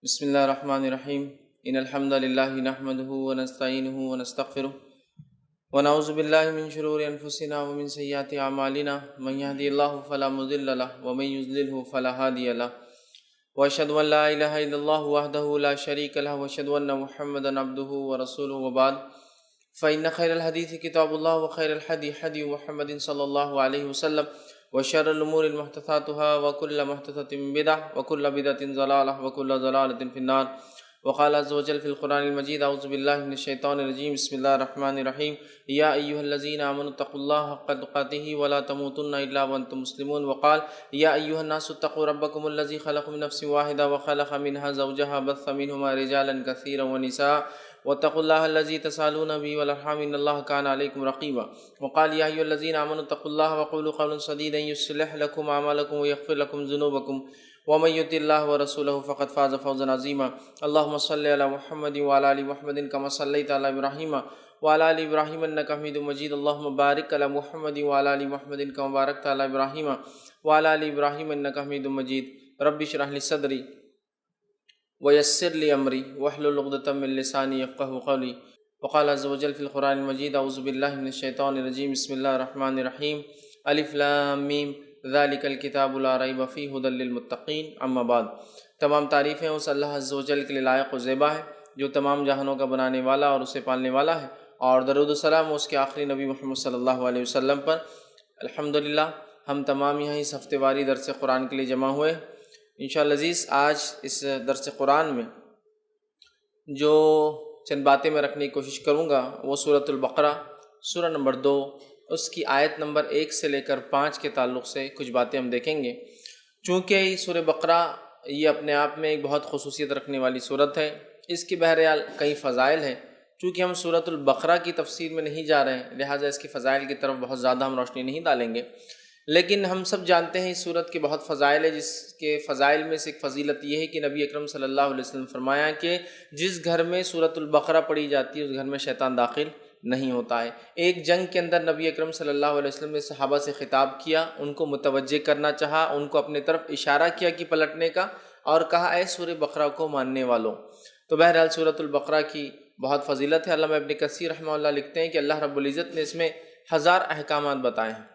بسم اللہ الرحمن الرحیم ان الحمد للہ نحمده ونستعینه ونستغفره ونعوذ باللہ من شرور انفسنا ومن سیئات اعمالنا من يهدي الله فلا مضل له ومن يضلل فلا هادي له واشهد ان لا الہ الا اللہ وحدہ لا شریک له واشهد ان محمدا عبدہ ورسولہ وبعد فإن خیر الحدیث کتاب اللہ وخیر الحدی حدی محمد صلی اللہ علیہ وسلم وشر الامور محدثاتها وكل محدثة بدعة وكل بدعة ضلالة وكل ضلالة في النار وقال عز وجل في القرآن المجيد أعوذ بالله من الشيطان الرجيم بسم الله الرحمن الرحيم يا أيها الذين آمنوا اتقوا الله حق تقاته ولا تموتن إلا وأنتم مسلمون وقال يا أيها الناس اتقوا ربكم الذي خلق من نفس واحدة وخلق منها زوجها بث منهما رجالا كثيرا ونساء واتقوا الله الذي تسالون به والارحام ان الله كان عليكم رقيبا وقال يا ايها الذين امنوا اتقوا الله وقولوا قولا سديدا يصلح لكم اعمالكم ويغفر لكم ذنوبكم ومن يطع الله ورسوله فقد فاز فوزا عظيما اللهم صل على محمد وعلى ال محمد كما صليت على ابراهيم وعلى ال ابراهيم انك حميد مجيد اللهم بارك على محمد وعلى ال محمد كما باركت على ابراهيم وعلى ال ابراهيم انك حميد مجيد رب اشرح لي صدري ويسر لي امري واحلل عقدة من لساني يفقهوا قولي وقال عز وجل في القرآن المجيد اعوذ بالله من الشيطان الرجيم بسم الله الرحمن الرحيم الف لام میم ذلك الكتاب لا ریب فیہ ھدی للمتقین اما بعد۔ تمام تعریفیں اس اللہ عز و جل کے لیے لائق و زیبا ہے جو تمام جہانوں کا بنانے والا اور اسے پالنے والا ہے، اور درود و سلام اس کے آخری نبی محمد صلی اللہ علیہ وسلم پر۔ الحمدللہ ہم تمام یہاں اس ہفتے واری درس قرآن کے لیے جمع ہوئے۔ انشاءاللہ عزیز آج اس درس قرآن میں جو چند باتیں میں رکھنے کی کوشش کروں گا وہ سورۃ البقرہ سورہ نمبر 2 اس کی آیت نمبر 1 سے لے کر 5 کے تعلق سے کچھ باتیں ہم دیکھیں گے۔ چونکہ سورہ بقرہ یہ اپنے آپ میں ایک بہت خصوصیت رکھنے والی صورت ہے، اس کی بہرحال کئی فضائل ہیں۔ چونکہ ہم سورۃ البقرہ کی تفسیر میں نہیں جا رہے ہیں لہٰذا اس کی فضائل کی طرف بہت زیادہ ہم روشنی نہیں ڈالیں گے، لیکن ہم سب جانتے ہیں اس صورت کے بہت فضائل ہے، جس کے فضائل میں سے ایک فضیلت یہ ہے کہ نبی اکرم صلی اللہ علیہ وسلم فرمایا کہ جس گھر میں سورۃ البقرہ پڑھی جاتی ہے اس گھر میں شیطان داخل نہیں ہوتا ہے۔ ایک جنگ کے اندر نبی اکرم صلی اللہ علیہ وسلم نے صحابہ سے خطاب کیا، ان کو متوجہ کرنا چاہا، ان کو اپنے طرف اشارہ کیا کہ پلٹنے کا، اور کہا اے سورہ بقرہ کو ماننے والوں۔ تو بہرحال سورۃ البقرہ کی بہت فضیلت ہے۔ علامہ ابن کثیر رحمہ اللہ لکھتے ہیں کہ اللہ رب العزت نے اس میں 1000 احکامات بتائے ہیں،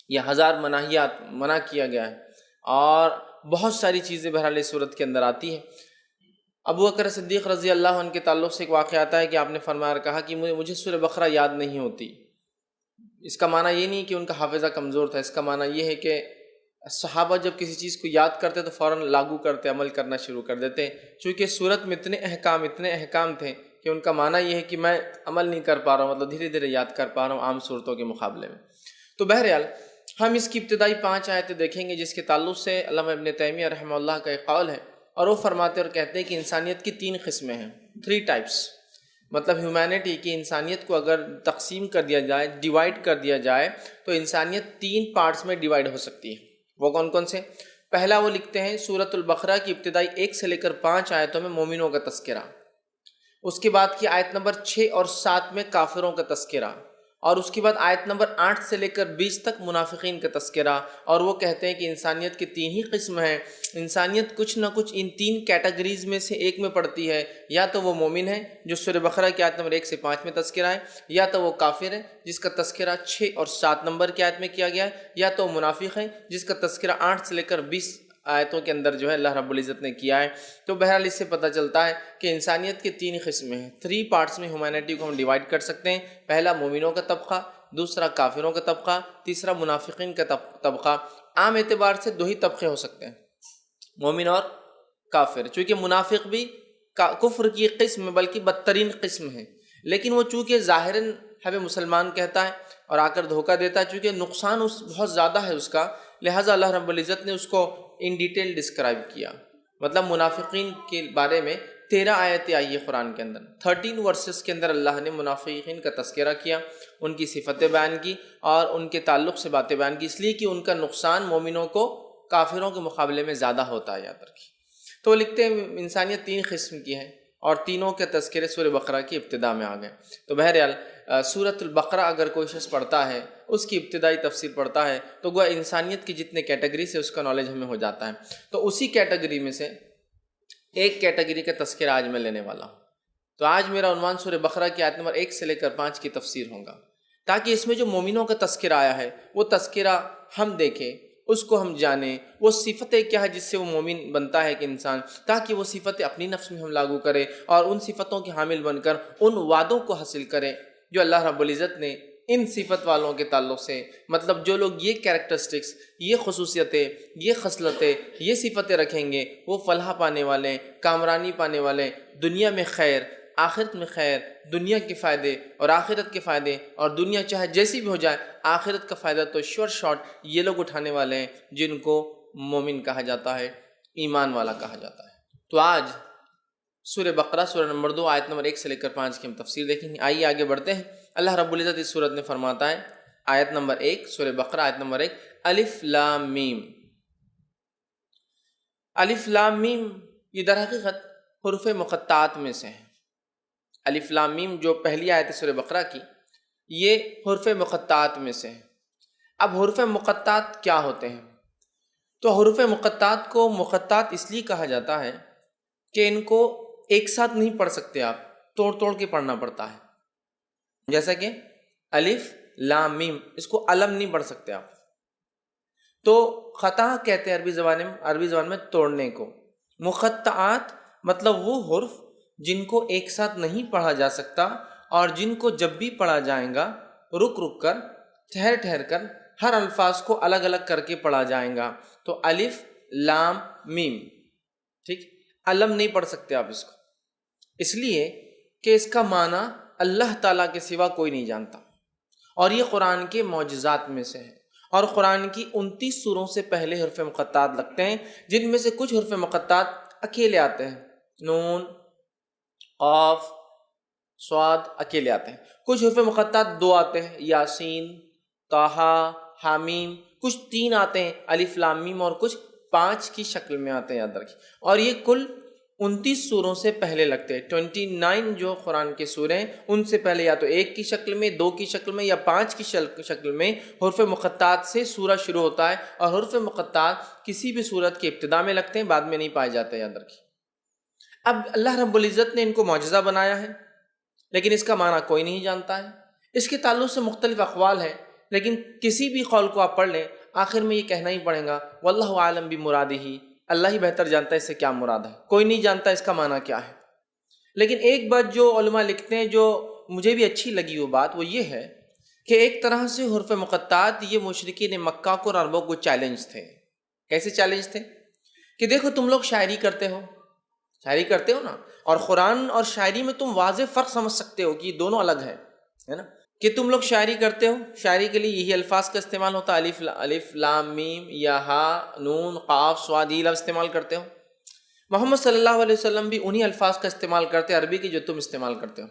یہ 1000 مناہیات منع کیا گیا ہے، اور بہت ساری چیزیں بہرحال اس صورت کے اندر آتی ہیں۔ ابو بکر صدیق رضی اللہ عنہ کے تعلق سے ایک واقعہ آتا ہے کہ آپ نے فرمایا اور کہا کہ مجھے سورہ بقرہ یاد نہیں ہوتی۔ اس کا معنی یہ نہیں کہ ان کا حافظہ کمزور تھا، اس کا معنی یہ ہے کہ صحابہ جب کسی چیز کو یاد کرتے تو فوراً لاگو کرتے، عمل کرنا شروع کر دیتے، چونکہ سورت میں اتنے احکام تھے کہ ان کا معنی یہ ہے کہ میں عمل نہیں کر پا رہا ہوں، مطلب دھیرے دھیرے یاد کر پا رہا ہوں عام صورتوں کے مقابلے میں۔ تو بہرحال ہم اس کی ابتدائی 5 آیتیں دیکھیں گے، جس کے تعلق سے علامہ ابن تیمیہ رحمہ اللہ کا ایک قول ہے، اور وہ فرماتے اور کہتے ہیں کہ انسانیت کی 3 قسمیں ہیں، 3 ٹائپس، مطلب ہیومینٹی کی انسانیت کو اگر تقسیم کر دیا جائے، ڈیوائڈ کر دیا جائے تو انسانیت 3 پارٹس میں ڈیوائڈ ہو سکتی ہے۔ وہ کون کون سے؟ پہلا وہ لکھتے ہیں سورۃ البقرہ کی ابتدائی 1 سے لے کر 5 آیتوں میں مومنوں کا تذکرہ، اس کے بعد کی آیت نمبر 6 اور 7 میں کافروں کا تذکرہ، اور اس کے بعد آیت نمبر 8 سے لے کر 20 تک منافقین کا تذکرہ۔ اور وہ کہتے ہیں کہ انسانیت کی 3 ہی قسم ہیں، انسانیت کچھ نہ کچھ ان 3 کیٹیگریز میں سے ایک میں پڑتی ہے، یا تو وہ مومن ہے جو سورہ بقرہ کی آیت نمبر 1 سے 5 میں تذکرہ ہے، یا تو وہ کافر ہے جس کا تذکرہ 6 اور 7 نمبر کی آیت میں کیا گیا ہے، یا تو منافق ہے جس کا تذکرہ 8 سے لے کر 20 آیتوں کے اندر جو ہے اللہ رب العزت نے کیا ہے۔ تو بہرحال اس سے پتہ چلتا ہے کہ انسانیت کے 3 قسمیں ہیں، 3 پارٹس میں ہیومینٹی کو ہم ڈیوائڈ کر سکتے ہیں۔ پہلا مومنوں کا طبقہ، دوسرا کافروں کا طبقہ، تیسرا منافقین کا طبقہ۔ عام اعتبار سے 2 ہی طبقے ہو سکتے ہیں، مومن اور کافر، چونکہ منافق بھی کفر کی قسم بلکہ بدترین قسم ہے، لیکن وہ چونکہ ظاہراً ہمیں مسلمان کہتا ہے اور آ کر دھوکہ دیتا ہے، چونکہ نقصان بہت زیادہ ہے اس کا، لہٰذا اللہ رب العزت نے اس کو ان ڈیٹیل ڈسکرائب کیا۔ مطلب منافقین کے بارے میں 13 آیتیں آئی ہے قرآن کے اندر، 13 ورسز کے اندر اللہ نے منافقین کا تذکرہ کیا، ان کی صفتیں بیان کی اور ان کے تعلق سے باتیں بیان کی، اس لیے کہ ان کا نقصان مومنوں کو کافروں کے مقابلے میں زیادہ ہوتا ہے، یاد رکھیے۔ تو لکھتے ہیں انسانیت 3 قسم کی ہے، اور تینوں کے تذکرے سورہ بقرہ کی ابتدا میں آ گئے۔ تو بہرحال سورۃ البقرہ اگر کوئی شخص پڑھتا ہے، اس کی ابتدائی تفسیر پڑھتا ہے، تو گویا انسانیت کی جتنے کیٹیگری سے اس کا نالج ہمیں ہو جاتا ہے۔ تو اسی کیٹیگری میں سے ایک کیٹیگری کا تذکرہ آج میں لینے والا ہوں۔ تو آج میرا عنوان سورہ بقرہ کی آیت نمبر 1 سے لے کر 5 کی تفسیر ہوگا، تاکہ اس میں جو مومنوں کا تذکرہ آیا ہے وہ تذکرہ ہم دیکھیں، اس کو ہم جانیں، وہ صفتیں کیا ہے جس سے وہ مومن بنتا ہے کہ انسان، تاکہ وہ صفتیں اپنی نفس میں ہم لاگو کریں اور ان صفتوں کے حامل بن کر ان وعدوں کو حاصل کریں جو اللہ رب العزت نے ان صفت والوں کے تعلق سے، مطلب جو لوگ یہ کیریکٹرسٹکس، یہ خصوصیتیں، یہ خصلتیں، یہ صفتیں رکھیں گے وہ فلاح پانے والے، کامرانی پانے والے، دنیا میں خیر، آخرت میں خیر، دنیا کے فائدے اور آخرت کے فائدے، اور دنیا چاہے جیسی بھی ہو جائے آخرت کا فائدہ تو شور شارٹ یہ لوگ اٹھانے والے ہیں جن کو مومن کہا جاتا ہے، ایمان والا کہا جاتا ہے۔ تو آج سورہ بقرہ سورہ نمبر 2 آیت نمبر 1 سے لے کر 5 کی ہم تفسیر دیکھیں گے۔ آئیے آگے بڑھتے ہیں۔ اللہ رب العزت اس سورت میں فرماتا ہے، آیت نمبر 1 سورہ بقرہ آیت نمبر 1، الف لام میم۔ الف لام میم یہ در حقیقت حروف مقطعات میں سے ہے۔ الف لام میم جو پہلی آیت ہے سورہ بقرہ کی، یہ حروف مقطعات میں سے ہے۔ اب حروف مقطعات کیا ہوتے ہیں؟ تو حروف مقطعات کو مقطعات اس لیے کہا جاتا ہے کہ ان کو ایک ساتھ نہیں پڑھ سکتے، آپ توڑ توڑ کے پڑھنا پڑتا ہے۔ جیسا کہ الف لام میم، اس کو علم نہیں پڑھ سکتے آپ، تو خطا کہتے ہیں عربی زبان میں توڑنے کو۔ مقطعات مطلب وہ حرف جن کو ایک ساتھ نہیں پڑھا جا سکتا اور جن کو جب بھی پڑھا جائے گا رک رک کر، ٹھہر ٹھہر کر، ہر الفاظ کو الگ الگ کر کے پڑھا جائے گا۔ تو الف لام میم، ٹھیک، علم نہیں پڑھ سکتے آپ اس کو، اس لیے کہ اس کا معنی اللہ تعالیٰ کے سوا کوئی نہیں جانتا، اور یہ قرآن کے معجزات میں سے ہے، اور قرآن کی 29 سوروں سے پہلے حرف مقطعات لگتے ہیں، جن میں سے کچھ حرف مقطعات اکیلے آتے ہیں، نون، قاف، صاد اکیلے آتے ہیں، کچھ حرف مقطعات 2 آتے ہیں، یاسین، طٰہٰ، حامیم، کچھ 3 آتے ہیں، الف لام میم، اور کچھ 5 کی شکل میں آتے ہیں، یاد رکھیں۔ اور یہ کل 29 سوروں سے پہلے لگتے ہیں۔ 29 جو قرآن کے سورے ہیں ان سے پہلے یا تو 1 کی شکل میں، 2 کی شکل میں یا 5 کی شکل میں حروف مقطعات سے سورہ شروع ہوتا ہے، اور حروف مقطعات کسی بھی سورت کے ابتدا میں لگتے ہیں، بعد میں نہیں پائے جاتے، یاد رکھیں۔ اب اللہ رب العزت نے ان کو معجزہ بنایا ہے، لیکن اس کا معنی کوئی نہیں جانتا ہے۔ اس کے تعلق سے مختلف اقوال ہیں، لیکن کسی بھی قول کو آپ پڑھ لیں آخر میں یہ کہنا ہی پڑے گا واللہ عالم بمرادہ، اللہ ہی بہتر جانتا ہے اس سے کیا مراد ہے، کوئی نہیں جانتا اس کا معنی کیا ہے۔ لیکن ایک بات جو علماء لکھتے ہیں جو مجھے بھی اچھی لگی وہ بات، وہ یہ ہے کہ ایک طرح سے حروف مقطعات یہ مشرکین مکہ کو اور عربوں کو چیلنج تھے۔ کیسے چیلنج تھے؟ کہ دیکھو تم لوگ شاعری کرتے ہو نا، اور قرآن اور شاعری میں تم واضح فرق سمجھ سکتے ہو کہ یہ دونوں الگ ہے نا، کہ تم لوگ شاعری کرتے ہو، شاعری کے لیے یہی الفاظ کا استعمال ہوتا ہے، الف لام میم یا ہا نون قاف صاد، یہ لفظ استعمال کرتے ہو۔ محمد صلی اللہ علیہ وسلم بھی انہی الفاظ کا استعمال کرتے ہیں عربی کی جو تم استعمال کرتے ہو،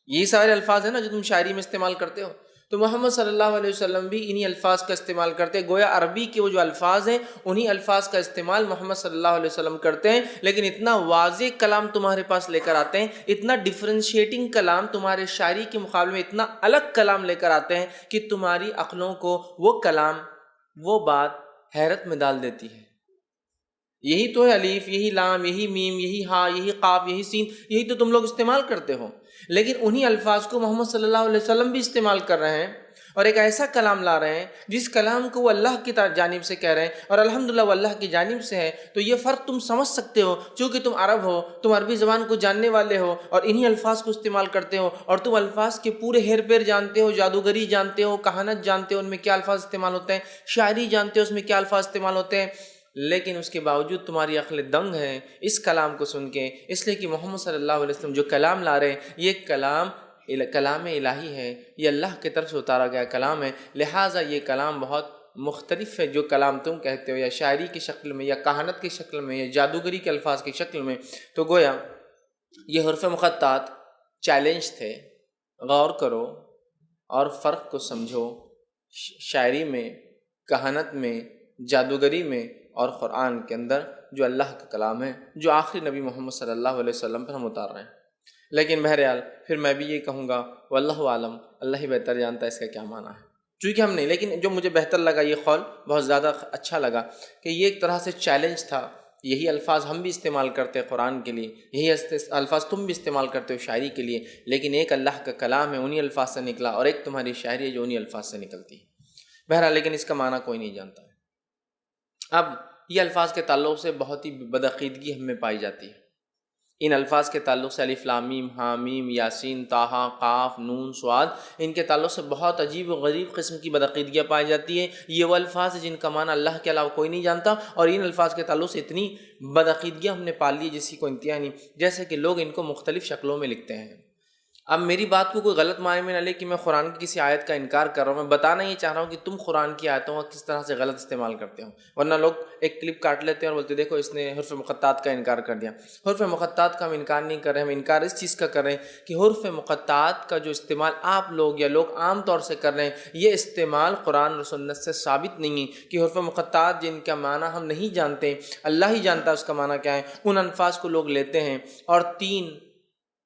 یہی سارے الفاظ ہیں نا جو تم شاعری میں استعمال کرتے ہو، تو محمد صلی اللہ علیہ وسلم بھی انہی الفاظ کا استعمال کرتے ہیں۔ گویا عربی کے وہ جو الفاظ ہیں انہی الفاظ کا استعمال محمد صلی اللہ علیہ وسلم کرتے ہیں، لیکن اتنا واضح کلام تمہارے پاس لے کر آتے ہیں، اتنا ڈفرینشیٹنگ کلام تمہارے شاعری کے مقابلے میں اتنا الگ کلام لے کر آتے ہیں کہ تمہاری عقلوں کو وہ کلام، وہ بات حیرت میں ڈال دیتی ہے۔ یہی تو ہے الف، یہی لام، یہی میم، یہی ہا، یہی قاف، یہی سین، یہی تو تم لوگ استعمال کرتے ہو، لیکن انہی الفاظ کو محمد صلی اللہ علیہ وسلم بھی استعمال کر رہے ہیں، اور ایک ایسا کلام لا رہے ہیں جس کلام کو وہ اللہ کی جانب سے کہہ رہے ہیں، اور الحمدللہ وہ اللہ کی جانب سے ہے۔ تو یہ فرق تم سمجھ سکتے ہو، چونکہ تم عرب ہو، تم عربی زبان کو جاننے والے ہو، اور انہی الفاظ کو استعمال کرتے ہو، اور تم الفاظ کے پورے ہیر پیر جانتے ہو، جادوگری جانتے ہو، کہانت جانتے ہو، ان میں کیا الفاظ استعمال ہوتے ہیں، شاعری جانتے ہو اس میں کیا الفاظ استعمال ہوتے ہیں، لیکن اس کے باوجود تمہاری عقل دنگ ہے اس کلام کو سن کے، اس لیے کہ محمد صلی اللہ علیہ وسلم جو کلام لا رہے ہیں یہ کلام الہی ہے، یہ اللہ کی طرف سے اتارا گیا کلام ہے، لہٰذا یہ کلام بہت مختلف ہے جو کلام تم کہتے ہو، یا شاعری کی شکل میں، یا کہانت کی شکل میں، یا جادوگری کے الفاظ کی شکل میں۔ تو گویا یہ حروف مقطعات چیلنج تھے، غور کرو اور فرق کو سمجھو شاعری میں، کہانت میں، جادوگری میں، اور قرآن کے اندر جو اللہ کا کلام ہے، جو آخری نبی محمد صلی اللہ علیہ وسلم پر ہم اتار رہے ہیں۔ لیکن بہرحال پھر میں بھی یہ کہوں گا واللہ عالم، اللہ ہی بہتر جانتا ہے اس کا کیا معنی ہے، چونکہ ہم نہیں، لیکن جو مجھے بہتر لگا، یہ قول بہت زیادہ اچھا لگا کہ یہ ایک طرح سے چیلنج تھا یہی الفاظ ہم بھی استعمال کرتے ہیں قرآن کے لیے، یہی الفاظ تم بھی استعمال کرتے ہو شاعری کے لیے، لیکن ایک اللہ کا کلام ہے انہی الفاظ سے نکلا، اور ایک تمہاری شاعری ہے جو انہی الفاظ سے نکلتی ہے۔ بہرحال لیکن اس کا معنی کوئی نہیں جانتا ہے۔ اب یہ الفاظ کے تعلق سے بہت ہی بدعقیدگی ہم میں پائی جاتی ہے۔ ان الفاظ کے تعلق سے الف لام میم حامیم یاسین طٰہٰ قاف نون صاد، ان کے تعلق سے بہت عجیب و غریب قسم کی بدعقیدگیاں پائی جاتی ہیں۔ یہ وہ الفاظ ہیں جن کا معنی اللہ کے علاوہ کوئی نہیں جانتا، اور ان الفاظ کے تعلق سے اتنی بدعقیدگیاں ہم نے پال لی جس کی کوئی انتہا نہیں، جیسے کہ لوگ ان کو مختلف شکلوں میں لکھتے ہیں۔ اب میری بات کو کوئی غلط معنی میں نہ لے کہ میں قرآن کی کسی آیت کا انکار کر رہا ہوں، میں بتانا یہ چاہ رہا ہوں کہ تم قرآن کی آیتوں کا کس طرح سے غلط استعمال کرتے ہو، ورنہ لوگ ایک کلپ کاٹ لیتے ہیں اور بولتے دیکھو اس نے حرف مقطعات کا انکار کر دیا۔ حرف مقطعات کا ہم انکار نہیں کر رہے، ہم انکار اس چیز کا کر رہے ہیں کہ حرف مقطعات کا جو استعمال آپ لوگ یا لوگ عام طور سے کر رہے ہیں، یہ استعمال قرآن اور سنت سے ثابت نہیں ہے، کہ حرف مقطعات جن کا معنی ہم نہیں جانتے، اللہ ہی جانتا ہے اس کا معنی کیا ہے، ان الفاظ کو لوگ لیتے ہیں اور 3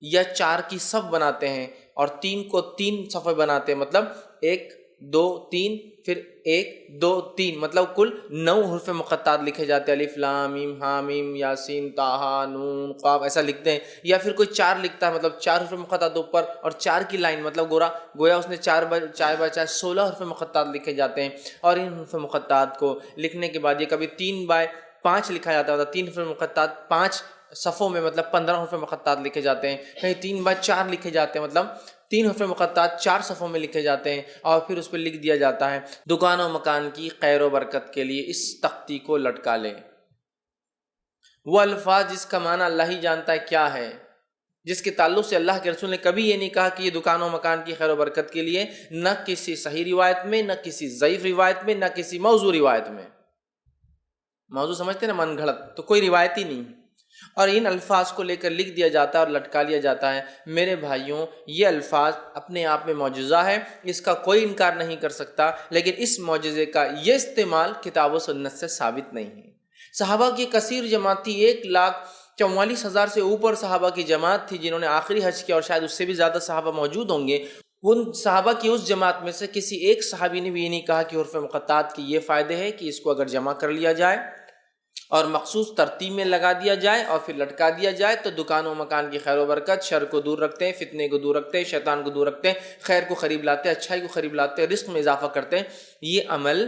یا 4 کی صف بناتے ہیں، اور 3 کو 3 صفحے بناتے ہیں، مطلب 1 2 3 پھر 1 2 3، مطلب کل 9 حرف مقطعات لکھے جاتے ہیں، الف لام میم حامیم یاسین طٰہٰ نون قاف ایسا لکھتے ہیں، یا پھر کوئی 4 لکھتا ہے، مطلب 4 حرف مقطعات اوپر اور 4 کی لائن، مطلب گویا اس نے 4 بائی 4 16 حرف مقطعات لکھے جاتے ہیں، اور ان حرف مقطعات کو لکھنے کے بعد یہ کبھی 3 بائی 5 لکھا جاتا ہے، 3 حرف مقطعات 5 صفوں میں، مطلب 15 حرف مقطعات لکھے جاتے ہیں، کہیں 3 بائی 4 لکھے جاتے ہیں، مطلب 3 حرف مقطعات 4 صفوں میں لکھے جاتے ہیں، اور پھر اس پہ لکھ دیا جاتا ہے دکان و مکان کی خیر و برکت کے لیے اس تختی کو لٹکا لے۔ وہ الفاظ جس کا معنی اللہ ہی جانتا ہے کیا ہے، جس کے تعلق سے اللہ کے رسول نے کبھی یہ نہیں کہا کہ یہ دکان و مکان کی خیر و برکت کے لیے، نہ کسی صحیح روایت میں، نہ کسی ضعیف روایت میں، نہ کسی موضوع روایت میں۔ موضوع سمجھتے ہیں نا، من گھڑت، تو کوئی روایت ہی نہیں، اور ان الفاظ کو لے کر لکھ دیا جاتا ہے اور لٹکا لیا جاتا ہے۔ میرے بھائیوں، یہ الفاظ اپنے آپ میں معجزہ ہے، اس کا کوئی انکار نہیں کر سکتا، لیکن اس معجزے کا یہ استعمال کتاب و سنت سے ثابت نہیں ہے۔ صحابہ کی کثیر جماعت تھی، 1,44,000 سے اوپر صحابہ کی جماعت تھی جنہوں نے آخری حج کیا، اور شاید اس سے بھی زیادہ صحابہ موجود ہوں گے۔ ان صحابہ کی اس جماعت میں سے کسی ایک صحابی نے بھی یہ نہیں کہا کہ حرف مقطعات کی یہ فائدے ہیں کہ اس کو اگر جمع کر لیا جائے اور مخصوص ترتیب میں لگا دیا جائے اور پھر لٹکا دیا جائے تو دکان و مکان کی خیر و برکت، شر کو دور رکھتے ہیں، فتنے کو دور رکھتے ہیں، شیطان کو دور رکھتے ہیں، خیر کو قریب لاتے ہیں، اچھائی کو قریب لاتے ہیں، رزق میں اضافہ کرتے ہیں۔ یہ عمل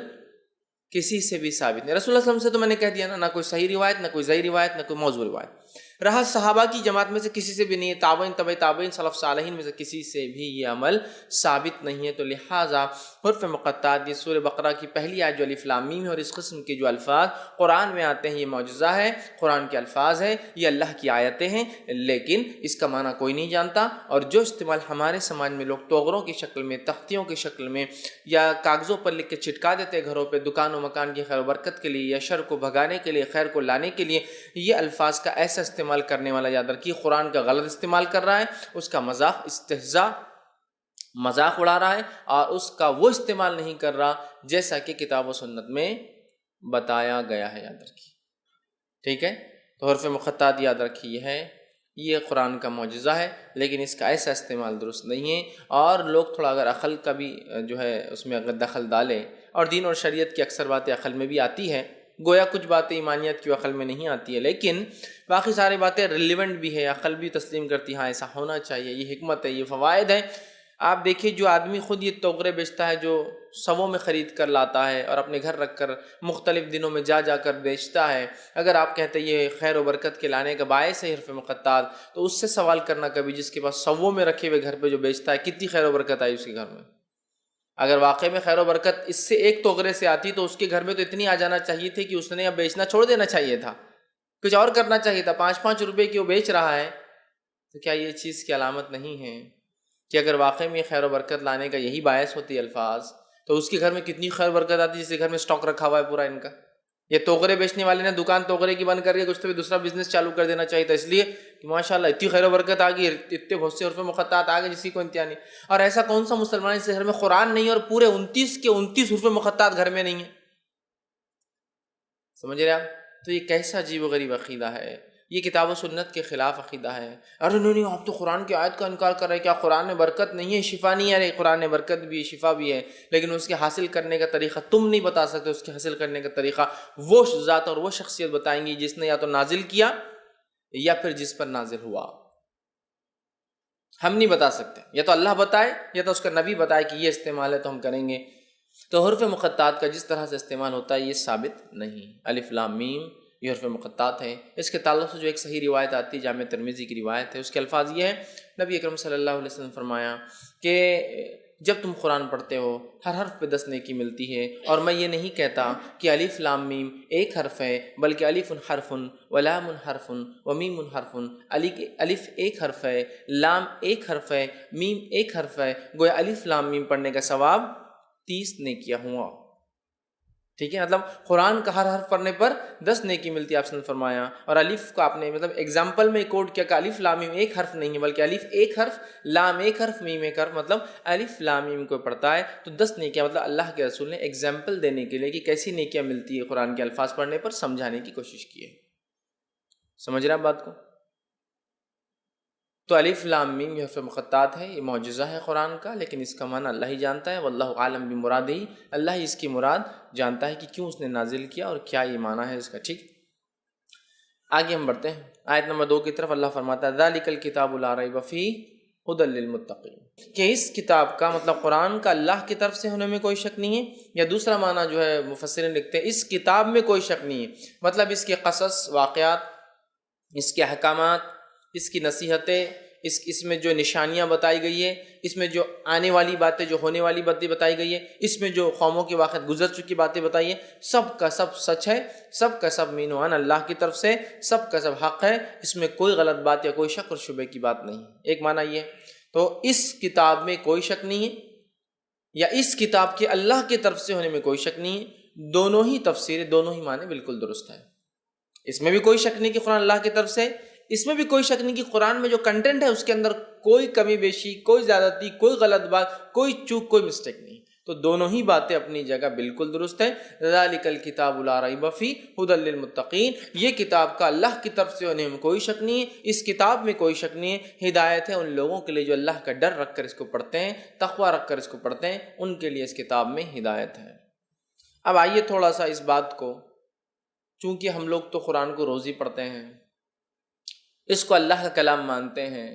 کسی سے بھی ثابت نہیں۔ رسول اللہ صلی اللہ علیہ وسلم سے تو میں نے کہہ دیا نا، نہ کوئی صحیح روایت، نہ کوئی ضعیف روایت، نہ کوئی موضوع روایت۔ رہا صحابہ کی جماعت میں سے کسی سے بھی نہیں ہے، تابعین، تبع تابعین، سلف صالحین میں سے کسی سے بھی یہ عمل ثابت نہیں ہے۔ تو لہٰذا حرف مقطعات، یہ سورہ بقرہ کی پہلی آیت جو الف لام میم ہے، اور اس قسم کے جو الفاظ قرآن میں آتے ہیں، یہ معجزہ ہے، قرآن کے الفاظ ہیں، یہ اللہ کی آیتیں ہیں، لیکن اس کا معنی کوئی نہیں جانتا، اور جو استعمال ہمارے سماج میں لوگ توغروں کی شکل میں، تختیوں کی شکل میں، یا کاغذوں پر لکھ کے چٹکا دیتے گھروں پہ دکان و مکان کی خیر و برکت کے لیے، یا شر کو بھگانے کے لیے، خیر کو لانے کے لیے، یہ الفاظ کا ایسا استعمال کرنے والا یاد رکھیے قرآن کا غلط استعمال کر رہا ہے، اس کا مذاق، استہزاء، مذاق اڑا رہا ہے، اور اس کا وہ استعمال نہیں کر رہا جیسا کہ کتاب و سنت میں بتایا گیا ہے، یاد رکھیے، ٹھیک ہے۔ تو حرف مقطعات یاد رکھیے ہے، یہ قرآن کا معجزہ ہے، لیکن اس کا ایسا استعمال درست نہیں ہے، اور لوگ تھوڑا اگر عقل کا بھی جو ہے اس میں اگر دخل ڈالیں، اور دین اور شریعت کی اکثر باتیں عقل میں بھی آتی ہیں، گویا کچھ باتیں ایمانیت کی عقل میں نہیں آتی ہے، لیکن باقی ساری باتیں ریلیونٹ بھی ہے، عقل بھی تسلیم کرتی، ہاں ایسا ہونا چاہیے، یہ حکمت ہے، یہ فوائد ہے۔ آپ دیکھیے جو آدمی خود یہ توغرے بیچتا ہے، جو سووں میں خرید کر لاتا ہے اور اپنے گھر رکھ کر مختلف دنوں میں جا کر بیچتا ہے، اگر آپ کہتے ہیں یہ خیر و برکت کے لانے کا باعث ہے حرف مقطعات، تو اس سے سوال کرنا کبھی جس کے پاس سووں میں رکھے ہوئے گھر پہ جو بیچتا ہے، کتنی خیر و برکت آئی اس کے گھر میں؟ اگر واقعی میں خیر و برکت اس سے ایک توغرے سے آتی تو اس کے گھر میں تو اتنی آ جانا چاہیے تھی کہ اس نے اب بیچنا چھوڑ دینا چاہیے تھا، کچھ اور کرنا چاہیے تھا۔ 5-5 روپے کی وہ بیچ رہا ہے، تو کیا یہ چیز کی علامت نہیں ہے کہ اگر واقعی میں خیر و برکت لانے کا یہی باعث ہوتی الفاظ، تو اس کے گھر میں کتنی خیر و برکت آتی جس کے گھر میں سٹاک رکھا ہوا ہے پورا ان کا؟ یہ توغرے بیچنے والے نے دکان توغرے کی بند کر کے کچھ تو بھی دوسرا بزنس چالو کر دینا چاہیے تھا، اس لیے کہ ماشاءاللہ اتنی خیر و برکت آ گئی، اتنے بہت سے حرف مقطعات آ گئے جس کی کوئی انتہا نہیں۔ اور ایسا کون سا مسلمان جس کے گھر میں قرآن نہیں ہے اور پورے 29 کے 29 حرف مقطعات گھر میں نہیں ہیں؟ سمجھ رہے آپ؟ تو یہ کیسا عجیب و غریب عقیدہ ہے۔ یہ کتاب و سنت کے خلاف عقیدہ ہے. ارے نہیں آپ تو قرآن کی آیت کا انکار کر رہے ہیں، کیا قرآن میں برکت نہیں ہے، شفا نہیں ہے؟ ارے قرآن میں برکت بھی ہے، شفا بھی ہے، لیکن اس کے حاصل کرنے کا طریقہ تم نہیں بتا سکتے. اس کے حاصل کرنے کا طریقہ وہ ذات اور وہ شخصیت بتائیں گی جس نے یا تو نازل کیا یا پھر جس پر نازل ہوا. ہم نہیں بتا سکتے، یا تو اللہ بتائے یا تو اس کا نبی بتائے کہ یہ استعمال ہے تو ہم کریں گے. تو حروف مقطعات کا جس طرح سے استعمال ہوتا ہے یہ ثابت نہیں. الف لام میم یہ حروف مقطعات ہیں. اس کے تعلق سے جو ایک صحیح روایت آتی ہے، جامع ترمذی کی روایت ہے، اس کے الفاظ یہ ہیں، نبی اکرم صلی اللہ علیہ وسلم نے فرمایا کہ جب تم قرآن پڑھتے ہو ہر حرف پہ 10 نیکی ملتی ہے، اور میں یہ نہیں کہتا کہ الف لام میم ایک حرف ہے، بلکہ الف حرف ولام حرف ومیم حرف. الف ایک حرف ہے، لام ایک حرف ہے، میم ایک حرف ہے. گویا الف لام میم پڑھنے کا ثواب 30 نیکیاں ہوا. ٹھیک ہے، مطلب قرآن کا ہر حرف پڑھنے پر 10 نیکی ملتی ہے، آپ نے فرمایا. اور الف کو آپ نے مطلب ایگزامپل میں کوٹ کیا کہ الف لام میم ایک حرف نہیں ہے، بلکہ الف ایک حرف، لام ایک حرف، میم ایک حرف. مطلب الف لام میم کو پڑھتا ہے تو 10 نیکیاں. مطلب اللہ کے رسول نے ایگزامپل دینے کے لیے کہ کیسی نیکیاں ملتی ہے قرآن کے الفاظ پڑھنے پر سمجھانے کی کوشش کی ہے. سمجھ رہے ہیں بات کو؟ تو الف لام میم یہ حروف مقطعات ہے، یہ معجزہ ہے قرآن کا، لیکن اس کا معنی اللہ ہی جانتا ہے. واللہ عالم بمرادہ، اللہ ہی اس کی مراد جانتا ہے کہ کیوں اس نے نازل کیا اور کیا یہ معنی ہے اس کا. ٹھیک، آگے ہم بڑھتے ہیں آیت نمبر 2 کی طرف. اللہ فرماتا ہے ذالک الکتاب لا ریب فیہ ھدی للمتقین، کہ اس کتاب کا مطلب قرآن کا اللہ کی طرف سے ہونے میں کوئی شک نہیں ہے. یا دوسرا معنی جو ہے مفسرین لکھتے ہیں اس کتاب میں کوئی شک نہیں ہے، مطلب اس کے قصص، واقعات، اس کے احکامات، اس کی نصیحتیں، اس میں جو نشانیاں بتائی گئی ہے، اس میں جو آنے والی باتیں، جو ہونے والی باتیں بتائی گئی ہے، اس میں جو قوموں کے واقعات گزر چکی باتیں بتائی ہیں، سب کا سب سچ ہے، سب کا سب مین وان اللہ کی طرف سے، سب کا سب حق ہے. اس میں کوئی غلط بات یا کوئی شک اور شبے کی بات نہیں. ایک معنی یہ ہے. تو اس کتاب میں کوئی شک نہیں ہے، یا اس کتاب کے اللہ کی طرف سے ہونے میں کوئی شک نہیں ہے. دونوں ہی تفسیریں، دونوں ہی معنی بالکل درست ہیں. اس میں بھی کوئی شک نہیں کہ قرآن اللہ کی طرف سے، اس میں بھی کوئی شک نہیں کہ قرآن میں جو کنٹینٹ ہے اس کے اندر کوئی کمی بیشی، کوئی زیادتی، کوئی غلط بات، کوئی چوک، کوئی مسٹیک نہیں. تو دونوں ہی باتیں اپنی جگہ بالکل درست ہیں. ذالک الکتاب لا ریب فیہ ھدی للمتقین، یہ کتاب کا اللہ کی طرف سے ہونے میں کوئی شک نہیں ہے، اس کتاب میں کوئی شک نہیں ہے. ہدایت ہے ان لوگوں کے لیے جو اللہ کا ڈر رکھ کر اس کو پڑھتے ہیں، تقوی رکھ کر اس کو پڑھتے ہیں، ان کے لیے اس کتاب میں ہدایت ہے. اب آئیے تھوڑا سا اس بات کو، چونکہ ہم لوگ تو قرآن کو روز ہی پڑھتے ہیں، اس کو اللہ کا کلام مانتے ہیں،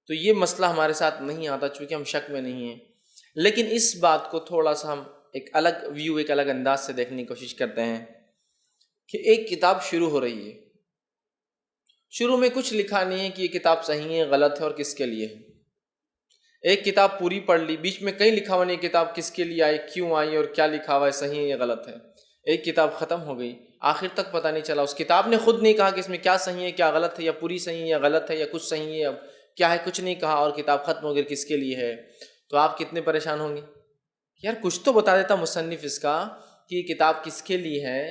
تو یہ مسئلہ ہمارے ساتھ نہیں آتا چونکہ ہم شک میں نہیں ہیں. لیکن اس بات کو تھوڑا سا ہم ایک الگ ویو، ایک الگ انداز سے دیکھنے کی کوشش کرتے ہیں کہ ایک کتاب شروع ہو رہی ہے، شروع میں کچھ لکھا نہیں ہے کہ یہ کتاب صحیح ہے، غلط ہے اور کس کے لیے ہے. ایک کتاب پوری پڑھ لی، بیچ میں کہیں لکھا ہوا نہیں کتاب کس کے لیے آئی، کیوں آئی اور کیا لکھا ہوا ہے، صحیح ہے یا غلط ہے. ایک کتاب ختم ہو گئی، آخر تک پتہ نہیں چلا، اس کتاب نے خود نہیں کہا کہ اس میں کیا صحیح ہے، کیا غلط ہے، یا پوری صحیح ہے یا غلط ہے، یا کچھ صحیح ہے یا کیا ہے، کچھ نہیں کہا، اور کتاب ختم ہو گئی کس کے لیے ہے. تو آپ کتنے پریشان ہوں گے یار کچھ تو بتا دیتا مصنف اس کا کہ یہ کتاب کس کے لیے ہے،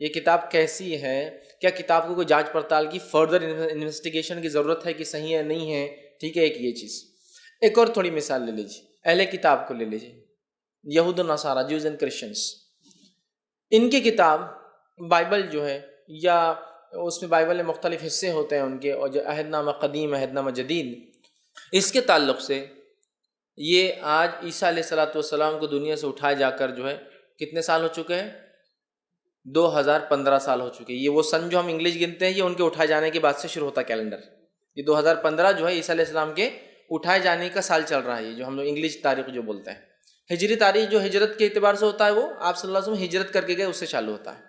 یہ کتاب کیسی ہے، کیا کتاب کو کوئی جانچ پڑتال کی، فردر انویسٹیگیشن کی ضرورت ہے کہ صحیح ہے نہیں ہے. ٹھیک ہے، ایک یہ چیز. ایک اور تھوڑی مثال لے لیجیے، اہل کتاب کو لے لیجیے، یہود و نصارہ، جوز اینڈ کرسچنس. ان کی کتاب بائبل جو ہے، یا اس میں بائبل میں مختلف حصے ہوتے ہیں ان کے، اور جو عہد نامہ قدیم، عہد نامہ جدید، اس کے تعلق سے یہ آج عیسیٰ علیہ السلام کو دنیا سے اٹھائے جا کر جو ہے کتنے سال ہو چکے ہیں؟ 2015 سال ہو چکے. یہ وہ سن جو ہم انگلش گنتے ہیں، یہ ان کے اٹھائے جانے کے بعد سے شروع ہوتا ہے کیلنڈر. یہ 2015 جو ہے عیسیٰ علیہ السلام کے اٹھائے جانے کا سال چل رہا ہے، یہ جو ہم لوگ انگلش تاریخ جو بولتے ہیں. ہجری تاریخ جو ہجرت کے اعتبار سے ہوتا ہے وہ آپ صلی اللہ علیہ وسلم ہجرت کر کے گئے اس سے چالو ہوتا ہے.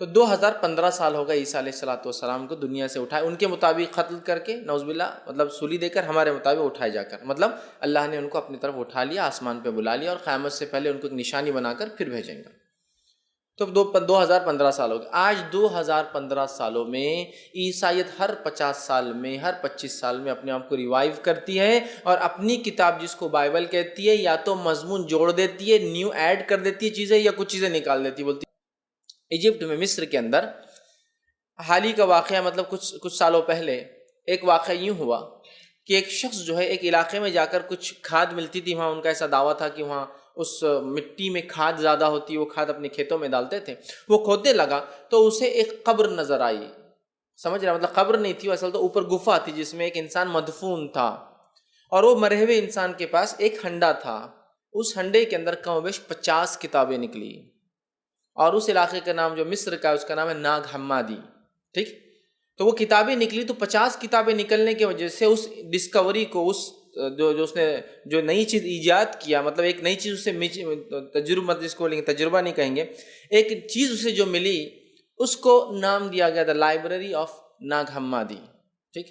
تو 2015 سال ہوگا عیسیٰ علیہ السلام کو دنیا سے اٹھائے، ان کے مطابق قتل کر کے، نعوذ باللہ، مطلب سولی دے کر، ہمارے مطابق اٹھائے جا کر، مطلب اللہ نے ان کو اپنی طرف اٹھا لیا، آسمان پہ بلا لیا، اور قیامت سے پہلے ان کو ایک نشانی بنا کر پھر بھیجیں گا. تو 2015 سال ہو گئے. آج 2015 سالوں میں عیسائیت ہر 50 سال میں، ہر 25 سال میں اپنے آپ کو ریوائیو کرتی ہے، اور اپنی کتاب جس کو بائبل کہتی ہے، یا تو مضمون جوڑ دیتی ہے، نیو ایڈ کر دیتی ہے چیزیں، یا کچھ چیزیں نکال دیتی ہے. بولتی ایجپٹ میں، مصر کے اندر حال ہی کا واقعہ، مطلب کچھ سالوں پہلے ایک واقعہ یوں ہوا کہ ایک شخص جو ہے ایک علاقے میں جا کر، کچھ کھاد ملتی تھی وہاں، ان کا ایسا دعویٰ تھا کہ وہاں اس مٹی میں کھاد زیادہ ہوتی ہے، وہ کھاد اپنے کھیتوں میں ڈالتے تھے. وہ کھودنے لگا تو اسے ایک قبر نظر آئی، سمجھ رہا؟ مطلب قبر نہیں تھی، اصل تو اوپر گفا تھی جس میں ایک انسان مدفون تھا، اور وہ مرے ہوئے انسان کے پاس ایک ہنڈا تھا، اس ہنڈے کے اندر کم و بیش 50 کتابیں نکلی، اور اس علاقے کا نام جو مصر کا ہے اس کا نام ہے ناگ حمادی، ٹھیک؟ تو وہ کتابیں نکلی، تو 50 کتابیں نکلنے کی وجہ سے اس ڈسکوری کو، اس جو اس نے جو نئی چیز ایجاد کیا، مطلب ایک نئی چیز اسے تجربہ، جس کو تجربہ نہیں کہیں گے، ایک چیز اسے جو ملی اس کو نام دیا گیا دا لائبریری آف ناگ حمادی، ٹھیک؟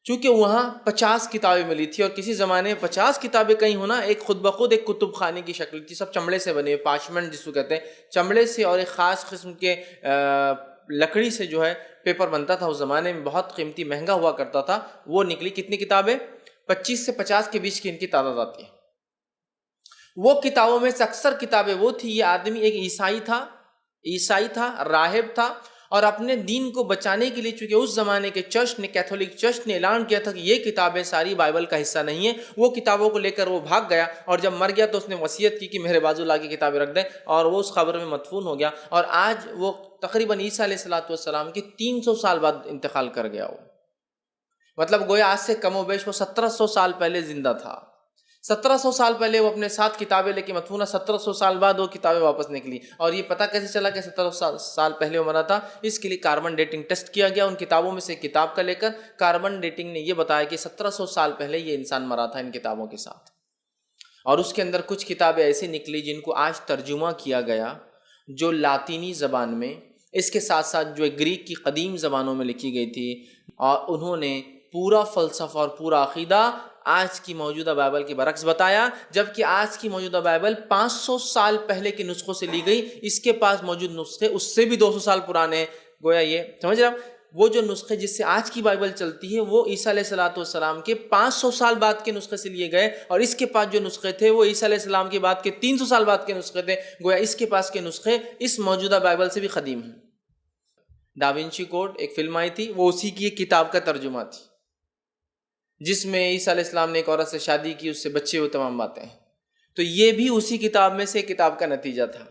چونکہ وہاں 50 کتابیں ملی تھی، اور کسی زمانے میں 50 کتابیں کہیں ہونا ایک خود بخود ایک کتب خانے کی شکل تھی، سب چمڑے سے بنے ہوئے، پارچمنٹ جس کو کہتے ہیں، چمڑے سے اور ایک خاص قسم کے لکڑی سے جو ہے پیپر بنتا تھا، اس زمانے میں بہت قیمتی مہنگا ہوا کرتا تھا، وہ نکلی۔ کتنی کتابیں؟ 25 سے 50 کے بیچ کی ان کی تعداد آتی ہے۔ وہ کتابوں میں سے اکثر کتابیں وہ تھی، یہ آدمی ایک عیسائی تھا، راہب تھا، اور اپنے دین کو بچانے کے لیے، چونکہ اس زمانے کے چرچ نے، کیتھولک چرچ نے اعلان کیا تھا کہ یہ کتابیں ساری بائبل کا حصہ نہیں ہیں، وہ کتابوں کو لے کر وہ بھاگ گیا، اور جب مر گیا تو اس نے وصیت کی کہ میرے بازو لا کے کتابیں رکھ دیں، اور وہ اس قبر میں مدفون ہو گیا، اور آج وہ تقریباً عیسیٰ علیہ السلام کے 300 سال بعد انتقال کر گیا، وہ مطلب گویا آج سے کم و بیش وہ 1700 سال پہلے زندہ تھا، 1700 سال پہلے وہ اپنے ساتھ کتابیں لے کے مدفون، 1700 سال بعد وہ کتابیں واپس نکلی۔ اور یہ پتہ کیسے چلا کہ 1700 سال پہلے وہ مرا تھا؟ اس کے لیے کاربن ڈیٹنگ ٹیسٹ کیا گیا، ان کتابوں میں سے کتاب کا لے کر کاربن ڈیٹنگ نے یہ بتایا کہ 1700 سال پہلے یہ انسان مرا تھا ان کتابوں کے ساتھ۔ اور اس کے اندر کچھ کتابیں ایسی نکلی جن کو آج ترجمہ کیا گیا، جو لاطینی زبان میں، اس کے ساتھ ساتھ جو گریک کی قدیم زبانوں میں لکھی گئی تھی، اور انہوں نے پورا فلسفہ اور پورا عقیدہ آج کی موجودہ بائبل کے برعکس بتایا، جبکہ آج کی موجودہ بائبل 500 سال پہلے کے نسخوں سے لی گئی، اس کے پاس موجود نسخے اس سے بھی 200 سال پرانے، گویا یہ سمجھ رہا، وہ جو نسخے جس سے آج کی بائبل چلتی ہے وہ عیسیٰ علیہ السلام کے 500 سال بعد کے نسخے سے لیے گئے، اور اس کے پاس جو نسخے تھے وہ عیسیٰ علیہ السلام کے بعد کے 300 سال بعد کے نسخے تھے، گویا اس کے پاس کے نسخے اس موجودہ بائبل سے بھی قدیم ہیں۔ ڈاونچی کوڈ ایک فلم آئی تھی، وہ اسی کی ایک کتاب کا ترجمہ تھی، جس میں عیسیٰ علیہ السلام نے ایک عورت سے شادی کی، اس سے بچے ہوئے، تمام باتیں، تو یہ بھی اسی کتاب میں سے کتاب کا نتیجہ تھا۔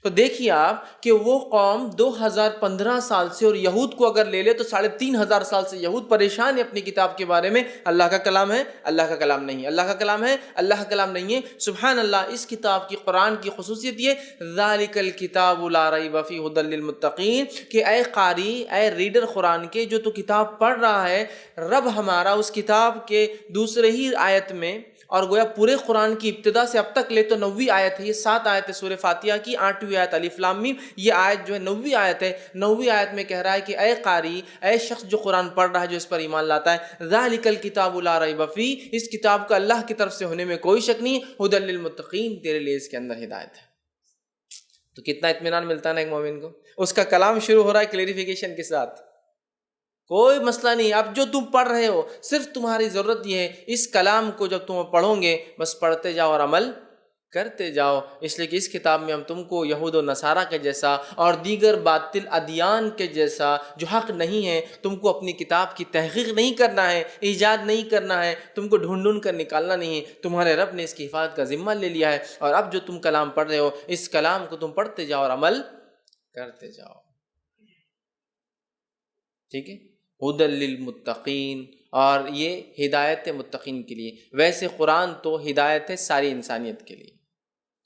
تو دیکھیے آپ کہ وہ قوم 2015 سال سے، اور یہود کو اگر لے لے تو 3500 سال سے یہود پریشان ہے اپنی کتاب کے بارے میں، اللہ کا کلام ہے، اللہ کا کلام نہیں ہے، اللہ کا کلام ہے، اللہ کا کلام نہیں ہے۔ سبحان اللہ، اس کتاب کی، قرآن کی خصوصیت یہ ذالک الکتاب لا ریب فیہ ھدی للمتقین، کہ اے قاری، اے ریڈر قرآن کے، جو تو کتاب پڑھ رہا ہے، رب ہمارا اس کتاب کے دوسرے ہی آیت میں، اور گویا پورے قرآن کی ابتدا سے اب تک لے تو 9ویں آیت ہے، یہ 7 آیت ہے سورہ فاتحہ کی، 8ویں آیت الف لام میم، یہ آیت جو ہے 9ویں آیت ہے، 9ویں آیت میں کہہ رہا ہے کہ اے قاری، اے شخص جو قرآن پڑھ رہا ہے، جو اس پر ایمان لاتا ہے، ذالک الکتاب لا ریب فیہ، اس کتاب کا اللہ کی طرف سے ہونے میں کوئی شک نہیں، ھدی للمتقین، تیرے لیے اس کے اندر ہدایت ہے۔ تو کتنا اطمینان ملتا ہے نا ایک مومن کو، اس کا کلام شروع ہو رہا ہے کلیریفیکیشن کے ساتھ، کوئی مسئلہ نہیں، اب جو تم پڑھ رہے ہو صرف تمہاری ضرورت یہ ہے، اس کلام کو جب تم پڑھو گے بس پڑھتے جاؤ اور عمل کرتے جاؤ، اس لیے کہ اس کتاب میں ہم تم کو یہود و نصارہ کے جیسا اور دیگر باطل ادیان کے جیسا جو حق نہیں ہے، تم کو اپنی کتاب کی تحقیق نہیں کرنا ہے، ایجاد نہیں کرنا ہے، تم کو ڈھونڈ ڈھونڈ کر نکالنا نہیں ہے، تمہارے رب نے اس کی حفاظت کا ذمہ لے لیا ہے، اور اب جو تم کلام پڑھ رہے ہو اس کلام کو تم پڑھتے جاؤ اور عمل کرتے جاؤ، ٹھیک ہے؟ ھدی للمتقین، اور یہ ہدایت متقین کے لیے، ویسے قرآن تو ہدایت ہے ساری انسانیت کے لیے،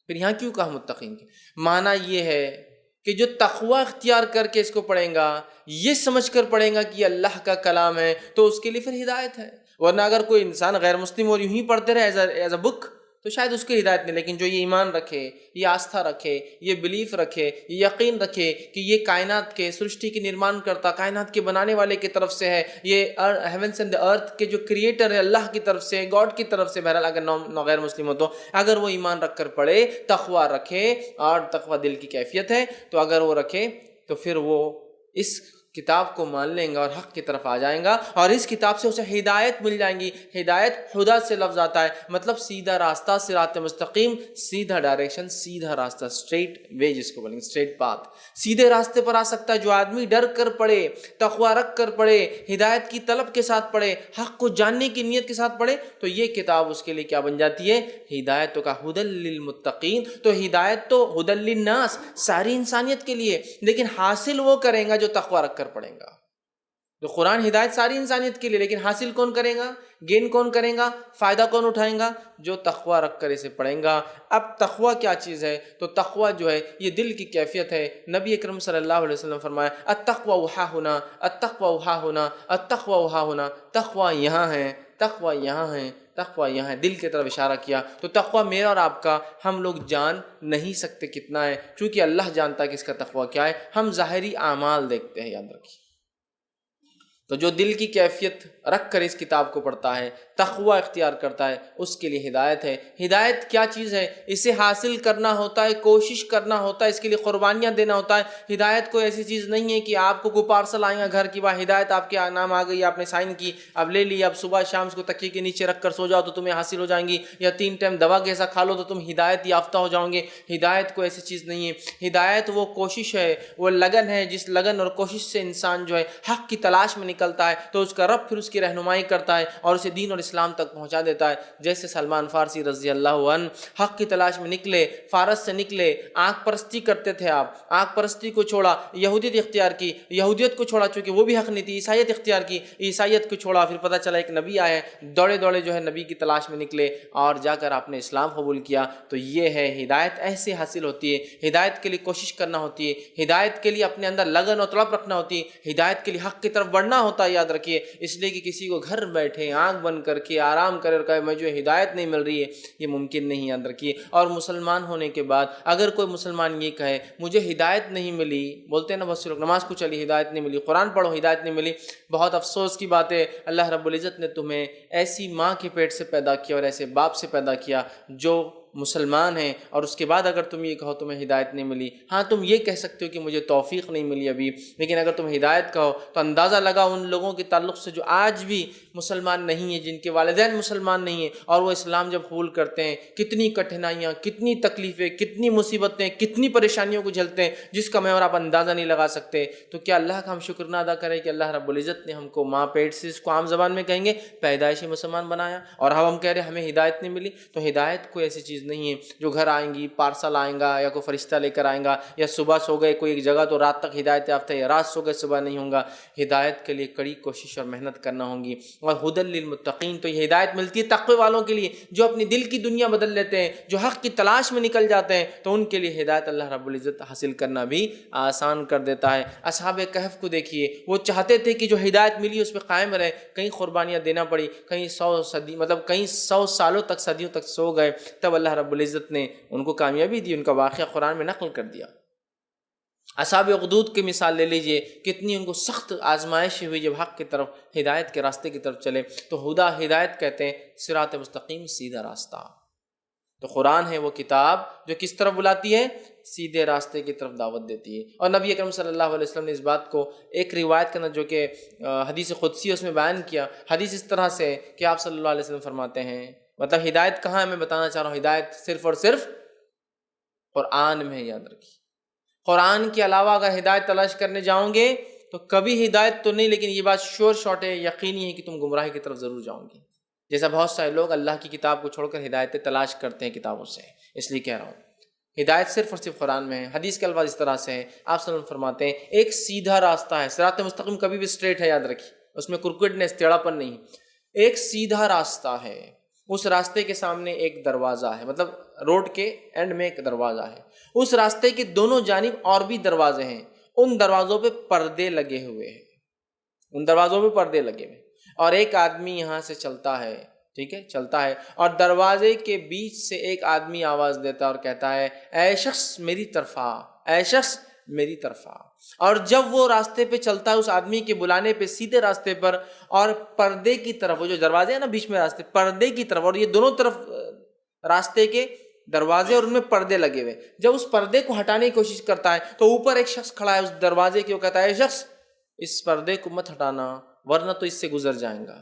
پھر یہاں کیوں کہا متقین کے؟ معنی یہ ہے کہ جو تقوی اختیار کر کے اس کو پڑھیں گا، یہ سمجھ کر پڑھیں گا کہ یہ اللہ کا کلام ہے، تو اس کے لیے پھر ہدایت ہے، ورنہ اگر کوئی انسان غیر مسلم اور یوں ہی پڑھتے رہے ایز اے بک تو شاید اس کی ہدایت نہیں، لیکن جو یہ ایمان رکھے، یہ آستھا رکھے، یہ بلیف رکھے، یہ یقین رکھے کہ یہ کائنات کے سرشٹی کی نرمان کرتا، کائنات کے بنانے والے کی طرف سے ہے، یہ ہیونس اینڈ ارتھ کے جو کریٹر ہے اللہ کی طرف سے، گاڈ کی طرف سے، بہرحال اگر غیر مسلم ہو تو اگر وہ ایمان رکھ کر پڑھے، تقوی رکھے، اور تقوی دل کی کیفیت ہے، تو اگر وہ رکھے تو پھر وہ اس کتاب کو مان لیں گا اور حق کی طرف آ جائیں گا، اور اس کتاب سے اسے ہدایت مل جائیں گی۔ ہدایت خدا سے لفظ آتا ہے، مطلب سیدھا راستہ، صراط مستقیم، سیدھا ڈائریکشن، سیدھا راستہ، اسٹریٹ وے جس کو بولیں گے، اسٹریٹ پاتھ، سیدھے راستے پر آ سکتا ہے جو آدمی ڈر کر پڑھے، تقوی رکھ کر پڑھے، ہدایت کی طلب کے ساتھ پڑھے، حق کو جاننے کی نیت کے ساتھ پڑھے، تو یہ کتاب اس کے لیے کیا بن جاتی ہے؟ ہدایت کا ھدی للمتقین۔ تو ہدایت تو ھدی للناس، ساری انسانیت کے لیے، لیکن حاصل وہ کریں گا جو تقوی رکھ کر پڑھیں گا۔ تو قرآن ہدایت ساری انسانیت کے لیے، لیکن حاصل کون کرے گا، گین کون کرے گا، فائدہ کون اٹھائیں گا، جو تقوی رکھ کر اسے پڑھیں گا۔ اب تقوی کیا چیز ہے؟ تو تقوی جو ہے یہ دل کی کیفیت ہے۔ نبی اکرم صلی اللہ علیہ وسلم فرمایا التقوی ہا ہونا، التقوی ہا ہونا، التقوی ہا ہونا، تقوی یہاں ہے، تقوی یہاں ہے، تقوی یہاں ہے، دل کی طرف اشارہ کیا۔ تو تقوی میرا اور آپ کا ہم لوگ جان نہیں سکتے کتنا ہے، چونکہ اللہ جانتا ہے کہ اس کا تقوی کیا ہے، ہم ظاہری اعمال دیکھتے ہیں، یاد رکھیے۔ تو جو دل کی کیفیت رکھ کر اس کتاب کو پڑھتا ہے، تقوی اختیار کرتا ہے، اس کے لیے ہدایت ہے۔ ہدایت کیا چیز ہے؟ اسے حاصل کرنا ہوتا ہے، کوشش کرنا ہوتا ہے، اس کے لیے قربانیاں دینا ہوتا ہے۔ ہدایت کوئی ایسی چیز نہیں ہے کہ آپ کو کوئی پارسل آئے گا گھر کی، بات ہدایت آپ کے نام آ گئی، آپ نے سائن کی، اب لے لی، اب صبح شام اس کو تکیے کے نیچے رکھ کر سو جاؤ تو تمہیں حاصل ہو جائیں گی، یا 3 ٹائم دوا کیسا کھا لو تو تم ہدایت یافتہ ہو جاؤ گے۔ ہدایت کوئی ایسی چیز نہیں ہے۔ ہدایت وہ کوشش ہے، وہ لگن ہے، جس لگن اور کوشش سے انسان جو ہے حق کی تلاش میں نکلتا ہے تو اس کا رب پھر اس کی رہنمائی کرتا ہے اور اسے دین اور اسلام تک پہنچا دیتا ہے۔ جیسے سلمان فارسی رضی اللہ عنہ حق کی تلاش میں نکلے، فارس سے نکلے، آنکھ پرستی کرتے تھے آپ، آنکھ پرستی کو چھوڑا، یہودیت اختیار کی، یہودیت کو چھوڑا چونکہ وہ بھی حق نہیں تھی، عیسائیت اختیار کی، عیسائیت کو چھوڑا، پھر پتہ چلا ایک نبی آئے، دوڑے دوڑے جو ہے نبی کی تلاش میں نکلے اور جا کر آپ نے اسلام قبول کیا۔ تو یہ ہے ہدایت، ایسے حاصل ہوتی ہے۔ ہدایت کے لیے کوشش کرنا ہوتی ہے، ہدایت کے لیے اپنے اندر لگن اور طلب رکھنا ہوتی ہے، ہدایت کے لیے حق کی طرف بڑھنا ہوتا ہے، یاد رکھیے۔ اس لیے کہ کسی کو گھر بیٹھے آنکھ بند کر کے آرام کرے اور کہے مجھے ہدایت نہیں مل رہی ہے، یہ ممکن نہیں، یاد رکھیے۔ اور مسلمان ہونے کے بعد اگر کوئی مسلمان یہ کہے مجھے ہدایت نہیں ملی، بولتے ہیں نا بہت سے لوگ نماز کو چلی ہدایت نہیں ملی، قرآن پڑھو ہدایت نہیں ملی، بہت افسوس کی بات ہے۔ اللہ رب العزت نے تمہیں ایسی ماں کے پیٹ سے پیدا کیا اور ایسے باپ سے پیدا کیا جو مسلمان ہیں، اور اس کے بعد اگر تم یہ کہو تمہیں ہدایت نہیں ملی، ہاں تم یہ کہہ سکتے ہو کہ مجھے توفیق نہیں ملی ابھی، لیکن اگر تم ہدایت کہو تو اندازہ لگا ان لوگوں کے تعلق سے جو آج بھی مسلمان نہیں ہیں، جن کے والدین مسلمان نہیں ہیں اور وہ اسلام جب قبول کرتے ہیں، کتنی کٹھنائیاں، کتنی تکلیفیں، کتنی مصیبتیں، کتنی پریشانیوں کو جھیلتے ہیں جس کا میں اور آپ اندازہ نہیں لگا سکتے۔ تو کیا اللہ کا ہم شکر نہ ادا کریں کہ اللہ رب العزت نے ہم کو ماں پیٹ سے، اس کو عام زبان میں کہیں گے پیدائشی مسلمان بنایا، اور ہم کہہ رہے ہیں ہمیں ہدایت نہیں ملی۔ تو ہدایت کوئی ایسی چیز نہیں ہے جو گھر آئیں گی، پارسل آئیں گا، یا کوئی فرشتہ لے کر آئیں گا، یا صبح سو گئے کوئی ایک جگہ تو رات تک ہدایت یافتہ ہے، یا رات سو گئے صبح نہیں ہوں گا۔ ہدایت کے لیے کڑی کوشش اور محنت کرنا ہوگی۔ اور ہدی للمتقین، تو یہ ہدایت ملتی ہے تقوی والوں کے لیے جو اپنی دل کی دنیا بدل لیتے ہیں، جو حق کی تلاش میں نکل جاتے ہیں، تو ان کے لیے ہدایت اللہ رب العزت حاصل کرنا بھی آسان کر دیتا ہے۔ اصحاب کہف کو دیکھیے، وہ چاہتے تھے کہ جو ہدایت ملی اس پہ قائم رہے، کئی قربانیاں دینا پڑی، کئی 100 سالوں تک، صدیوں تک سو گئے، تب اللہ رب العزت نے ان کو کامیابی دی۔ ان کا واقعہ قرآن میں نقل کر دیا۔ اصحاب اخدود کی مثال لے لیجئے، کتنی ان کو سخت آزمائش ہوئی جب حق کی طرف، ہدایت کے راستے کی طرف چلے۔ تو ہدایت کہتے ہیں صراط مستقیم، سیدھا راستہ۔ تو قرآن ہے وہ کتاب جو کس طرف بلاتی ہے؟ سیدھے راستے کی طرف دعوت دیتی ہے۔ اور نبی اکرم صلی اللہ علیہ وسلم نے اس بات کو ایک روایت کے اندر جو کہ حدیث قدسی اس میں بیان کیا۔ حدیث اس طرح سے کہ آپ صلی اللہ علیہ وسلم فرماتے ہیں، مطلب ہدایت کہاں ہے میں بتانا چاہ رہا ہوں، ہدایت صرف اور صرف قرآن میں ہے، یاد رکھیے۔ قرآن کے علاوہ اگر ہدایت تلاش کرنے جاؤں گے تو کبھی ہدایت تو نہیں، لیکن یہ بات شور شاٹ ہے، یقینی ہے کہ تم گمراہی کی طرف ضرور جاؤ گے، جیسا بہت سارے لوگ اللہ کی کتاب کو چھوڑ کر ہدایتیں تلاش کرتے ہیں کتابوں سے۔ اس لیے کہہ رہا ہوں ہدایت صرف اور صرف قرآن میں ہے۔ حدیث کے الفاظ اس طرح سے ہیں، آپ صلی اللہ علیہ وسلم فرماتے ہیں ایک سیدھا راستہ ہے، صراط مستقیم کبھی بھی اسٹریٹ ہے، یاد رکھیے، اس میں کرکٹنس، ٹیڑھا پن نہیں۔ ایک سیدھا راستہ ہے، اس راستے کے سامنے ایک دروازہ ہے، مطلب روڈ کے اینڈ میں ایک دروازہ ہے، اس راستے کے دونوں جانب اور بھی دروازے ہیں، ان دروازوں پہ پردے لگے ہوئے ہیں، ان دروازوں پہ پردے لگے ہوئے، اور ایک آدمی یہاں سے چلتا ہے، ٹھیک ہے، چلتا ہے، اور دروازے کے بیچ سے ایک آدمی آواز دیتا ہے اور کہتا ہے اے شخص میری طرف آ، اے شخص میری طرف آ۔ اور جب وہ راستے پہ چلتا ہے اس آدمی کے بلانے پہ سیدھے راستے پر، اور پردے کی طرف، وہ جو دروازے ہیں نا بیچ میں راستے، پردے کی طرف، اور یہ دونوں طرف راستے کے دروازے اور ان میں پردے لگے ہوئے، جب اس پردے کو ہٹانے کی کوشش کرتا ہے تو اوپر ایک شخص کھڑا ہے اس دروازے کے، وہ کہتا ہے اے شخص اس پردے کو مت ہٹانا ورنہ تو اس سے گزر جائیں گا۔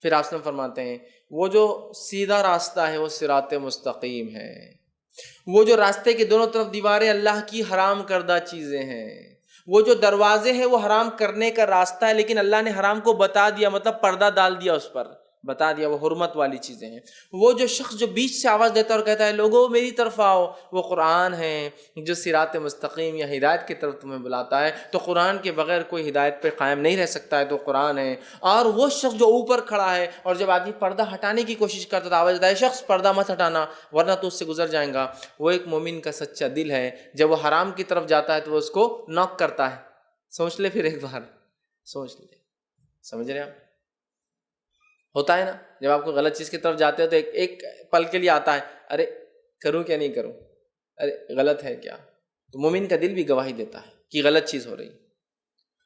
پھر آپ وسلم فرماتے ہیں وہ جو سیدھا راستہ ہے وہ صراط مستقیم ہے، وہ جو راستے کے دونوں طرف دیواریں اللہ کی حرام کردہ چیزیں ہیں، وہ جو دروازے ہیں وہ حرام کرنے کا راستہ ہے، لیکن اللہ نے حرام کو بتا دیا، مطلب پردہ ڈال دیا اس پر، بتا دیا وہ حرمت والی چیزیں ہیں۔ وہ جو شخص جو بیچ سے آواز دیتا ہے اور کہتا ہے لوگوں میری طرف آؤ، وہ قرآن ہے جو صراط مستقیم یا ہدایت کی طرف تمہیں بلاتا ہے۔ تو قرآن کے بغیر کوئی ہدایت پہ قائم نہیں رہ سکتا ہے، تو قرآن ہے۔ اور وہ شخص جو اوپر کھڑا ہے اور جب آدمی پردہ ہٹانے کی کوشش کرتا ہے آواز دیتا ہے شخص پردہ مت ہٹانا ورنہ تو اس سے گزر جائیں گا، وہ ایک مومن کا سچا دل ہے۔ جب وہ حرام کی طرف جاتا ہے تو وہ اس کو نوک کرتا ہے۔ سوچ لے پھر ایک بار، سوچ لے، سمجھ رہے آپ؟ ہوتا ہے نا جب آپ کو غلط چیز کی طرف جاتے ہو تو ایک پل کے لیے آتا ہے ارے کروں کیا نہیں کروں، ارے غلط ہے کیا، تو مومن کا دل بھی گواہی دیتا ہے کہ غلط چیز ہو رہی۔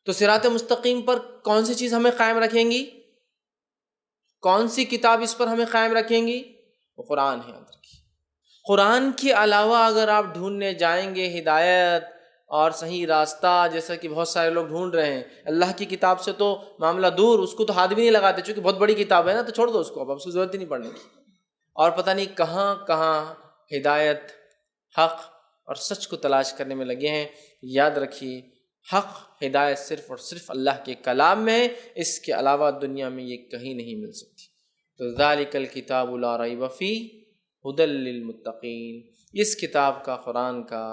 تو صراط مستقیم پر کون سی چیز ہمیں قائم رکھیں گی، کون سی کتاب اس پر ہمیں قائم رکھیں گی؟ وہ قرآن ہے۔ یاد رکھیے قرآن کے علاوہ اگر آپ ڈھونڈنے جائیں گے ہدایت اور صحیح راستہ، جیسا کہ بہت سارے لوگ ڈھونڈ رہے ہیں، اللہ کی کتاب سے تو معاملہ دور، اس کو تو ہاتھ بھی نہیں لگاتے چونکہ بہت بڑی کتاب ہے نا، تو چھوڑ دو اس کو، اب اس کی ضرورت ہی نہیں پڑنے کی۔ اور پتہ نہیں کہاں کہاں ہدایت، حق اور سچ کو تلاش کرنے میں لگے ہیں۔ یاد رکھیے حق ہدایت صرف اور صرف اللہ کے کلام میں ہے، اس کے علاوہ دنیا میں یہ کہیں نہیں مل سکتی۔ تو ذالک الکتاب لا ریب فیہ ھدی للمتقین، اس کتاب کا، قرآن کا،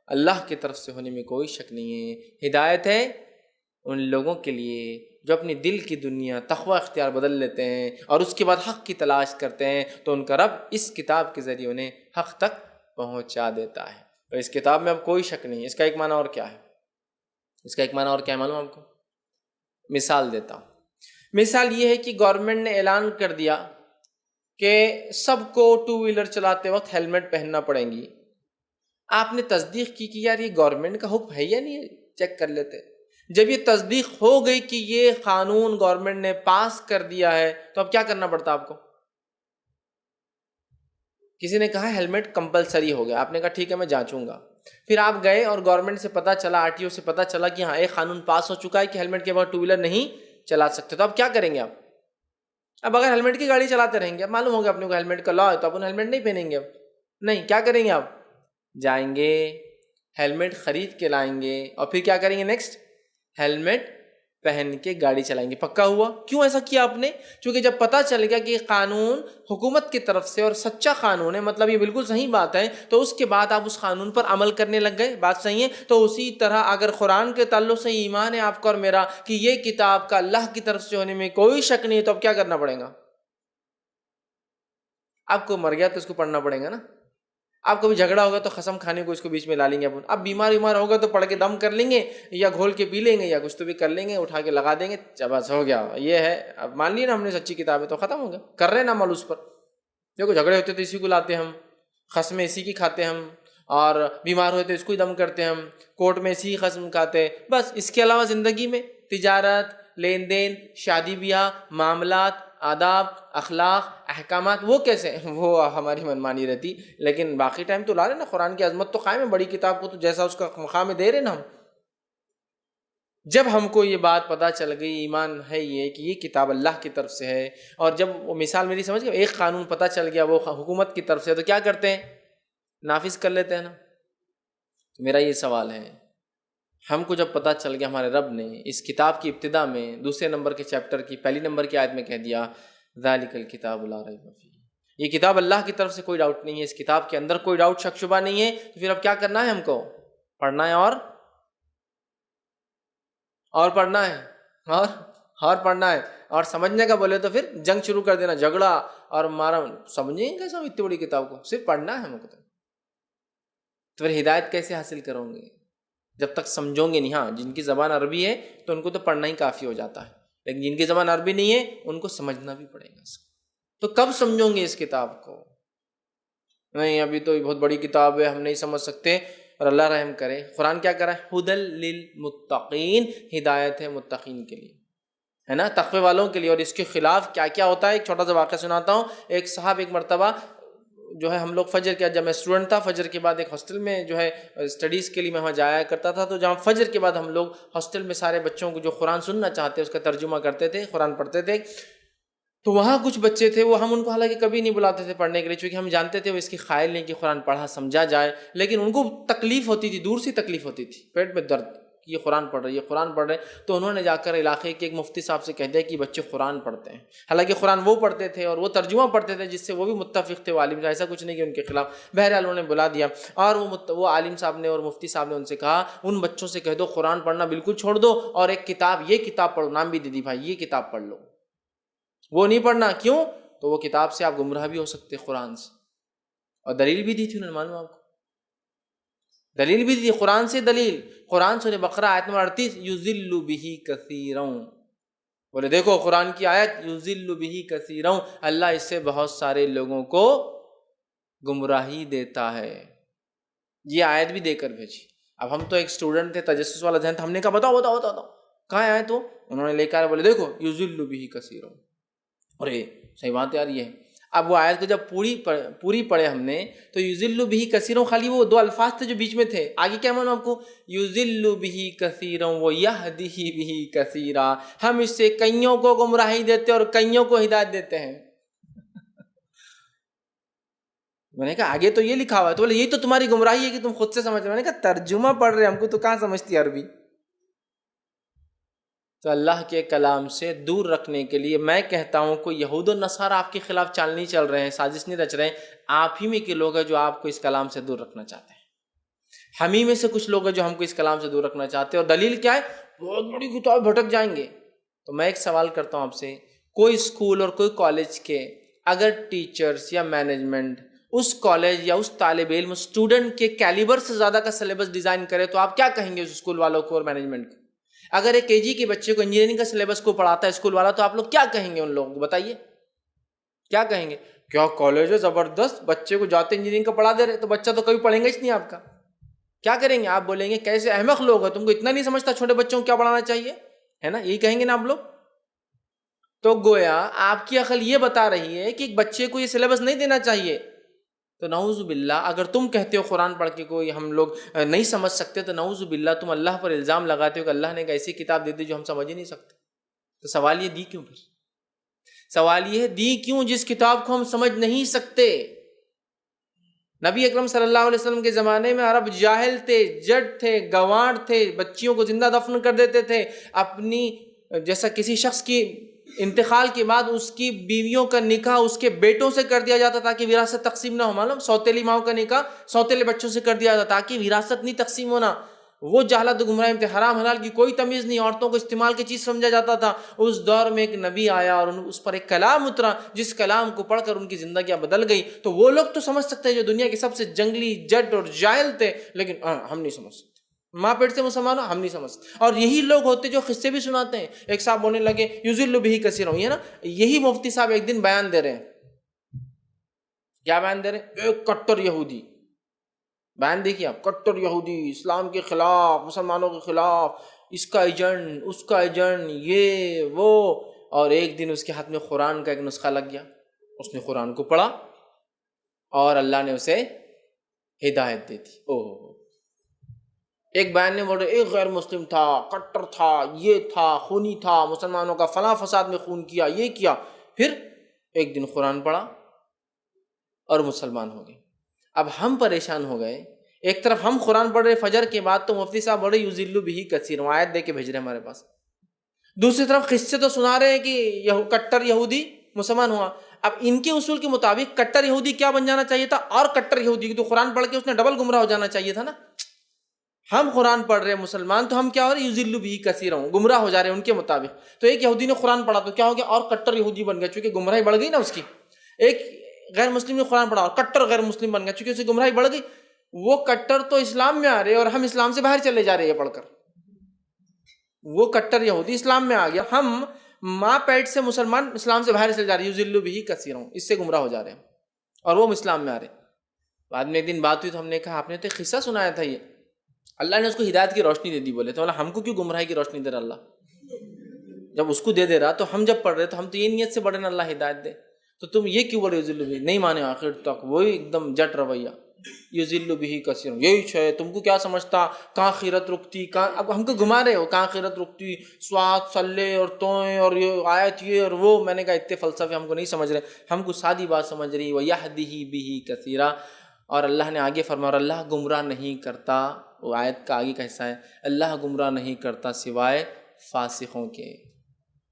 اللہ کی طرف سے ہونے میں کوئی شک نہیں ہے، ہدایت ہے ان لوگوں کے لیے جو اپنی دل کی دنیا تقوی اختیار بدل لیتے ہیں اور اس کے بعد حق کی تلاش کرتے ہیں، تو ان کا رب اس کتاب کے ذریعے انہیں حق تک پہنچا دیتا ہے۔ تو اس کتاب میں اب کوئی شک نہیں۔ اس کا ایک معنی اور کیا ہے؟ اس کا ایک معنی اور کیا ہے معلوم آپ کو؟ مثال دیتا ہوں۔ مثال یہ ہے کہ گورنمنٹ نے اعلان کر دیا کہ سب کو ٹو ویلر چلاتے وقت ہیلمٹ پہننا پڑیں گی۔ آپ نے تصدیق کی کہ یار یہ گورنمنٹ کا حکم ہے یا نہیں ہے، چیک کر لیتے۔ جب یہ تصدیق ہو گئی کہ یہ قانون گورنمنٹ نے پاس کر دیا ہے تو اب کیا کرنا پڑتا آپ کو؟ کسی نے کہا ہیلمٹ کمپلسری ہو گیا، آپ نے کہا ٹھیک ہے میں جانچوں گا۔ پھر آپ گئے اور گورنمنٹ سے پتہ چلا، آر ٹی او سے پتہ چلا کہ ہاں ایک قانون پاس ہو چکا ہے کہ ہیلمٹ کے بغیر ٹو ویلر نہیں چلا سکتے، تو اب کیا کریں گے آپ؟ اب اگر ہیلمٹ کی گاڑی چلاتے رہیں گے، اب معلوم ہوگا اپنے کو ہیلمٹ کا لا ہے تو اپن ہیلمٹ نہیں پہنیں گے۔ اب نہیں، کیا کریں گے آپ؟ جائیں گے ہیلمٹ خرید کے لائیں گے اور پھر کیا کریں گے نیکسٹ؟ ہیلمٹ پہن کے گاڑی چلائیں گے۔ پکا ہوا؟ کیوں ایسا کیا آپ نے؟ چونکہ جب پتہ چل گیا کہ یہ قانون حکومت کی طرف سے اور سچا قانون ہے، مطلب یہ بالکل صحیح بات ہے، تو اس کے بعد آپ اس قانون پر عمل کرنے لگ گئے۔ بات صحیح ہے؟ تو اسی طرح اگر قرآن کے تعلق سے ایمان ہے آپ کا اور میرا کہ یہ کتاب کا اللہ کی طرف سے ہونے میں کوئی شک نہیں ہے، تو اب کیا کرنا پڑے گا؟ آپ کو مر گیا تو اس کو پڑھنا پڑے گا نا۔ آپ کو بھی جھگڑا ہوگا تو قسم کھانے کو اس کو بیچ میں لا لیں گے اپن۔ اب بیمار ہوگا تو پڑھ کے دم کر لیں گے یا گھول کے پی لیں گے یا کچھ تو بھی کر لیں گے، اٹھا کے لگا دیں گے، بس ہو گیا۔ یہ ہے، اب مان لیے نا ہم نے سچی کتاب ہے تو ختم ہو گیا، کر رہے ہیں نا عمل اس پر۔ دیکھو جھگڑے ہوتے تو اسی کو لاتے ہم، قسمیں اسی کی کھاتے ہم، اور بیمار ہوتے اس کو ہی دم کرتے ہم، کورٹ میں اسی کی قسم کھاتے، بس۔ اس کے علاوہ زندگی میں تجارت، لین دین، شادی بیاہ، معاملات، آداب، اخلاق، احکامات، وہ کیسے؟ وہ ہماری منمانی رہتی، لیکن باقی ٹائم تو لا رہے نا، قرآن کی عظمت تو قائم ہے، بڑی کتاب کو تو جیسا اس کا مقام دے رہے نا ہم۔ جب ہم کو یہ بات پتہ چل گئی، ایمان ہے یہ کہ یہ کتاب اللہ کی طرف سے ہے، اور جب وہ مثال میری سمجھ گئے، ایک قانون پتہ چل گیا وہ حکومت کی طرف سے، تو کیا کرتے ہیں؟ نافذ کر لیتے ہیں نا۔ تو میرا یہ سوال ہے، ہم کو جب پتہ چل گیا ہمارے رب نے اس کتاب کی ابتدا میں دوسرے نمبر کے چیپٹر کی پہلی نمبر کی آیت میں کہہ دیا ذالک الکتاب لا ریب فیہ، یہ کتاب اللہ کی طرف سے کوئی ڈاؤٹ نہیں ہے، اس کتاب کے اندر کوئی ڈاؤٹ شک شبہ نہیں ہے، تو پھر اب کیا کرنا ہے ہم کو؟ پڑھنا ہے اور پڑھنا ہے اور پڑھنا ہے، اور سمجھنے کا بولے تو پھر جنگ شروع کر دینا، جھگڑا اور مارا۔ سمجھیں گے کیسے ہم اتنی بڑی کتاب کو؟ صرف پڑھنا ہے ہم کو۔ تو پھر ہدایت کیسے حاصل کرو گے جب تک سمجھو گے نہیں؟ ہاں جن کی زبان عربی ہے تو ان کو تو پڑھنا ہی کافی ہو جاتا ہے، لیکن جن کی زبان عربی نہیں ہے ان کو سمجھنا بھی پڑے گا اس کو۔ تو کب سمجھو گے اس کتاب کو؟ نہیں ابھی تو بہت بڑی کتاب ہے، ہم نہیں سمجھ سکتے۔ اور اللہ رحم کرے، قرآن کیا کرا ہے؟ ھدی للمتقین، ہدایت ہے متقین کے لیے، ہے نا، تقوی والوں کے لیے۔ اور اس کے خلاف کیا کیا ہوتا ہے؟ ایک چھوٹا سا واقعہ سناتا ہوں۔ ایک صاحب ایک مرتبہ جو ہے، ہم لوگ فجر کے، جب میں اسٹوڈنٹ تھا، فجر کے بعد ایک ہاسٹل میں جو ہے اسٹڈیز کے لیے میں وہاں جایا کرتا تھا، تو جہاں فجر کے بعد ہم لوگ ہاسٹل میں سارے بچوں کو جو قرآن سننا چاہتے اس کا ترجمہ کرتے تھے، قرآن پڑھتے تھے۔ تو وہاں کچھ بچے تھے، وہ ہم ان کو حالانکہ کبھی نہیں بلاتے تھے پڑھنے کے لیے، چونکہ ہم جانتے تھے وہ اس کی قائل نہیں کہ قرآن پڑھا سمجھا جائے، لیکن ان کو تکلیف ہوتی تھی، دور سے تکلیف ہوتی تھی، پیٹ میں درد۔ کہ یہ قرآن پڑھ رہے، یہ قرآن پڑھ رہے، تو انہوں نے جا کر علاقے کے ایک مفتی صاحب سے کہہ دیا کہ بچے قرآن پڑھتے ہیں۔ حالانکہ قرآن وہ پڑھتے تھے اور وہ ترجمہ پڑھتے تھے جس سے وہ بھی متفق تھے، وہ عالم، ایسا کچھ نہیں کہ ان کے خلاف۔ بہرحال انہوں نے بلا دیا اور وہ عالم صاحب نے اور مفتی صاحب نے ان سے کہا ان بچوں سے کہہ دو قرآن پڑھنا بالکل چھوڑ دو اور ایک کتاب، یہ کتاب پڑھو، نام بھی دے دی بھائی، یہ کتاب پڑھ لو، وہ نہیں پڑھنا۔ کیوں؟ تو وہ کتاب سے آپ گمراہ بھی ہو سکتے قرآن سے، اور دلیل بھی دی تھی انہوں نے، معلوم آپ کو دلیل بھی دی قرآن سے، دلیل قرآن سورہ بقرہ آیت نمبر 38 یضل بہ کثیرا، بولے دیکھو قرآن کی آیت یضل بہ کثیرا، اللہ اس سے بہت سارے لوگوں کو گمراہی دیتا ہے، یہ آیت بھی دے کر بھیجی۔ اب ہم تو ایک اسٹوڈنٹ تھے، تجسس والا ذہن تھا، ہم نے کہا بتاؤ بتاؤ بتاؤ بتاؤ کہاں ہے آیت؟ انہوں نے لے کر بولے دیکھو یضل بہ کثیرا، ارے صحیح بات یار یہ ہے۔ اب وہ آیت کو جب پوری پڑھے ہم نے تو یضل بہ کثیرا، خالی وہ دو الفاظ تھے جو بیچ میں تھے، آگے کیا مانو آپ کو؟ یضل بہ کثیرا ویہدی بہ کثیرا، ہم اس سے کئیوں کو گمراہی دیتے اور کئیوں کو ہدایت دیتے ہیں۔ میں نے کہا آگے تو یہ لکھا ہوا ہے، تو بولے یہی تو تمہاری گمراہی ہے کہ تم خود سے سمجھ رہے۔ میں نے کہا ترجمہ پڑھ رہے، ہم کو تو کہاں سمجھتی عربی۔ تو اللہ کے کلام سے دور رکھنے کے لیے میں کہتا ہوں کوئی یہود و نصارہ آپ کے خلاف چال نہیں چل رہے ہیں، سازش نہیں رچ رہے ہیں، آپ ہی میں کے لوگ ہیں جو آپ کو اس کلام سے دور رکھنا چاہتے ہیں۔ ہم ہی میں سے کچھ لوگ ہیں جو ہم کو اس کلام سے دور رکھنا چاہتے ہیں، اور دلیل کیا ہے؟ بہت بڑی کتاب، بھٹک جائیں گے۔ تو میں ایک سوال کرتا ہوں آپ سے، کوئی اسکول اور کوئی کالج کے اگر ٹیچرز یا مینجمنٹ اس کالج یا اس طالب علم اسٹوڈنٹ کے کیلیبر سے زیادہ کا سلیبس ڈیزائن کرے تو آپ کیا کہیں گے اس اسکول والوں کو اور مینجمنٹ کو؟ اگر ایک KG کے بچے کو انجینئرنگ کا سلیبس کو پڑھاتا ہے اسکول والا تو آپ لوگ کیا کہیں گے ان لوگوں کو؟ بتائیے کیا کہیں گے؟ کیا کالج ہے زبردست، بچے کو جاتے انجینئرنگ کا پڑھا دے رہے، تو بچہ تو کبھی پڑھیں گا ہی نہیں آپ کا، کیا کریں گے؟ آپ بولیں گے کیسے احمق لوگ ہیں، تم کو اتنا نہیں سمجھتا چھوٹے بچوں کو کیا پڑھانا چاہیے، ہے نا؟ یہی کہیں گے نا آپ لوگ۔ تو گویا آپ کی عقل یہ بتا رہی ہے کہ ایک بچے کو یہ سلیبس نہیں دینا چاہیے۔ تو نعوذ باللہ اگر تم کہتے ہو قرآن پڑھ کے کوئی ہم لوگ نہیں سمجھ سکتے، تو نعوذ باللہ تم اللہ پر الزام لگاتے ہو کہ اللہ نے ایک ایسی کتاب دے دی جو ہم سمجھ ہی نہیں سکتے۔ تو سوال یہ دی کیوں؟ پھر سوال یہ ہے دی کیوں جس کتاب کو ہم سمجھ نہیں سکتے؟ نبی اکرم صلی اللہ علیہ وسلم کے زمانے میں عرب جاہل تھے، جڈ تھے، گوانڈ تھے، بچیوں کو زندہ دفن کر دیتے تھے، اپنی جیسا کسی شخص کی انتقال کے بعد اس کی بیویوں کا نکاح اس کے بیٹوں سے کر دیا جاتا تاکہ وراثت تقسیم نہ ہو، معلوم سوتیلی ماؤں کا نکاح سوتیلے بچوں سے کر دیا جاتا تاکہ وراثت نہیں تقسیم ہونا۔ وہ جہالت و گمراہی میں حرام حلال کی کوئی تمیز نہیں، عورتوں کو استعمال کی چیز سمجھا جاتا تھا۔ اس دور میں ایک نبی آیا اور اس پر ایک کلام اترا جس کلام کو پڑھ کر ان کی زندگیاں بدل گئی۔ تو وہ لوگ تو سمجھ سکتے ہیں جو دنیا کے سب سے جنگلی، جڈ اور جاہل تھے، لیکن ہم نہیں سمجھ سکتے۔ ماں پیٹ سے مسلمان ہو، ہم نہیں سمجھ سکتے۔ اور یہی لوگ ہوتے جو قصے بھی سناتے ہیں۔ ایک صاحب بولنے لگے یضل بہ کثیرا، یہ نا یہی مفتی صاحب ایک دن بیان دے رہے ہیں، کیا بیان دے رہے ہیں؟ ایک کٹر یہودی بیان دیکھیے آپ، کٹر یہودی اسلام کے خلاف، مسلمانوں کے خلاف، اس کا ایجنٹ، اس کا ایجنٹ، یہ وہ، اور ایک دن اس کے ہاتھ میں قرآن کا ایک نسخہ لگ گیا، اس نے قرآن کو پڑھا اور اللہ نے اسے ہدایت دے دی۔ اوہ، ایک بیان نے بولے ایک غیر مسلم تھا، کٹر تھا، یہ تھا، خونی تھا، مسلمانوں کا فلاں فساد میں خون کیا، یہ کیا، پھر ایک دن قرآن پڑھا اور مسلمان ہو گئے۔ اب ہم پریشان ہو گئے، ایک طرف ہم قرآن پڑھ رہے فجر کے بعد تو مفتی صاحب بڑے یضل بہ کثیرا آیت دے کے بھیج رہے ہمارے پاس، دوسری طرف قصے تو سنا رہے ہیں کہ کٹر یہودی مسلمان ہوا۔ اب ان کے اصول کے مطابق کٹر یہودی کیا بن جانا چاہیے تھا؟ اور کٹر یہودی تو قرآن پڑھ کے اس نے ڈبل گمراہ ہو جانا چاہیے تھا نا۔ ہم قرآن پڑھ رہے ہیں مسلمان، تو ہم کیا ہو رہے ہیں؟ یضل بہ کثیرا، گمراہ ہو جا رہے ہیں ان کے مطابق۔ تو ایک یہودی نے قرآن پڑھا تو کیا ہو گیا؟ اور کٹر یہودی بن گیا، چونکہ گمراہی بڑھ گئی نا اس کی۔ ایک غیر مسلم نے قرآن پڑھا اور کٹر غیر مسلم بن گیا، چونکہ اسے گمراہی بڑھ گئی۔ وہ کٹر تو اسلام میں آ رہے اور ہم اسلام سے باہر چلے جا رہے ہیں پڑھ کر۔ وہ کٹر یہودی اسلام میں آ گیا، ہم ماں پیٹ سے مسلمان اسلام سے باہر چلے جا رہے ہیں، یضل بہ کثیرا، اس سے گمراہ ہو جا رہے ہیں، اور وہ اسلام میں آ رہے ہیں۔ بعد میں ایک دن بات ہوئی تو ہم نے کہا آپ نے تو ایک قصہ سنایا تھا، یہ اللہ نے اس کو ہدایت کی روشنی دے دی۔ بولے تو ہم کو کیوں گمراہی کی روشنی دے رہا اللہ؟ جب اس کو دے رہا تو ہم جب پڑھ رہے تو ہم تو یہ نیت سے پڑھ رہے ہیں اللہ ہدایت دے، تو تم یہ کیوں بولے یضل بہ؟ نہیں مانے آخر تک، وہی ایک دم جٹ رویہ، یضل بہ کثیرا، یہی ہے، تم کو کیا سمجھتا کہاں خیرت رکتی، کہاں، اب ہم کو گھما رہے ہو، کہاں خیرت رکتی، سوات سلے اور توئیں اور یہ آیت یہ اور وہ۔ میں نے کہا اتنے فلسفے ہم کو نہیں سمجھ رہے، ہم کو سادی بات سمجھ رہی، وَيَهْدِهِ بِهِ كَثِيرًا۔ اور اللہ نے آگے فرمایا اور اللہ گمراہ نہیں کرتا وہ آیت کا آگے کا حصہ ہے، اللہ گمراہ نہیں کرتا سوائے فاسقوں کے۔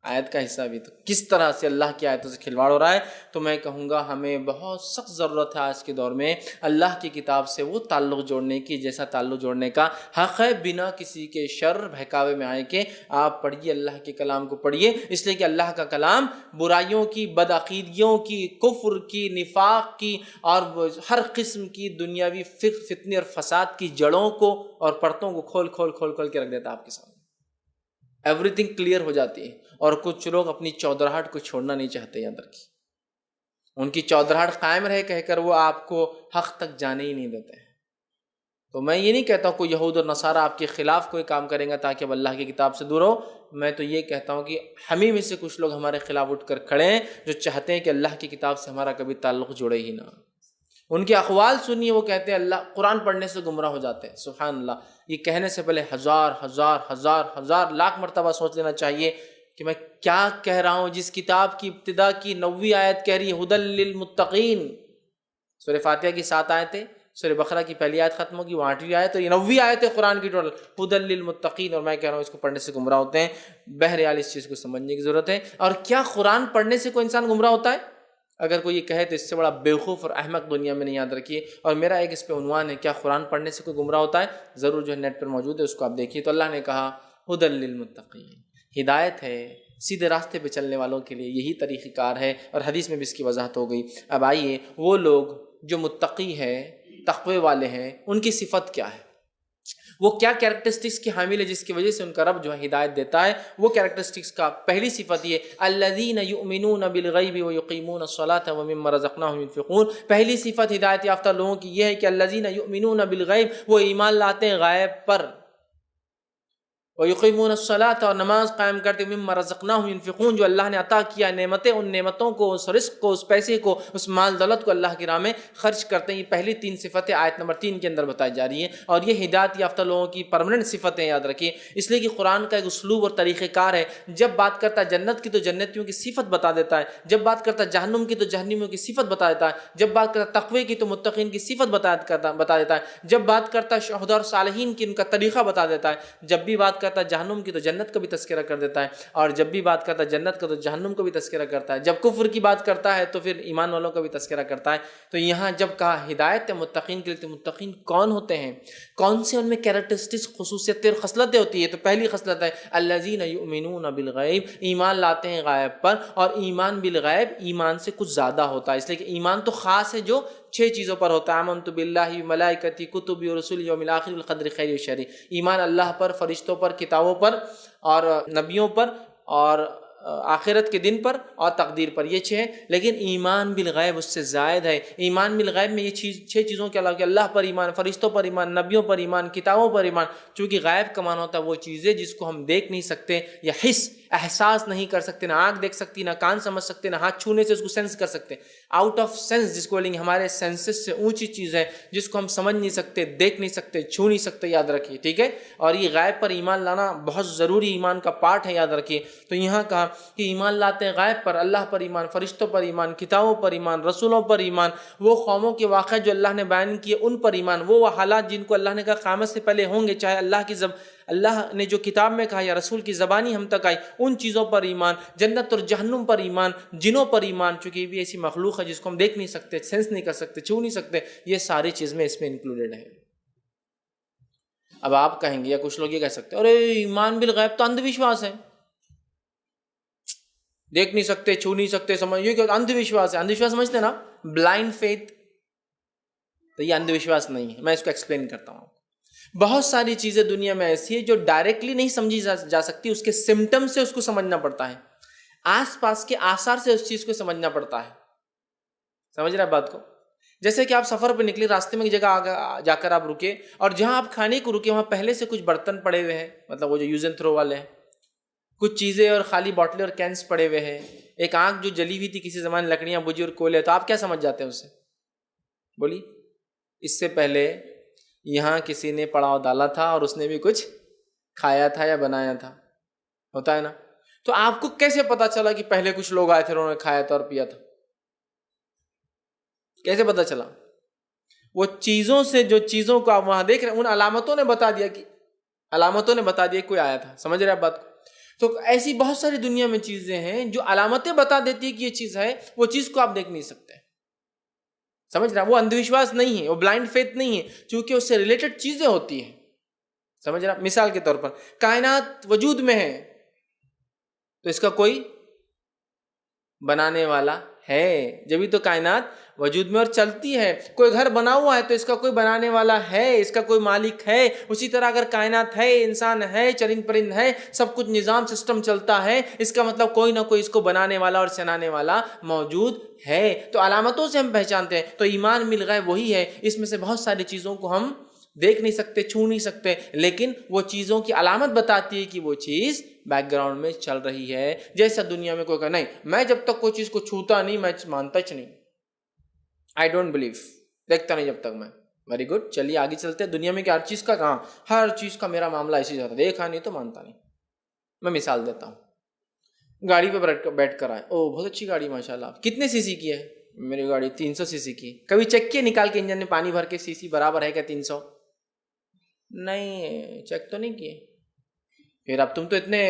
آیت کا حصہ بھی تو کس طرح سے اللہ کی آیتوں سے کھلواڑ ہو رہا ہے۔ تو میں کہوں گا ہمیں بہت سخت ضرورت ہے آج کے دور میں اللہ کی کتاب سے وہ تعلق جوڑنے کی جیسا تعلق جوڑنے کا حق ہے، بنا کسی کے شر بہکاوے میں آئے کہ آپ پڑھیے اللہ کے کلام کو پڑھیے، اس لیے کہ اللہ کا کلام برائیوں کی، بدعقیدیوں کی، کفر کی، نفاق کی اور ہر قسم کی دنیاوی فتنے اور فساد کی جڑوں کو اور پرتوں کو کھول کھول کھول کھول کے رکھ دیتا ہے آپ کے سامنے۔ ایوری تھنگ کلیئر ہو جاتی ہے، اور کچھ لوگ اپنی چودراہٹ کو چھوڑنا نہیں چاہتے، یاد رکھیے ان کی چودراہٹ قائم رہے کہہ کر وہ آپ کو حق تک جانے ہی نہیں دیتے ہیں۔ تو میں یہ نہیں کہتا ہوں کوئی یہود اور نصارہ آپ کے خلاف کوئی کام کریں گا تاکہ اب اللہ کی کتاب سے دور ہو، میں تو یہ کہتا ہوں کہ ہمیں میں سے کچھ لوگ ہمارے خلاف اٹھ کر کھڑے ہیں جو چاہتے ہیں کہ اللہ کی کتاب سے ہمارا کبھی تعلق جڑے ہی نہ۔ ان کے اقوال سنیے، وہ کہتے ہیں اللہ قرآن پڑھنے سے گمراہ ہو جاتے ہیں۔ سبحان اللہ، یہ کہنے سے پہلے ہزار ہزار ہزار ہزار لاکھ مرتبہ سوچ لینا چاہیے کہ میں کیا کہہ رہا ہوں۔ جس کتاب کی ابتدا کی 90 آیت کہہ رہی ہے ہدی للمتقین، سورہ فاتحہ کی 7 آیتیں، سورہ بقرہ کی پہلی آیت ختم ہوگی، وہ 8ویں آیت، اور یہ 90 آیتیں قرآن کی ٹوٹل ہدی للمتقین، اور میں کہہ رہا ہوں اس کو پڑھنے سے گمراہ ہوتے ہیں۔ بہرحال اس چیز کو سمجھنے کی ضرورت ہے۔ اور کیا قرآن پڑھنے سے کوئی انسان گمراہ ہوتا ہے؟ اگر کوئی یہ کہے تو اس سے بڑا بیوقوف اور احمق دنیا میں نہیں، یاد رکھیے۔ اور میرا ایک اس پہ عنوان ہے، کیا قرآن پڑھنے سے کوئی گمراہ ہوتا ہے؟ ضرور جو ہے نیٹ پر موجود ہے، اس کو آپ دیکھیے۔ تو اللہ نے کہا ہدی للمتقین، ہدایت ہے سیدھے راستے پہ چلنے والوں کے لیے، یہی طریقہ کار ہے، اور حدیث میں بھی اس کی وضاحت ہو گئی۔ اب آئیے وہ لوگ جو متقی ہیں، تقوی والے ہیں، ان کی صفت کیا ہے، وہ کیا کیریکٹرسٹکس کی حامل ہے جس کی وجہ سے ان کا رب جو ہے ہدایت دیتا ہے۔ وہ کیریکٹرسٹکس کا پہلی صفت یہ الذین یؤمنون بالغیب ویقیمون الصلاۃ ومما رزقناہم ینفقون۔ پہلی صفت ہدایت یافتہ لوگوں کی یہ ہے کہ الذین یؤمنون بالغیب، وہ ایمان لاتے ہیں غیب پر، وَيُقِيمُونَ الصَّلَاةَ، اور نماز قائم کرتے ہوئے مِمَّا رَزَقْنَاهُمْ يُنْفِقُونَ، جو اللہ نے عطا کیا نعمتیں، ان نعمتوں کو، اس رزق کو، اس پیسے کو، اس مال دولت کو اللہ کی راہ میں خرچ کرتے ہیں۔ یہ پہلی 3 صفتیں آیت نمبر 3 کے اندر بتائی جا رہی ہیں، اور یہ ہدایت یافتہ لوگوں کی پرماننٹ صفتیں، یاد رکھیے۔ اس لیے کہ قرآن کا ایک اسلوب اور طریقہ کار ہے، جب بات کرتا ہے جنت کی تو جنتیوں کی صفت بتا دیتا ہے، جب بات کرتا ہے جہنم کی تو جہنمیوں کی صفت بتا دیتا ہے، جب بات کرتا ہے تقوی کی تو متقین کی صفت بتا دیتا ہے، جب بات کرتا ہے شہداء اور صالحین کی ان کا طریقہ بتا دیتا ہے، جب بھی بات کرتا ہے جہنم کی تو جنت کا بھی تذکرہ کر دیتا ہے، اور جب بھی بات کرتا ہے جنت کا تو جہنم کو بھی تذکرہ کرتا ہے، جب کفر کی بات کرتا ہے تو پھر ایمان والوں کا بھی تذکرہ کرتا ہے۔ تو یہاں جب کہا ہدایت ہے متقین کے لیے، تو متقین کون ہوتے ہیں، کون سے ان میں کیریکٹرسٹکس، خصوصیتیں اور خصلتیں ہوتی ہے؟ تو پہلی خصلت ہے الذین یؤمنون بالغیب، ایمان لاتے ہیں غائب پر، اور ایمان بالغیب ایمان سے کچھ زیادہ ہوتا ہے، اس لیے کہ ایمان تو خاص ہے جو 6 چیزوں پر ہوتا ہے، آمنت باللہ ملائکتی کتبی و رسولی یوم الآخر والقدر خیر و شر۔ ایمان اللہ پر، فرشتوں پر، کتابوں پر اور نبیوں پر اور آخرت کے دن پر اور تقدیر پر، یہ 6 ہیں۔ لیکن ایمان بالغیب اس سے زائد ہے۔ ایمان بالغیب میں یہ 6 چیزوں کے علاوہ کہ اللہ پر ایمان، فرشتوں پر ایمان، نبیوں پر ایمان، کتابوں پر ایمان، چونکہ غیب کا معنی ہوتا ہے وہ چیزیں جس کو ہم دیکھ نہیں سکتے یا حس احساس نہیں کر سکتے، نہ آنکھ دیکھ سکتی، نہ کان سمجھ سکتے، نہ ہاتھ چھونے سے اس کو سینس کر سکتے۔ آؤٹ آف سینس جس کو بولیں گے، ہمارے سینسز سے اونچی چیز ہے جس کو ہم سمجھ نہیں سکتے، دیکھ نہیں سکتے، چھو نہیں سکتے، یاد رکھیے، ٹھیک ہے۔ اور یہ غیب پر ایمان لانا بہت ضروری ایمان کا پارٹ ہے، یاد رکھیے۔ تو یہاں کہا کہ ایمان لاتے ہیں غیب پر، اللہ پر ایمان، فرشتوں پر ایمان، کتابوں پر ایمان، رسولوں پر ایمان، وہ قوموں کے واقعہ جو اللہ نے بیان کیے ان پر ایمان، وہ حالات جن کو اللہ نے کہا قیامت سے پہلے ہوں گے، چاہے اللہ نے جو کتاب میں کہا یا رسول کی زبانی ہم تک آئی، ان چیزوں پر ایمان، جنت اور جہنم پر ایمان، جنوں پر ایمان، چونکہ یہ بھی ایسی مخلوق ہے جس کو ہم دیکھ نہیں سکتے، سینس نہیں کر سکتے، چھو نہیں سکتے، یہ ساری چیزیں اس میں انکلوڈیڈ ہیں۔ اب آپ کہیں گے یا کچھ لوگ یہ کہہ سکتے ہیں ارے ایمان بالغیب تو اندھ وشواس ہے، دیکھ نہیں سکتے، چھو نہیں سکتے، سمجھ، یہ کہ اندھ وشواس ہے۔ اندھ وشواس سمجھتے ہیں نا، بلائنڈ فیتھ، تو یہ اندھ وشواس نہیں ہے۔ میں اس کو ایکسپلین کرتا ہوں۔ بہت ساری چیزیں دنیا میں ایسی ہے جو ڈائریکٹلی نہیں سمجھی جا سکتی، اس کے سمٹم سے اس کو سمجھنا پڑتا ہے، آس پاس کے آثار سے اس چیز کو سمجھنا پڑتا ہے۔ سمجھ رہے ہیں بات کو؟ جیسے کہ آپ سفر پہ نکلے، راستے میں ایک جگہ جا کر آپ رکے، اور جہاں آپ کھانے کو رکے وہاں پہلے سے کچھ برتن پڑے ہوئے ہیں، مطلب وہ جو یوز اینڈ تھرو والے ہیں، کچھ چیزیں اور خالی بوٹلیں اور کینس پڑے ہوئے ہیں، ایک آنکھ جو جلی ہوئی تھی کسی زمانے، لکڑیاں بجھی اور کوئلے، تو آپ کیا سمجھ جاتے ہیں اسے؟ بولی، اس سے پہلے یہاں کسی نے پڑاؤ ڈالا تھا اور اس نے بھی کچھ کھایا تھا یا بنایا تھا، ہوتا ہے نا؟ تو آپ کو کیسے پتا چلا کہ پہلے کچھ لوگ آئے تھے، انہوں نے کھایا تھا اور پیا تھا؟ کیسے پتا چلا؟ وہ چیزوں سے جو چیزوں کو آپ وہاں دیکھ رہے ہیں ان علامتوں نے بتا دیا کوئی آیا تھا. سمجھ رہے آپ بات کو؟ تو ایسی بہت ساری دنیا میں چیزیں ہیں جو علامتیں بتا دیتی ہے کہ یہ چیز ہے، وہ چیز کو آپ دیکھ نہیں سکتے. سمجھ رہے ہیں؟ وہ اندھ وشواس نہیں ہے، وہ بلائنڈ فیتھ نہیں ہے، چونکہ اس سے ریلیٹڈ چیزیں ہوتی ہیں. سمجھ رہے ہیں؟ مثال کے طور پر کائنات وجود میں ہے تو اس کا کوئی بنانے والا ہے، جبھی تو کائنات وجود میں اور چلتی ہے. کوئی گھر بنا ہوا ہے تو اس کا کوئی بنانے والا ہے، اس کا کوئی مالک ہے. اسی طرح اگر کائنات ہے، انسان ہے، چرند پرند ہے، سب کچھ نظام سسٹم چلتا ہے، اس کا مطلب کوئی نہ کوئی اس کو بنانے والا اور چلانے والا موجود ہے. تو علامتوں سے ہم پہچانتے ہیں. تو ایمان بالغیب وہی ہے. اس میں سے بہت ساری چیزوں کو ہم دیکھ نہیں سکتے، چھو نہیں سکتے، لیکن وہ چیزوں کی علامت بتاتی ہے کہ وہ چیز بیک گراؤنڈ میں چل رہی ہے. جیسا دنیا میں کوئی کہا نہیں میں جب تک کوئی چیز کو چھوتا نہیں میں مانتا ہی نہیں، آئی ڈونٹ بلیو، دیکھتا نہیں جب تک میں. ویری گڈ، چلیے آگے چلتے ہیں. دنیا میں کہ ہر چیز کا کہاں، ہر چیز کا میرا معاملہ ایسے ہی ہوتا ہے، دیکھا نہیں تو مانتا نہیں. میں مثال دیتا ہوں. گاڑی پہ بیٹھ کر آئے، او بہت اچھی گاڑی ماشاء اللہ، کتنے سی سی کی ہے؟ میری گاڑی 300 سی سی کی. کبھی چیک کیے نکال کے انجن میں پانی بھر کے سی سی برابر ہے کیا 300؟ نہیں، چیک تو نہیں کیے. پھر اب تم تو اتنے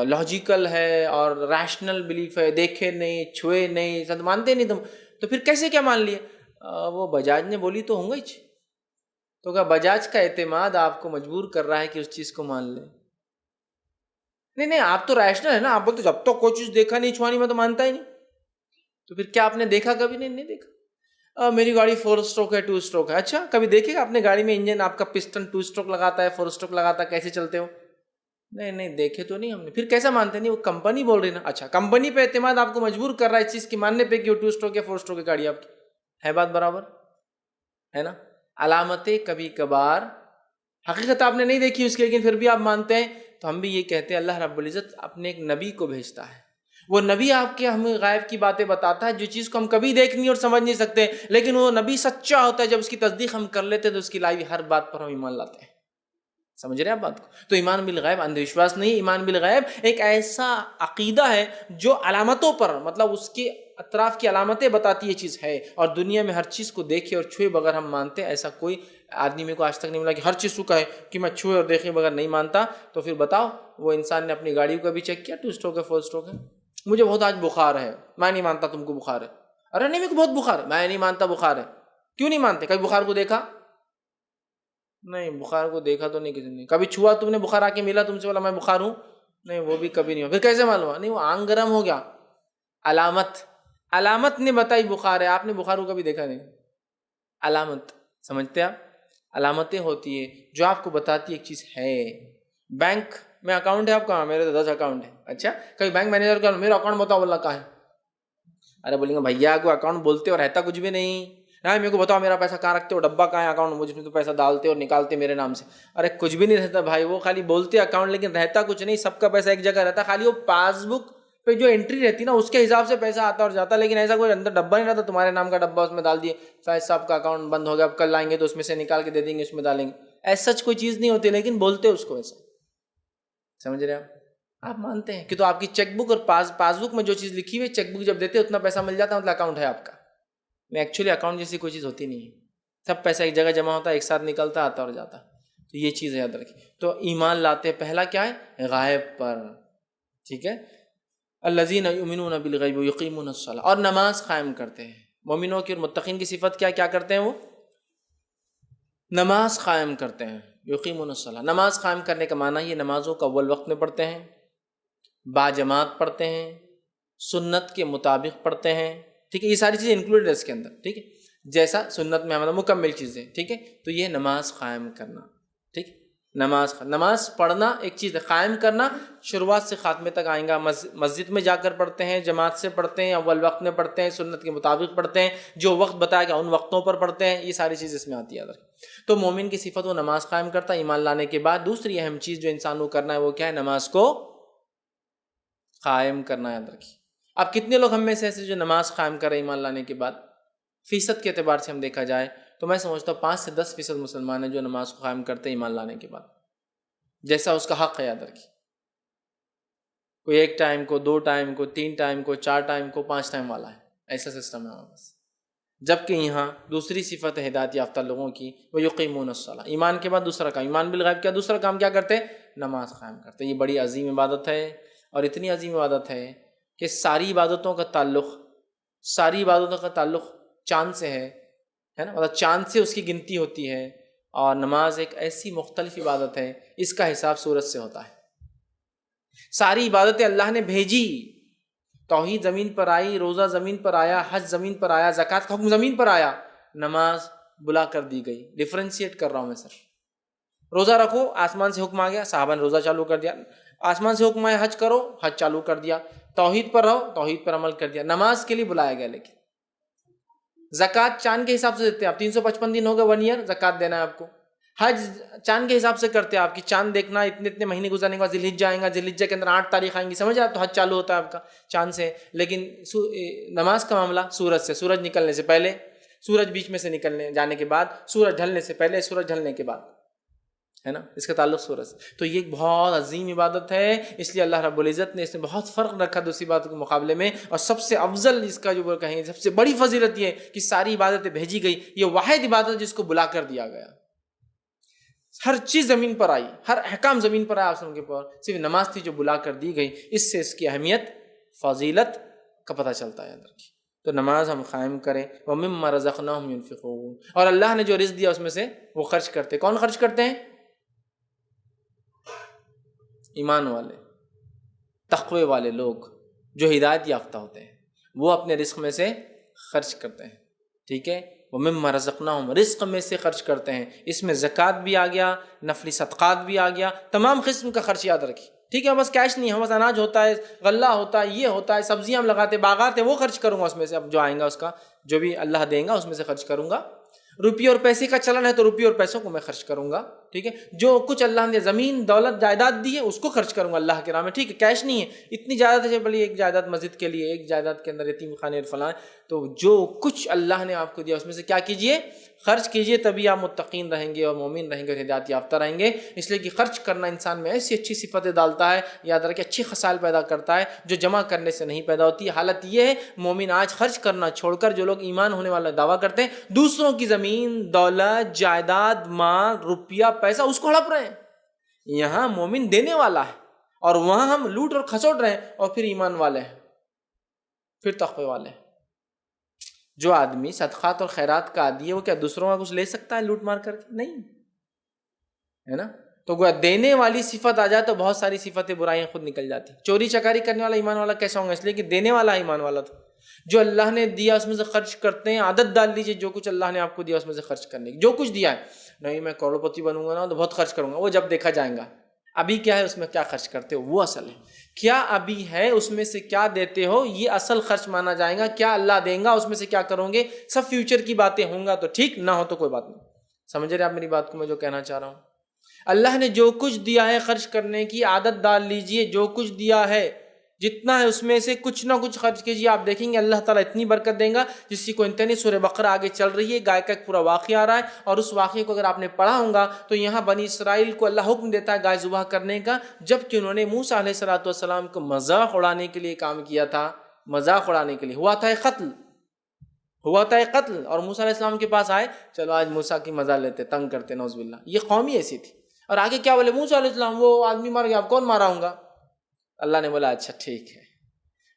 لاجیکل ہے اور ریشنل بلیف ہے، دیکھے نہیں، چھوئے نہیں، سب مانتے نہیں تم، تو پھر کیسے کیا مان لیے؟ وہ بجاج نے بولی تو ہوں گا ہی. تو کیا بجاج کا اعتماد آپ کو مجبور کر رہا ہے کہ اس چیز کو مان لیں؟ نہیں، آپ تو ریشنل ہے نا. آپ بولتے جب تک کوئی چیز دیکھا نہیں، چھوانی میں تو مانتا ہی نہیں. تو پھر کیا آپ نے دیکھا کبھی؟ نہیں دیکھا. میری گاڑی 4 اسٹروک ہے، 2 اسٹروک ہے. اچھا کبھی دیکھے گا اپنے گاڑی میں انجن آپ کا پسٹن 2 اسٹروک لگاتا ہے، 4 اسٹروک لگاتا ہے، کیسے چلتے ہو؟ نہیں دیکھے تو نہیں ہم نے. پھر کیسا مانتے نہیں؟ وہ کمپنی بول رہی نا. اچھا کمپنی پہ اعتماد آپ کو مجبور کر رہا ہے اس چیز کی ماننے پہ کہ وہ 2 اسٹروک یا 4 اسٹروک کی گاڑی آپ کی ہے. بات برابر ہے نا؟ علامتیں کبھی کبھار حقیقت آپ نے نہیں دیکھی اس کی، لیکن پھر بھی آپ مانتے ہیں. تو ہم بھی یہ کہتے ہیں اللہ رب العزت اپنے ایک نبی کو بھیجتا ہے. وہ نبی آپ کے ہمیں غائب کی باتیں بتاتا ہے جو چیز کو ہم کبھی دیکھ نہیں اور سمجھ نہیں سکتے، لیکن وہ نبی سچا ہوتا ہے. جب اس کی تصدیق ہم کر لیتے ہیں تو اس کی لائی ہر بات پر ہم ایمان لاتے ہیں. سمجھ رہے ہیں آپ بات کو؟ تو ایمان بالغیب اندھ وشواس نہیں. ایمان بالغیب ایک ایسا عقیدہ ہے جو علامتوں پر، مطلب اس کے اطراف کی علامتیں بتاتی یہ چیز ہے، اور دنیا میں ہر چیز کو دیکھے اور چھوئے بغیر ہم مانتے ہیں. ایسا کوئی آدمی میرے کو آج تک نہیں ملا کہ ہر چیز کا ہے کہ میں چھوئے اور دیکھے بغیر نہیں مانتا. تو پھر بتاؤ وہ انسان نے اپنی گاڑی کو بھی چیک کیا 2 اسٹروک ہے 4 اسٹروک ہے؟ مجھے بہت آج بخار ہے، میں نہیں مانتا تم کو بخار ہے. ارے نہیں میرے کو بہت بخار ہے، میں نہیں مانتا بخار ہے. کیوں نہیں مانتے؟ کبھی بخار کو دیکھا؟ نہیں، بخار کو دیکھا تو نہیں کسی نے. کبھی چھوا تم نے بخار آ کے ملا تم سے بولا میں بخار ہوں؟ نہیں، وہ بھی کبھی نہیں ہوا. پھر کیسے معلوم؟ نہیں وہ آنکھ گرم ہو گیا. علامت نے بتائی بخار ہے، آپ نے بخار کو کبھی دیکھا نہیں. علامت سمجھتے آپ؟ علامتیں ہوتی ہے جو آپ کو بتاتی ایک چیز ہے. بینک میں اکاؤنٹ ہے آپ کا؟ میرے 10 اکاؤنٹ ہے. اچھا کبھی بینک مینیجر کا میرا اکاؤنٹ بتاؤ، بولا کہاں ہے؟ ارے بولیں گے بھیا کو اکاؤنٹ بولتے اور رہتا کچھ بھی نہیں. میرے کو بتاؤ میرا پیسہ کہاں رکھتے ہو؟ ڈبہ کہاں ہے اکاؤنٹ؟ مجھ میں تو پیسہ ڈالتے اور نکالتے میرے نام سے. ارے کچھ بھی نہیں رہتا بھائی، وہ خالی بولتے اکاؤنٹ لیکن رہتا کچھ نہیں. سب کا پیسہ ایک جگہ رہتا، خالی وہ پاس بک پہ جو انٹری رہتی نا اس کے حساب سے پیسہ آتا اور جاتا، لیکن ایسا کوئی اندر ڈبہ نہیں رہتا تمہارے نام کا ڈبہ اس میں ڈال دیے فیض صاحب کا اکاؤنٹ بند ہو گیا، اب کل آئیں گے تو اس میں سے نکال کے دے دیں گے، اس میں ڈالیں گے. ایسا سچ کوئی چیز نہیں ہوتی، لیکن بولتے اس کو ایسا. سمجھ رہے آپ مانتے ہیں کہ تو آپ کی چیک بک اور پاس بک میں جو چیز لکھی ہوئی چیک بک جب دیتے اتنا پیسہ مل جاتا مطلب اکاؤنٹ ہے آپ کا. میں ایکچولی اکاؤنٹ جیسی کوئی چیز ہوتی نہیں ہے. سب پیسہ ایک جگہ جمع ہوتا ہے، ایک ساتھ نکلتا آتا اور جاتا. تو یہ چیز یاد رکھیں. تو ایمان لاتے پہلا کیا ہے؟ غائب پر. ٹھیک ہے. الذین یؤمنون بالغیب ویقیمون الصلاۃ، اور نماز قائم کرتے ہیں. مومنوں کی اور متقین کی صفت کیا کرتے ہیں؟ وہ نماز قائم کرتے ہیں. یقیمون الصلاۃ، نماز قائم کرنے کا معنی یہ نمازوں کا اول وقت میں پڑھتے ہیں، باجماعت پڑھتے ہیں، سنت کے مطابق پڑھتے ہیں. ٹھیک ہے، یہ ساری چیزیں انکلوڈ ہے اس کے اندر. ٹھیک ہے، جیسا سنت میں ہمارا مکمل چیزیں. ٹھیک ہے، تو یہ نماز قائم کرنا. ٹھیک، نماز پڑھنا ایک چیز ہے، قائم کرنا شروعات سے خاتمے تک آئیں گا. مسجد میں جا کر پڑھتے ہیں، جماعت سے پڑھتے ہیں، اول وقت میں پڑھتے ہیں، سنت کے مطابق پڑھتے ہیں، جو وقت بتایا گیا ان وقتوں پر پڑھتے ہیں. یہ ساری چیز اس میں آتی ہے. تو مومن کی صفت وہ نماز قائم کرتا ہے ایمان لانے کے بعد. دوسری اہم چیز جو انسان کو کرنا ہے وہ کیا ہے؟ نماز کو قائم کرنا. یاد رکھیے. اب کتنے لوگ ہم میں سے ایسے جو نماز قائم کر رہے ایمان لانے کے بعد؟ فیصد کے اعتبار سے ہم دیکھا جائے تو میں سمجھتا ہوں 5 سے 10% مسلمان ہیں جو نماز کو قائم کرتے ہیں ایمان لانے کے بعد، جیسا اس کا حق ہے. یاد رکھیے. کوئی 1 ٹائم کو، 2 ٹائم کو، 3 ٹائم کو، 4 ٹائم کو، 5 ٹائم والا ہے، ایسا سسٹم ہے ہمارے پاس. جبکہ یہاں دوسری صفت ہے ہدایت یافتہ لوگوں کی، وہ یقیمون الصلاۃ، ایمان کے بعد دوسرا کام، ایمان بالغیب کیا دوسرا کام کیا کرتے؟ نماز قائم کرتے۔ یہ بڑی عظیم عبادت ہے، اور اتنی عظیم عبادت ہے کہ ساری عبادتوں کا تعلق چاند سے ہے نا، مطلب چاند سے اس کی گنتی ہوتی ہے، اور نماز ایک ایسی مختلف عبادت ہے، اس کا حساب سورج سے ہوتا ہے۔ ساری عبادتیں اللہ نے بھیجی، توحید زمین پر آئی، روزہ زمین پر آیا، حج زمین پر آیا، زکوٰۃ کا حکم زمین پر آیا، نماز بلا کر دی گئی۔ ڈفرینشیٹ کر رہا ہوں میں سر، روزہ رکھو، آسمان سے حکم آ گیا، صحابہ نے روزہ چالو کر دیا، آسمان سے حکم آیا حج کرو، حج چالو کر دیا، توحید پر رہو، توحید پر عمل کر دیا، نماز کے لیے بلایا گیا۔ لیکن زکوٰۃ چاند کے حساب سے دیتے ہیں آپ، 355 دن ہو گئے 1 ایئر، زکوٰۃ دینا ہے آپ کو۔ حج چاند کے حساب سے کرتے ہیں آپ کی، چاند دیکھنا، اتنے مہینے گزرنے کے بعد ذی الحجہ آئیں گا، ذی الحجہ کے اندر 8 تاریخ آئیں گی، سمجھ آپ، تو حج چالو ہوتا ہے آپ کا چاند سے۔ لیکن نماز کا معاملہ سورج سے، سورج نکلنے سے پہلے، سورج بیچ میں سے نکلنے جانے کے بعد، سورج ڈھلنے سے پہلے، سورج ڈھلنے کے بعد، ہے نا، اس کا تعلق سورج سے۔ تو یہ ایک بہت عظیم عبادت ہے، اس لیے اللہ رب العزت نے اس میں بہت فرق رکھا دوسری باتوں کے مقابلے میں، اور سب سے افضل اس کا جو کہیں سب سے بڑی فضیلت یہ ہے کہ ساری عبادتیں بھیجی گئی، یہ واحد عبادت جس کو بلا کر دیا گیا۔ ہر چیز زمین پر آئی، ہر احکام زمین پر آیا آسمان کے اوپر، صرف نماز تھی جو بلا کر دی گئی۔ اس سے اس کی اہمیت، فضیلت کا پتہ چلتا ہے اندر کی۔ تو نماز ہم قائم کریں، وَمِمَّا رَزَقْنَاهُمْ يُنْفِقُونَ، اور اللہ نے جو رزق دیا اس میں سے وہ خرچ کرتے۔ کون خرچ کرتے ہیں؟ ایمان والے، تقوی والے لوگ جو ہدایت یافتہ ہوتے ہیں، وہ اپنے رزق میں سے خرچ کرتے ہیں، ٹھیک ہے۔ وَمِمَّا رَزَقْنَاهُمْ، رزق میں سے خرچ کرتے ہیں، اس میں زکوٰۃ بھی آ گیا، نفلی صدقات بھی آ گیا، تمام قسم کا خرچ یاد رکھی، ٹھیک ہے۔ بس کیش نہیں ہے، بس اناج ہوتا ہے، غلہ ہوتا ہے، یہ ہوتا ہے، سبزیاں ہم لگاتے، باغات ہیں، وہ خرچ کروں گا اس میں سے، اب جو آئیں گا اس کا جو بھی اللہ دیں گا اس میں سے خرچ کروں گا۔ روپیے اور پیسے کا چلن ہے تو روپیے اور پیسوں کو میں خرچ کروں گا، ٹھیک ہے۔ جو کچھ اللہ نے زمین دولت جائیداد دی ہے اس کو خرچ کروں گا اللہ کے راہ میں، ٹھیک ہے۔ کیش نہیں ہے، اتنی جائیداد ہے، بڑی ایک جائیداد مسجد کے لیے، ایک جائیداد کے اندر یتیم خانے فلاں، تو جو کچھ اللہ نے آپ کو دیا اس میں سے کیا کیجئے؟ خرچ کیجئے، تبھی آپ متقین رہیں گے اور مومن رہیں گے اور ہدایت یافتہ رہیں گے۔ اس لیے کہ خرچ کرنا انسان میں ایسی اچھی صفتیں ڈالتا ہے، یاد رکھیں اچھی خصال پیدا کرتا ہے جو جمع کرنے سے نہیں پیدا ہوتی۔ حالت یہ ہے مومن آج خرچ کرنا چھوڑ کر، جو لوگ ایمان ہونے والا دعویٰ کرتے ہیں، دوسروں کی زمین دولت جائیداد مال روپیہ پیسہ اس کو ہڑپ رہے ہیں۔ یہاں مومن دینے والا ہے اور وہاں ہم لوٹ اور کھسوٹ رہے ہیں، اور پھر ایمان والے ہیں، پھر تقوی والے ہیں۔ جو آدمی صدقات اور خیرات کا عادی ہے وہ کیا دوسروں کا کچھ لے سکتا ہے لوٹ مار کر کے؟ نہیں، ہے نا۔ تو گویا دینے والی صفت آ جائے تو بہت ساری صفتیں برائیاں خود نکل جاتی۔ چوری چکاری کرنے والا ایمان والا کیسا ہوگا؟ اس لیے کہ دینے والا ایمان والا تھا، جو اللہ نے دیا اس میں سے خرچ کرتے ہیں۔ عادت ڈال لیجیے جو کچھ اللہ نے آپ کو دیا اس میں سے خرچ کرنے کی، جو کچھ دیا ہے، نہیں میں کروڑ پتی بنوں گا نا تو بہت خرچ کروں گا، وہ جب دیکھا جائے گا۔ ابھی کیا ہے اس میں کیا خرچ کرتے ہو وہ اصل ہے، کیا ابھی ہے اس میں سے کیا دیتے ہو یہ اصل خرچ مانا جائے گا۔ کیا اللہ دیں گا اس میں سے کیا کرو گے، سب فیوچر کی باتیں ہوں گا تو ٹھیک، نہ ہو تو کوئی بات نہیں۔ سمجھ رہے آپ میری بات کو، میں جو کہنا چاہ رہا ہوں؟ اللہ نے جو کچھ دیا ہے خرچ کرنے کی عادت ڈال لیجئے، جو کچھ دیا ہے جتنا ہے اس میں سے کچھ نہ کچھ خرچ کیجیے، آپ دیکھیں گے اللہ تعالیٰ اتنی برکت دیں گا جس کی کوئی انتہا نہیں۔ سورہ بقرہ آگے چل رہی ہے، گائے کا ایک پورا واقعہ آ رہا ہے، اور اس واقعے کو اگر آپ نے پڑھا ہوگا تو یہاں بنی اسرائیل کو اللہ حکم دیتا ہے گائے ذبح کرنے کا، جبکہ انہوں نے موسیٰ علیہ السلام کو مذاق اڑانے کے لیے کام کیا تھا، مذاق اڑانے کے لیے ہوا تھا ایک قتل، اور موسیٰ علیہ السلام کے پاس آئے، چلو آج موسیٰ کی مزہ لیتے، تنگ کرتے، نعوذ باللہ۔ یہ قوم ہی ایسی تھی، اور آگے کیا بولے موسیٰ علیہ السلام وہ آدمی مار گیا، آپ کون مارا ہوں گا؟ اللہ نے بولا اچھا ٹھیک ہے۔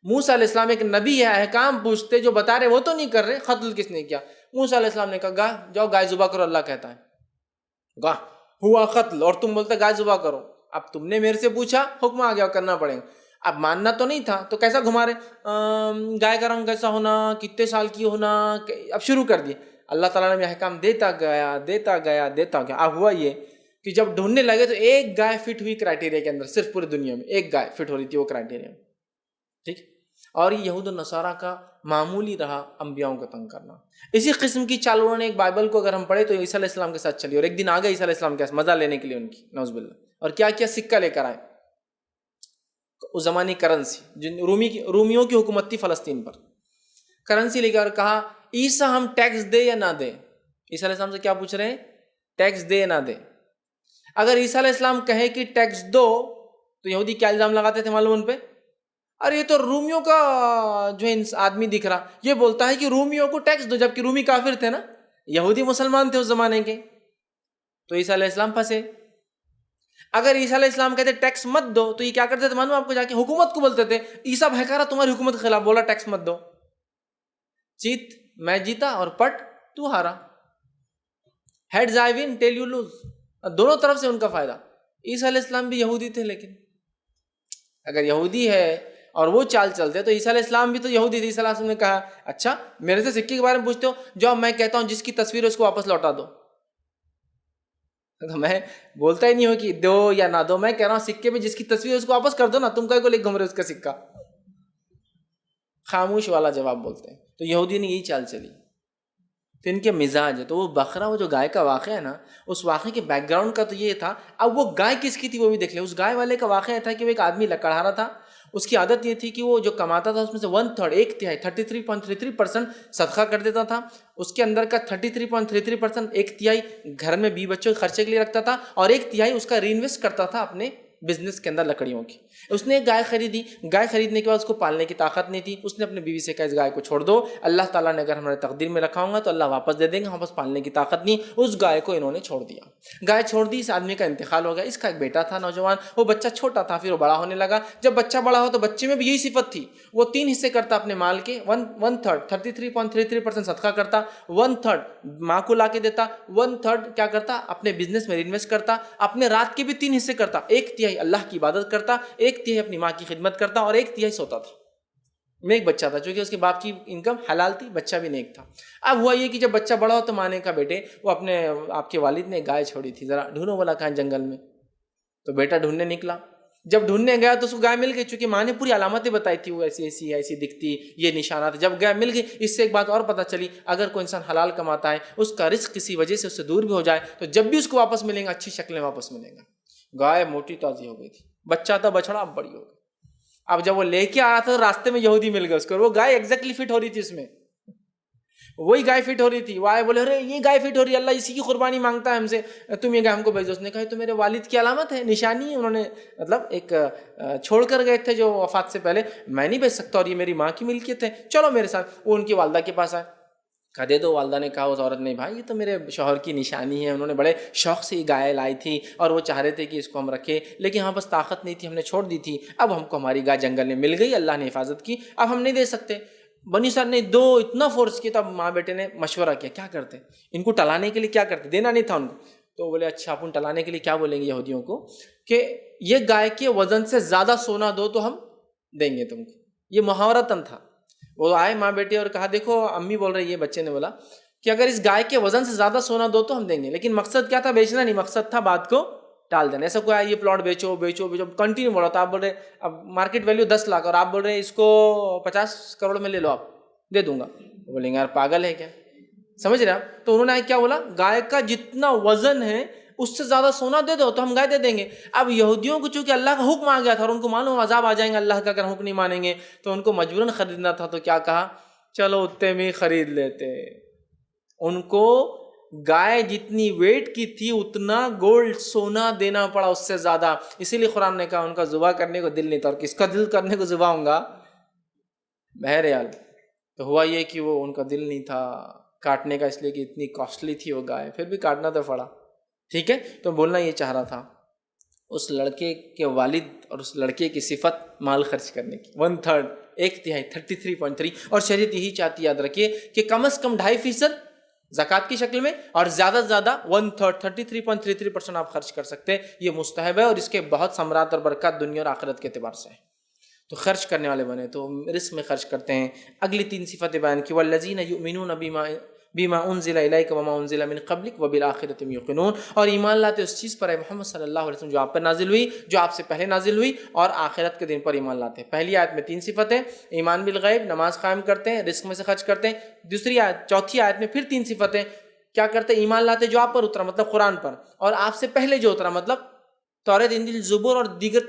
موسیٰ علیہ السلام ایک نبی ہے، احکام پوچھتے، جو بتا رہے وہ تو نہیں کر رہے، قتل کس نے کیا؟ موسیٰ علیہ السلام نے کہا جاؤ گائے ذبح کرو، اللہ کہتا ہے گاہ ہوا قتل، اور تم بولتے گائے ذبح کرو۔ اب تم نے میرے سے پوچھا، حکم آ گیا، کرنا پڑے گا۔ اب ماننا تو نہیں تھا تو کیسا گھما رہے، گائے کا رنگ کیسا ہونا، کتنے سال کی ہونا، اب شروع کر دیے۔ اللہ تعالیٰ نے احکام دیتا گیا۔ اب ہوا یہ کہ جب ڈھونڈنے لگے تو ایک گائے فٹ ہوئی کرائٹیریا کے اندر، صرف پوری دنیا میں ایک گائے فٹ ہو رہی تھی وہ کرائٹیریا میں، ٹھیک۔ اور یہ یہود و نصارہ کا معمولی رہا انبیاؤں کو تنگ کرنا۔ اسی قسم کی چال انہوں نے ایک بائبل کو اگر ہم پڑھے تو عیسیٰ علیہ السلام کے ساتھ چلی، اور ایک دن آگے عیسیٰ علیہ السلام کے ساتھ مزہ لینے کے لیے ان کی، نعوذ باللہ، اور کیا کیا سکہ لے کر آئے، اس زمانے کرنسی، جن رومیوں کی حکومت تھی فلسطین پر، کرنسی لے کر کہا عیسیٰ ہم ٹیکس دے یا نہ دے۔ عیسیٰ علیہ السلام سے کیا پوچھ رہے ہیں؟ ٹیکس دے یا نہ دے۔ اگر عیسیٰ علیہ السلام کہے کہ ٹیکس دو تو یہودی کیا الزام لگاتے تھے معلوم ان پہ؟ اور یہ تو رومیوں کا جو آدمی دکھ رہا، یہ بولتا ہے کہ رومیوں کو ٹیکس دو، جبکہ رومی کافر تھے نا، یہودی مسلمان تھے اس زمانے کے. تو عیسیٰ علیہ السلام پھنسے. اگر عیسیٰ علیہ السلام کہتے ٹیکس مت دو تو یہ کیا کرتے تھے معلوم آپ کو؟ جا کے حکومت کو بولتے تھے عیسیٰ بہکا رہا تمہاری حکومت کے خلاف، بولا ٹیکس مت دو، چیت میں جیتا اور پٹ تو ہارا. Heads I win tail you lose. دونوں طرف سے ان کا فائدہ. عیسیٰ علیہ السلام بھی یہودی تھے، لیکن اگر یہودی ہے اور وہ چال چلتے تو عیسیٰ علیہ السلام بھی تو یہودی تھے. عیسیٰ علیہ السلام نے کہا اچھا میرے سے سکے کے بارے میں پوچھتے ہو، جو میں کہتا ہوں جس کی تصویر ہے اس کو واپس لوٹا دو. تو میں بولتا ہی نہیں ہوں کہ دو یا نہ دو، میں کہہ رہا ہوں سکے میں جس کی تصویر ہے اس کو واپس کر دو نا، تم کہیں کو لے گھوم رہے اس کا سکہ. خاموش والا جواب بولتے ہیں. تو یہودی نے یہی چال چلی. تو ان کے مزاج ہے. تو وہ بکرا، وہ جو گائے کا واقعہ ہے نا، اس واقعے کے بیک گراؤنڈ کا تو یہ تھا. اب وہ گائے کس کی تھی وہ بھی دیکھ لیں. اس گائے والے کا واقعہ تھا کہ وہ ایک آدمی لکڑہا رہا تھا. اس کی عادت یہ تھی کہ وہ جو کماتا تھا اس میں سے 1/3 ایک تہائی 33.33% صدقہ کر دیتا تھا. اس کے اندر کا 33.33% ایک تہائی گھر میں بیوی بچوں کے خرچے کے لیے رکھتا تھا، اور ایک تہائی اس کا ری انویسٹ کرتا تھا اپنے بزنس کے اندر لکڑیوں کی. اس نے ایک گائے خریدی. گائے خریدنے کے بعد اس کو پالنے کی طاقت نہیں تھی. اس نے اپنے بیوی سے کہا اس گائے کو چھوڑ دو، اللہ تعالیٰ نے اگر ہمارے تقدیر میں رکھا ہوگا تو اللہ واپس دے دیں گے، واپس پالنے کی طاقت نہیں. اس گائے کو انہوں نے چھوڑ دیا. گائے چھوڑ دی. اس آدمی کا انتقال ہو گیا. اس کا ایک بیٹا تھا نوجوان. وہ بچہ چھوٹا تھا، پھر وہ بڑا ہونے لگا. جب بچہ بڑا ہو تو بچے میں بھی یہی صفت تھی. وہ 3 حصے کرتا اپنے مال کے. 1/3 33.33% صدقہ کرتا، 1/3 ماں کو لا کے دیتا، 1/3 کیا کرتا اپنے بزنس میں ری انویسٹ کرتا. اپنے رات کے بھی 3 حصے کرتا. ایک تہائی اللہ کی عبادت کرتا، ایک تہائی اپنی ماں کی خدمت کرتا، اور ایک تہائی سوتا تھا. میں ایک بچہ تھا، چونکہ اس کے باپ کی انکم حلال تھی، بچہ بھی نیک تھا. اب ہوا یہ کہ جب بچہ بڑا ہو تو ماں نے کہا بیٹے وہ اپنے آپ کے والد نے گائے چھوڑی تھی، ذرا ڈھونڈو. بولا کہاں؟ جنگل میں. تو بیٹا ڈھونڈنے نکلا. جب ڈھونڈنے گیا تو اس کو گائے مل گئی. چونکہ ماں نے پوری علامتیں بتائی تھی، وہ ایسی ایسی ایسی دکھتی، یہ نشانات. جب گائے مل گئی، اس سے ایک بات اور پتہ چلی، اگر کوئی انسان حلال کماتا ہے، اس کا رزق کسی وجہ سے اس سے دور بھی ہو جائے تو جب بھی اس کو واپس ملیں گا اچھی شکل میں واپس ملیں گا. گائے موٹی تازی ہو گئی تھی. بچہ تھا بچڑا، اب بڑی ہو گئی. اب جب وہ لے کے آیا تھا راستے میں یہودی مل گیا اس کو. وہ گائے ایگزیکٹلی فٹ ہو رہی تھی، اس میں وہی گائے فٹ ہو رہی تھی. وہ آئے بولے ارے یہ گائے فٹ ہو رہی ہے، اللہ اسی کی قربانی مانگتا ہے ہم سے، تم یہ گائے ہم کو بھیجو. اس نے کہا تو میرے والد کی علامت ہے، نشانی ہے. انہوں نے مطلب ایک چھوڑ کر گئے تھے جو وفات سے پہلے، میں نہیں بھیج سکتا، اور یہ میری ماں کی ملکیت ہے، چلو میرے ساتھ. وہ ان کی والدہ کے پاس آئے، کہا دے دو. والدہ نے کہا اس عورت نے، بھائی یہ تو میرے شوہر کی نشانی ہے، انہوں نے بڑے شوق سے یہ گائے لائی تھی اور وہ چاہ رہے تھے کہ اس کو ہم رکھیں، لیکن ہاں بس طاقت نہیں تھی، ہم نے چھوڑ دی تھی. اب ہم کو ہماری گائے جنگل میں مل گئی، اللہ نے حفاظت کی، اب ہم نہیں دے سکتے. بنی سر نے دو اتنا فورس کیا. تب ماں بیٹے نے مشورہ کیا کیا کرتے ان کو ٹلانے کے لیے، کیا کرتے، دینا نہیں تھا ان کو. تو بولے اچھا اپن ٹلانے کے لیے کیا بولیں گے یہودیوں کو کہ یہ گائے کے وزن سے زیادہ سونا دو تو ہم دیں گے تم کو. یہ محاورتاً تھا. وہ آئے ماں بیٹے اور کہا دیکھو امی بول رہی ہے، بچے نے بولا کہ اگر اس گائے کے وزن سے زیادہ سونا دو تو ہم دیں گے. لیکن مقصد کیا تھا؟ بیچنا نہیں، مقصد تھا بات کو ٹال دینا. ایسا کوئی یہ پلاٹ بیچو بیچو بیچو کنٹینیو بول رہا تھا. آپ بول رہے اب مارکیٹ ویلیو 10 لاکھ اور آپ بول رہے اس کو 50 کروڑ میں لے لو، آپ دے دوں گا. بولیں گے یار پاگل ہے کیا، سمجھ رہے آپ. تو انہوں نے کیا بولا، گائے کا جتنا وزن ہے اس سے زیادہ سونا دے دو تو ہم گائے دے دیں گے. اب یہودیوں کو چونکہ اللہ کا حکم آ گیا تھا اور ان کو معلوم عذاب آ جائیں گے اللہ کا اگر حکم نہیں مانیں گے، تو ان کو مجبوراً خریدنا تھا. تو کیا کہا، چلو اتنے میں خرید لیتے. ان کو گائے جتنی ویٹ کی تھی اتنا گولڈ سونا دینا پڑا، اس سے زیادہ. اسی لیے قرآن نے کہا ان کا ذبح کرنے کو دل نہیں تھا. اور کس کا دل کرنے کو ذبح ہوں گا؟ بہرحال تو ہوا یہ کہ وہ ان کا دل نہیں تھا کاٹنے کا، اس لیے کہ اتنی کاسٹلی تھی وہ گائے، پھر بھی کاٹنا تو پڑا. ٹھیک ہے. تو بولنا یہ چاہ رہا تھا اس لڑکے کے والد اور اس لڑکے کی صفت مال خرچ کرنے کی. 1/3 ایک تہائی 33.3. اور شریعت یہی چاہتی، یاد رکھیے کہ کم از کم 2.5% زکوٰۃ کی شکل میں اور زیادہ سے زیادہ 1/3 33.33% آپ خرچ کر سکتے. یہ مستحب ہے اور اس کے بہت ثمرات اور برکات دنیا اور آخرت کے اعتبار سے ہے. تو خرچ کرنے والے بنے تو رزق میں خرچ کرتے ہیں. اگلی 3 صفتیں بیان کی، والذین یؤمنون بما انزل الیک وما انزل من قبلک وبالآخرۃ هم یوقنون. اور ایمان لاتے اس چیز پر ہے محمد صلی اللہ علیہ وسلم جو آپ پر نازل ہوئی، جو آپ سے پہلے نازل ہوئی، اور آخرت کے دن پر ایمان لاتے ہیں. پہلی آیت میں 3 صفتیں، ایمان بالغیب، نماز قائم کرتے ہیں، رزق میں سے خرچ کرتے ہیں. دوسری آیت، چوتھی آیت میں پھر 3 صفتیں، کیا کرتے ہیں؟ ایمان لاتے جو آپ پر اترا مطلب قرآن پر، اور آپ سے پہلے جو اترا مطلب تورات، انجیل، زبور اور دیگر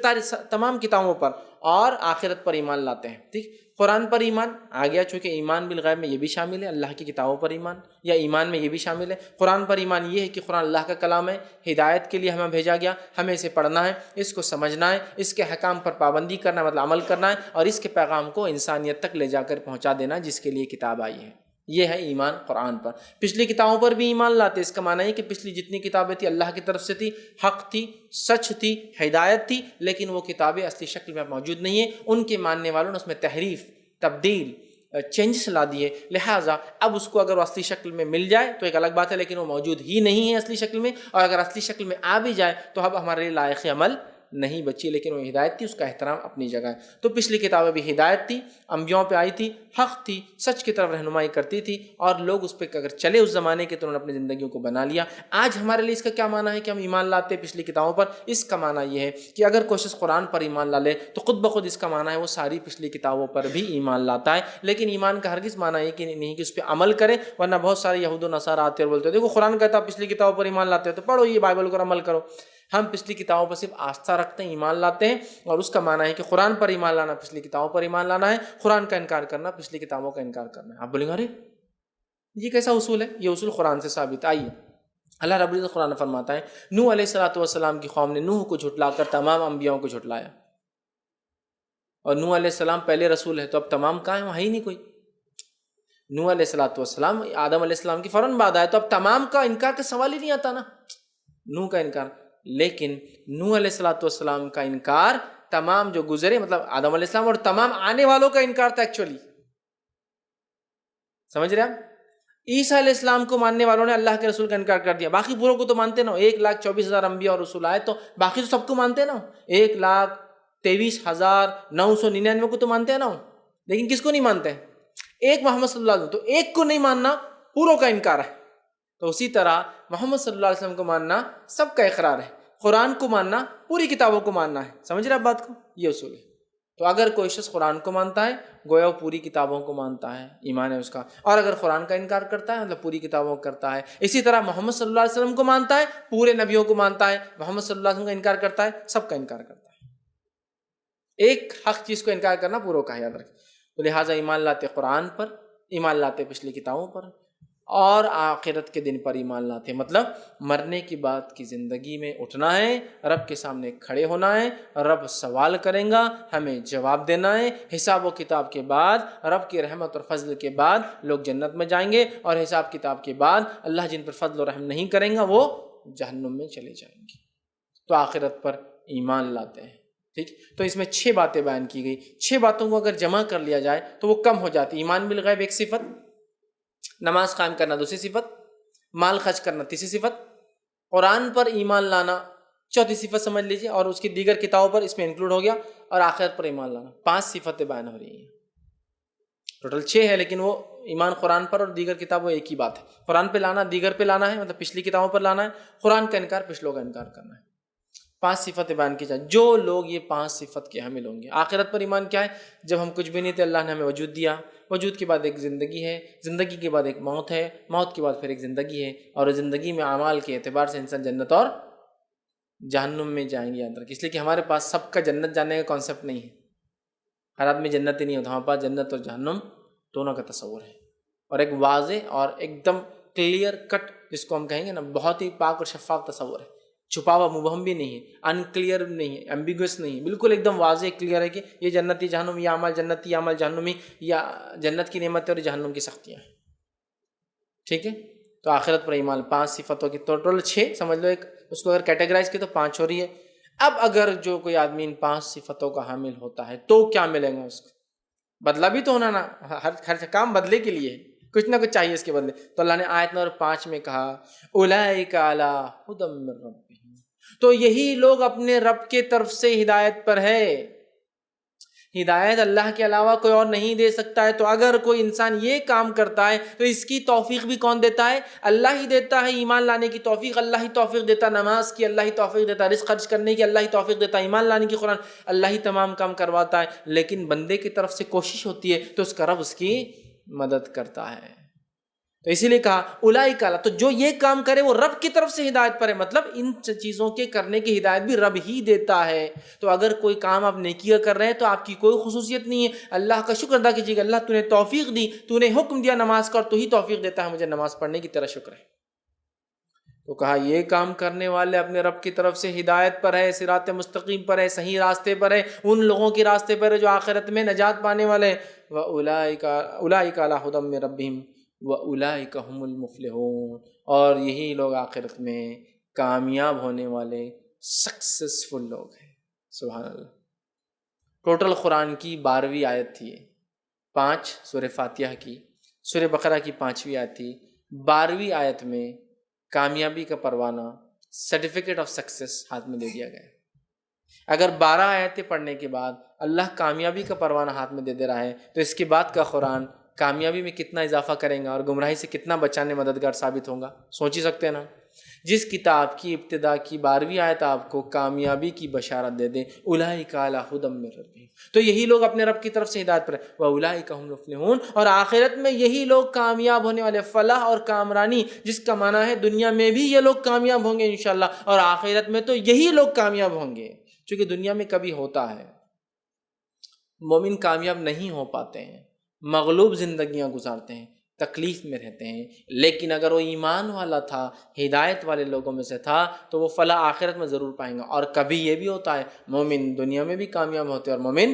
تمام کتابوں پر اور آخرت پر ایمان لاتے ہیں. ٹھیک. قرآن پر ایمان آ گیا، چونکہ ایمان بالغیب میں یہ بھی شامل ہے، اللہ کی کتابوں پر ایمان یا ایمان میں یہ بھی شامل ہے. قرآن پر ایمان یہ ہے کہ قرآن اللہ کا کلام ہے، ہدایت کے لیے ہمیں بھیجا گیا، ہمیں اسے پڑھنا ہے، اس کو سمجھنا ہے، اس کے حکام پر پابندی کرنا مطلب عمل کرنا ہے، اور اس کے پیغام کو انسانیت تک لے جا کر پہنچا دینا جس کے لیے کتاب آئی ہے. یہ ہے ایمان قرآن پر. پچھلی کتابوں پر بھی ایمان لاتے. اس کا معنی ہے کہ پچھلی جتنی کتابیں تھیں اللہ کی طرف سے تھی، حق تھی، سچ تھی، ہدایت تھی، لیکن وہ کتابیں اصلی شکل میں موجود نہیں ہیں. ان کے ماننے والوں نے اس میں تحریف، تبدیل، چینجز لا دیے. لہٰذا اب اس کو اگر وہ اصلی شکل میں مل جائے تو ایک الگ بات ہے، لیکن وہ موجود ہی نہیں ہے اصلی شکل میں، اور اگر اصلی شکل میں آ بھی جائے تو اب ہمارے لیے لائق عمل نہیں بچی. لیکن وہ ہدایت تھی، اس کا احترام اپنی جگہ ہے. تو پچھلی کتابیں بھی ہدایت تھی، انبیاءوں پہ آئی تھی، حق تھی، سچ کی طرف رہنمائی کرتی تھی، اور لوگ اس پہ اگر چلے اس زمانے کے تو انہوں نے اپنی زندگیوں کو بنا لیا. آج ہمارے لیے اس کا کیا معنی ہے کہ ہم ایمان لاتے ہیں پچھلی کتابوں پر؟ اس کا معنی یہ ہے کہ اگر کوئی شخص قرآن پر ایمان لا لے تو خود بخود اس کا معنی ہے وہ ساری پچھلی کتابوں پر بھی ایمان لاتا ہے. لیکن ایمان کا ہرگز معنی یہ کہ نہیں کہ اس پہ عمل کرے، ورنہ بہت سارے یہود و نصارہ آتے اور بولتے ہیں دیکھو قرآن کہتا ہے پچھلی کتابوں پر ایمان لاتے ہو تو پڑھو یہ بائبل کو عمل کرو. ہم پچھلی کتابوں پر صرف آستھا رکھتے ہیں، ایمان لاتے ہیں، اور اس کا معنی ہے کہ قرآن پر ایمان لانا پچھلی کتابوں پر ایمان لانا ہے، قرآن کا انکار کرنا پچھلی کتابوں کا انکار کرنا ہے. آپ بولیں گے ارے یہ کیسا اصول ہے؟ یہ اصول قرآن سے ثابت. آئیے اللہ رب العزت قرآن فرماتا ہے نوح علیہ السلام کی قوم نے نوح کو جھٹلا کر تمام انبیاؤں کو جھٹلایا. اور نوح علیہ السلام پہلے رسول ہے تو اب تمام کہاں ہیں؟ وہاں ہی نہیں کوئی. نوح علیہ السلام آدم علیہ السلام کی فوراً بعد آئے تو اب تمام کا انکار کا سوال ہی نہیں آتا نا، نوح کا انکار. لیکن نوح علیہ السلام کا انکار تمام جو گزرے مطلب آدم علیہ السلام اور تمام آنے والوں کا انکار تھا ایکچولی. سمجھ رہے آپ؟ عیسیٰ علیہ السلام کو ماننے والوں نے اللہ کے رسول کا انکار کر دیا، باقی پوروں کو تو مانتے نا. 1,24,000 انبیاء اور رسول آئے تو باقی تو سب کو مانتے نا. 1,23,999 کو تو مانتے ہیں نا. لیکن کس کو نہیں مانتے؟ ایک محمد صلی اللہ علیہ وسلم. تو ایک کو نہیں ماننا پوروں کا انکار ہے. تو اسی طرح محمد صلی اللہ علیہ وسلم کو ماننا سب کا اقرار ہے، قرآن کو ماننا پوری کتابوں کو ماننا ہے. سمجھ رہے آپ بات کو؟ یہ اصول ہے. تو اگر کوئی شخص قرآن کو مانتا ہے گویا وہ پوری کتابوں کو مانتا ہے، ایمان ہے اس کا. اور اگر قرآن کا انکار کرتا ہے مطلب پوری کتابوں کو کرتا ہے. اسی طرح محمد صلی اللہ علیہ وسلم کو مانتا ہے، پورے نبیوں کو مانتا ہے. محمد صلی اللہ علیہ وسلم کا انکار کرتا ہے، سب کا انکار کرتا ہے. ایک حق چیز کو انکار کرنا پوروں کا ہے، یاد رکھیں. تو لہٰذا ایمان لاتے قرآن پر، ایمان لاتے پچھلی کتابوں پر، اور آخرت کے دن پر ایمان لاتے. مطلب مرنے کی بعد کی زندگی میں اٹھنا ہے، رب کے سامنے کھڑے ہونا ہے، رب سوال کریں گا، ہمیں جواب دینا ہے. حساب و کتاب کے بعد، رب کی رحمت اور فضل کے بعد لوگ جنت میں جائیں گے، اور حساب کتاب کے بعد اللہ جن پر فضل و رحم نہیں کریں گا وہ جہنم میں چلے جائیں گے. تو آخرت پر ایمان لاتے ہیں. ٹھیک. تو اس میں 6 باتیں بیان کی گئی. 6 باتوں کو اگر جمع کر لیا جائے تو وہ کم ہو جاتی. ایمان بالغیب ایک صفت، نماز قائم کرنا دوسری صفت، مال خرچ کرنا تیسری صفت، قرآن پر ایمان لانا چوتھی صفت سمجھ لیجیے، اور اس کی دیگر کتابوں پر اس میں انکلوڈ ہو گیا، اور آخرت پر ایمان لانا. 5 صفتیں بیان ہو رہی ہیں. ٹوٹل 6 ہے، لیکن وہ ایمان قرآن پر اور دیگر کتابوں ایک ہی بات ہے. قرآن پہ لانا دیگر پہ لانا ہے، مطلب پچھلی کتابوں پر لانا ہے. قرآن کا انکار پچھلوں کا انکار کرنا ہے. 5 صفتیں بیان کی جائیں. جو لوگ یہ 5 صفت کے حامل ہوں گے. آخرت پر ایمان کیا ہے؟ جب ہم کچھ بھی نہیں تھے اللہ نے ہمیں وجود دیا، وجود کے بعد ایک زندگی ہے، زندگی کے بعد ایک موت ہے، موت کے بعد پھر ایک زندگی ہے، اور زندگی میں اعمال کے اعتبار سے انسان جنت اور جہنم میں جائیں گے. یاد رکھ، اس لیے کہ ہمارے پاس سب کا جنت جانے کا کانسیپٹ نہیں ہے. ہر آدمی جنت ہی نہیں ہوتا. ہمارے پاس جنت اور جہنم دونوں کا تصور ہے، اور ایک واضح اور ایک دم کلیئر کٹ، جس کو ہم کہیں گے نا بہت ہی پاک اور شفاف تصور ہے. چھپا ہوا مبہم بھی نہیں ہے، انکلیئر نہیں ہے، ایمبیگوس نہیں ہے، بالکل ایک دم واضح کلیئر ہے کہ یہ جنتی جہنم، یہ عمل جنتی، یہ عمل جہنمی، یا جنت کی نعمتیں اور جہنم کی سختیاں ہیں. ٹھیک ہے. تو آخرت پر ایمان 5 صفتوں کی ٹوٹل 6 سمجھ لو. ایک اس کو اگر کیٹیگرائز کی تو 5 ہو رہی ہے. اب اگر جو کوئی آدمی ان 5 صفتوں کا حامل ہوتا ہے تو کیا ملے گا اس کو؟ بدلہ بھی تو ہونا نا، ہر کام بدلے کے لیے کچھ نہ کچھ چاہیے اس کے بدلے. تو اللہ نے آیت نمبر 5 میں کہا اولئک علی ھدی من ربہم، تو یہی لوگ اپنے رب کے طرف سے ہدایت پر ہے. ہدایت اللہ کے علاوہ کوئی اور نہیں دے سکتا ہے. تو اگر کوئی انسان یہ کام کرتا ہے تو اس کی توفیق بھی کون دیتا ہے؟ اللہ ہی دیتا ہے. ایمان لانے کی توفیق اللہ ہی توفیق دیتا ہے، نماز کی اللہ ہی توفیق دیتا ہے، رزق خرچ کرنے کی اللہ ہی توفیق دیتا ہے، ایمان لانے کی قرآن اللہ ہی تمام کام کرواتا ہے. لیکن بندے کی طرف سے کوشش ہوتی ہے تو اس کا رب اس کی مدد کرتا ہے. تو اسی لیے کہا اولئک، تو جو یہ کام کرے وہ رب کی طرف سے ہدایت پر ہے، مطلب ان چیزوں کے کرنے کی ہدایت بھی رب ہی دیتا ہے۔ تو اگر کوئی کام آپ نیکی کا کر رہے ہیں تو آپ کی کوئی خصوصیت نہیں ہے، اللہ کا شکر ادا کیجیے کہ اللہ تو نے توفیق دی، تو نے حکم دیا نماز کا، اور تو ہی توفیق دیتا ہے مجھے نماز پڑھنے کی، تیرا شکر ہے۔ تو کہا یہ کام کرنے والے اپنے رب کی طرف سے ہدایت پر ہے، صراط مستقیم پر ہے، صحیح راستے پر ہے، ان لوگوں کے راستے پر ہے جو آخرت میں نجات پانے والے ہیں۔ وَأُولَٰئِكَ عَلَىٰ هُدًى مِّن رَبِّهِمْ وَأُولَٰئِكَ هُمُ الْمُفْلِحُونَ، اور یہی لوگ آخرت میں کامیاب ہونے والے سکسیسفل لوگ ہیں۔ سبحان اللہ۔ ٹوٹل قرآن کی 12ویں آیت تھی، 5 سورہ فاتحہ کی، سورہ بقرہ کی 5ویں آیت تھی۔ 12ویں آیت میں کامیابی کا پروانہ، سرٹیفکیٹ آف سکسیس ہاتھ میں دے دیا گیا ہے۔ اگر 12 آیتیں پڑھنے کے بعد اللہ کامیابی کا پروانہ ہاتھ میں دے دے رہا ہے تو اس کے بعد کا قرآن کامیابی میں کتنا اضافہ کریں گا اور گمراہی سے کتنا بچانے مددگار ثابت ہوگا، سوچ ہی سکتے ہیں نا۔ جس کتاب کی ابتدا کی 12ویں آیت آپ کو کامیابی کی بشارت دے دے، اولئک علی ھدی من ربہم، تو یہی لوگ اپنے رب کی طرف سے ہدایت پر ہیں، واولئک هم المفلحون، اور آخرت میں یہی لوگ کامیاب ہونے والے۔ فلاح اور کامرانی جس کا معنی ہے دنیا میں بھی یہ لوگ کامیاب ہوں گے انشاءاللہ، اور آخرت میں تو یہی لوگ کامیاب ہوں گے، چونکہ دنیا میں کبھی ہوتا ہے مومن کامیاب نہیں ہو پاتے ہیں، مغلوب زندگیاں گزارتے ہیں، تکلیف میں رہتے ہیں، لیکن اگر وہ ایمان والا تھا، ہدایت والے لوگوں میں سے تھا، تو وہ فلاح آخرت میں ضرور پائیں گا۔ اور کبھی یہ بھی ہوتا ہے مومن دنیا میں بھی کامیاب ہوتے ہیں اور مومن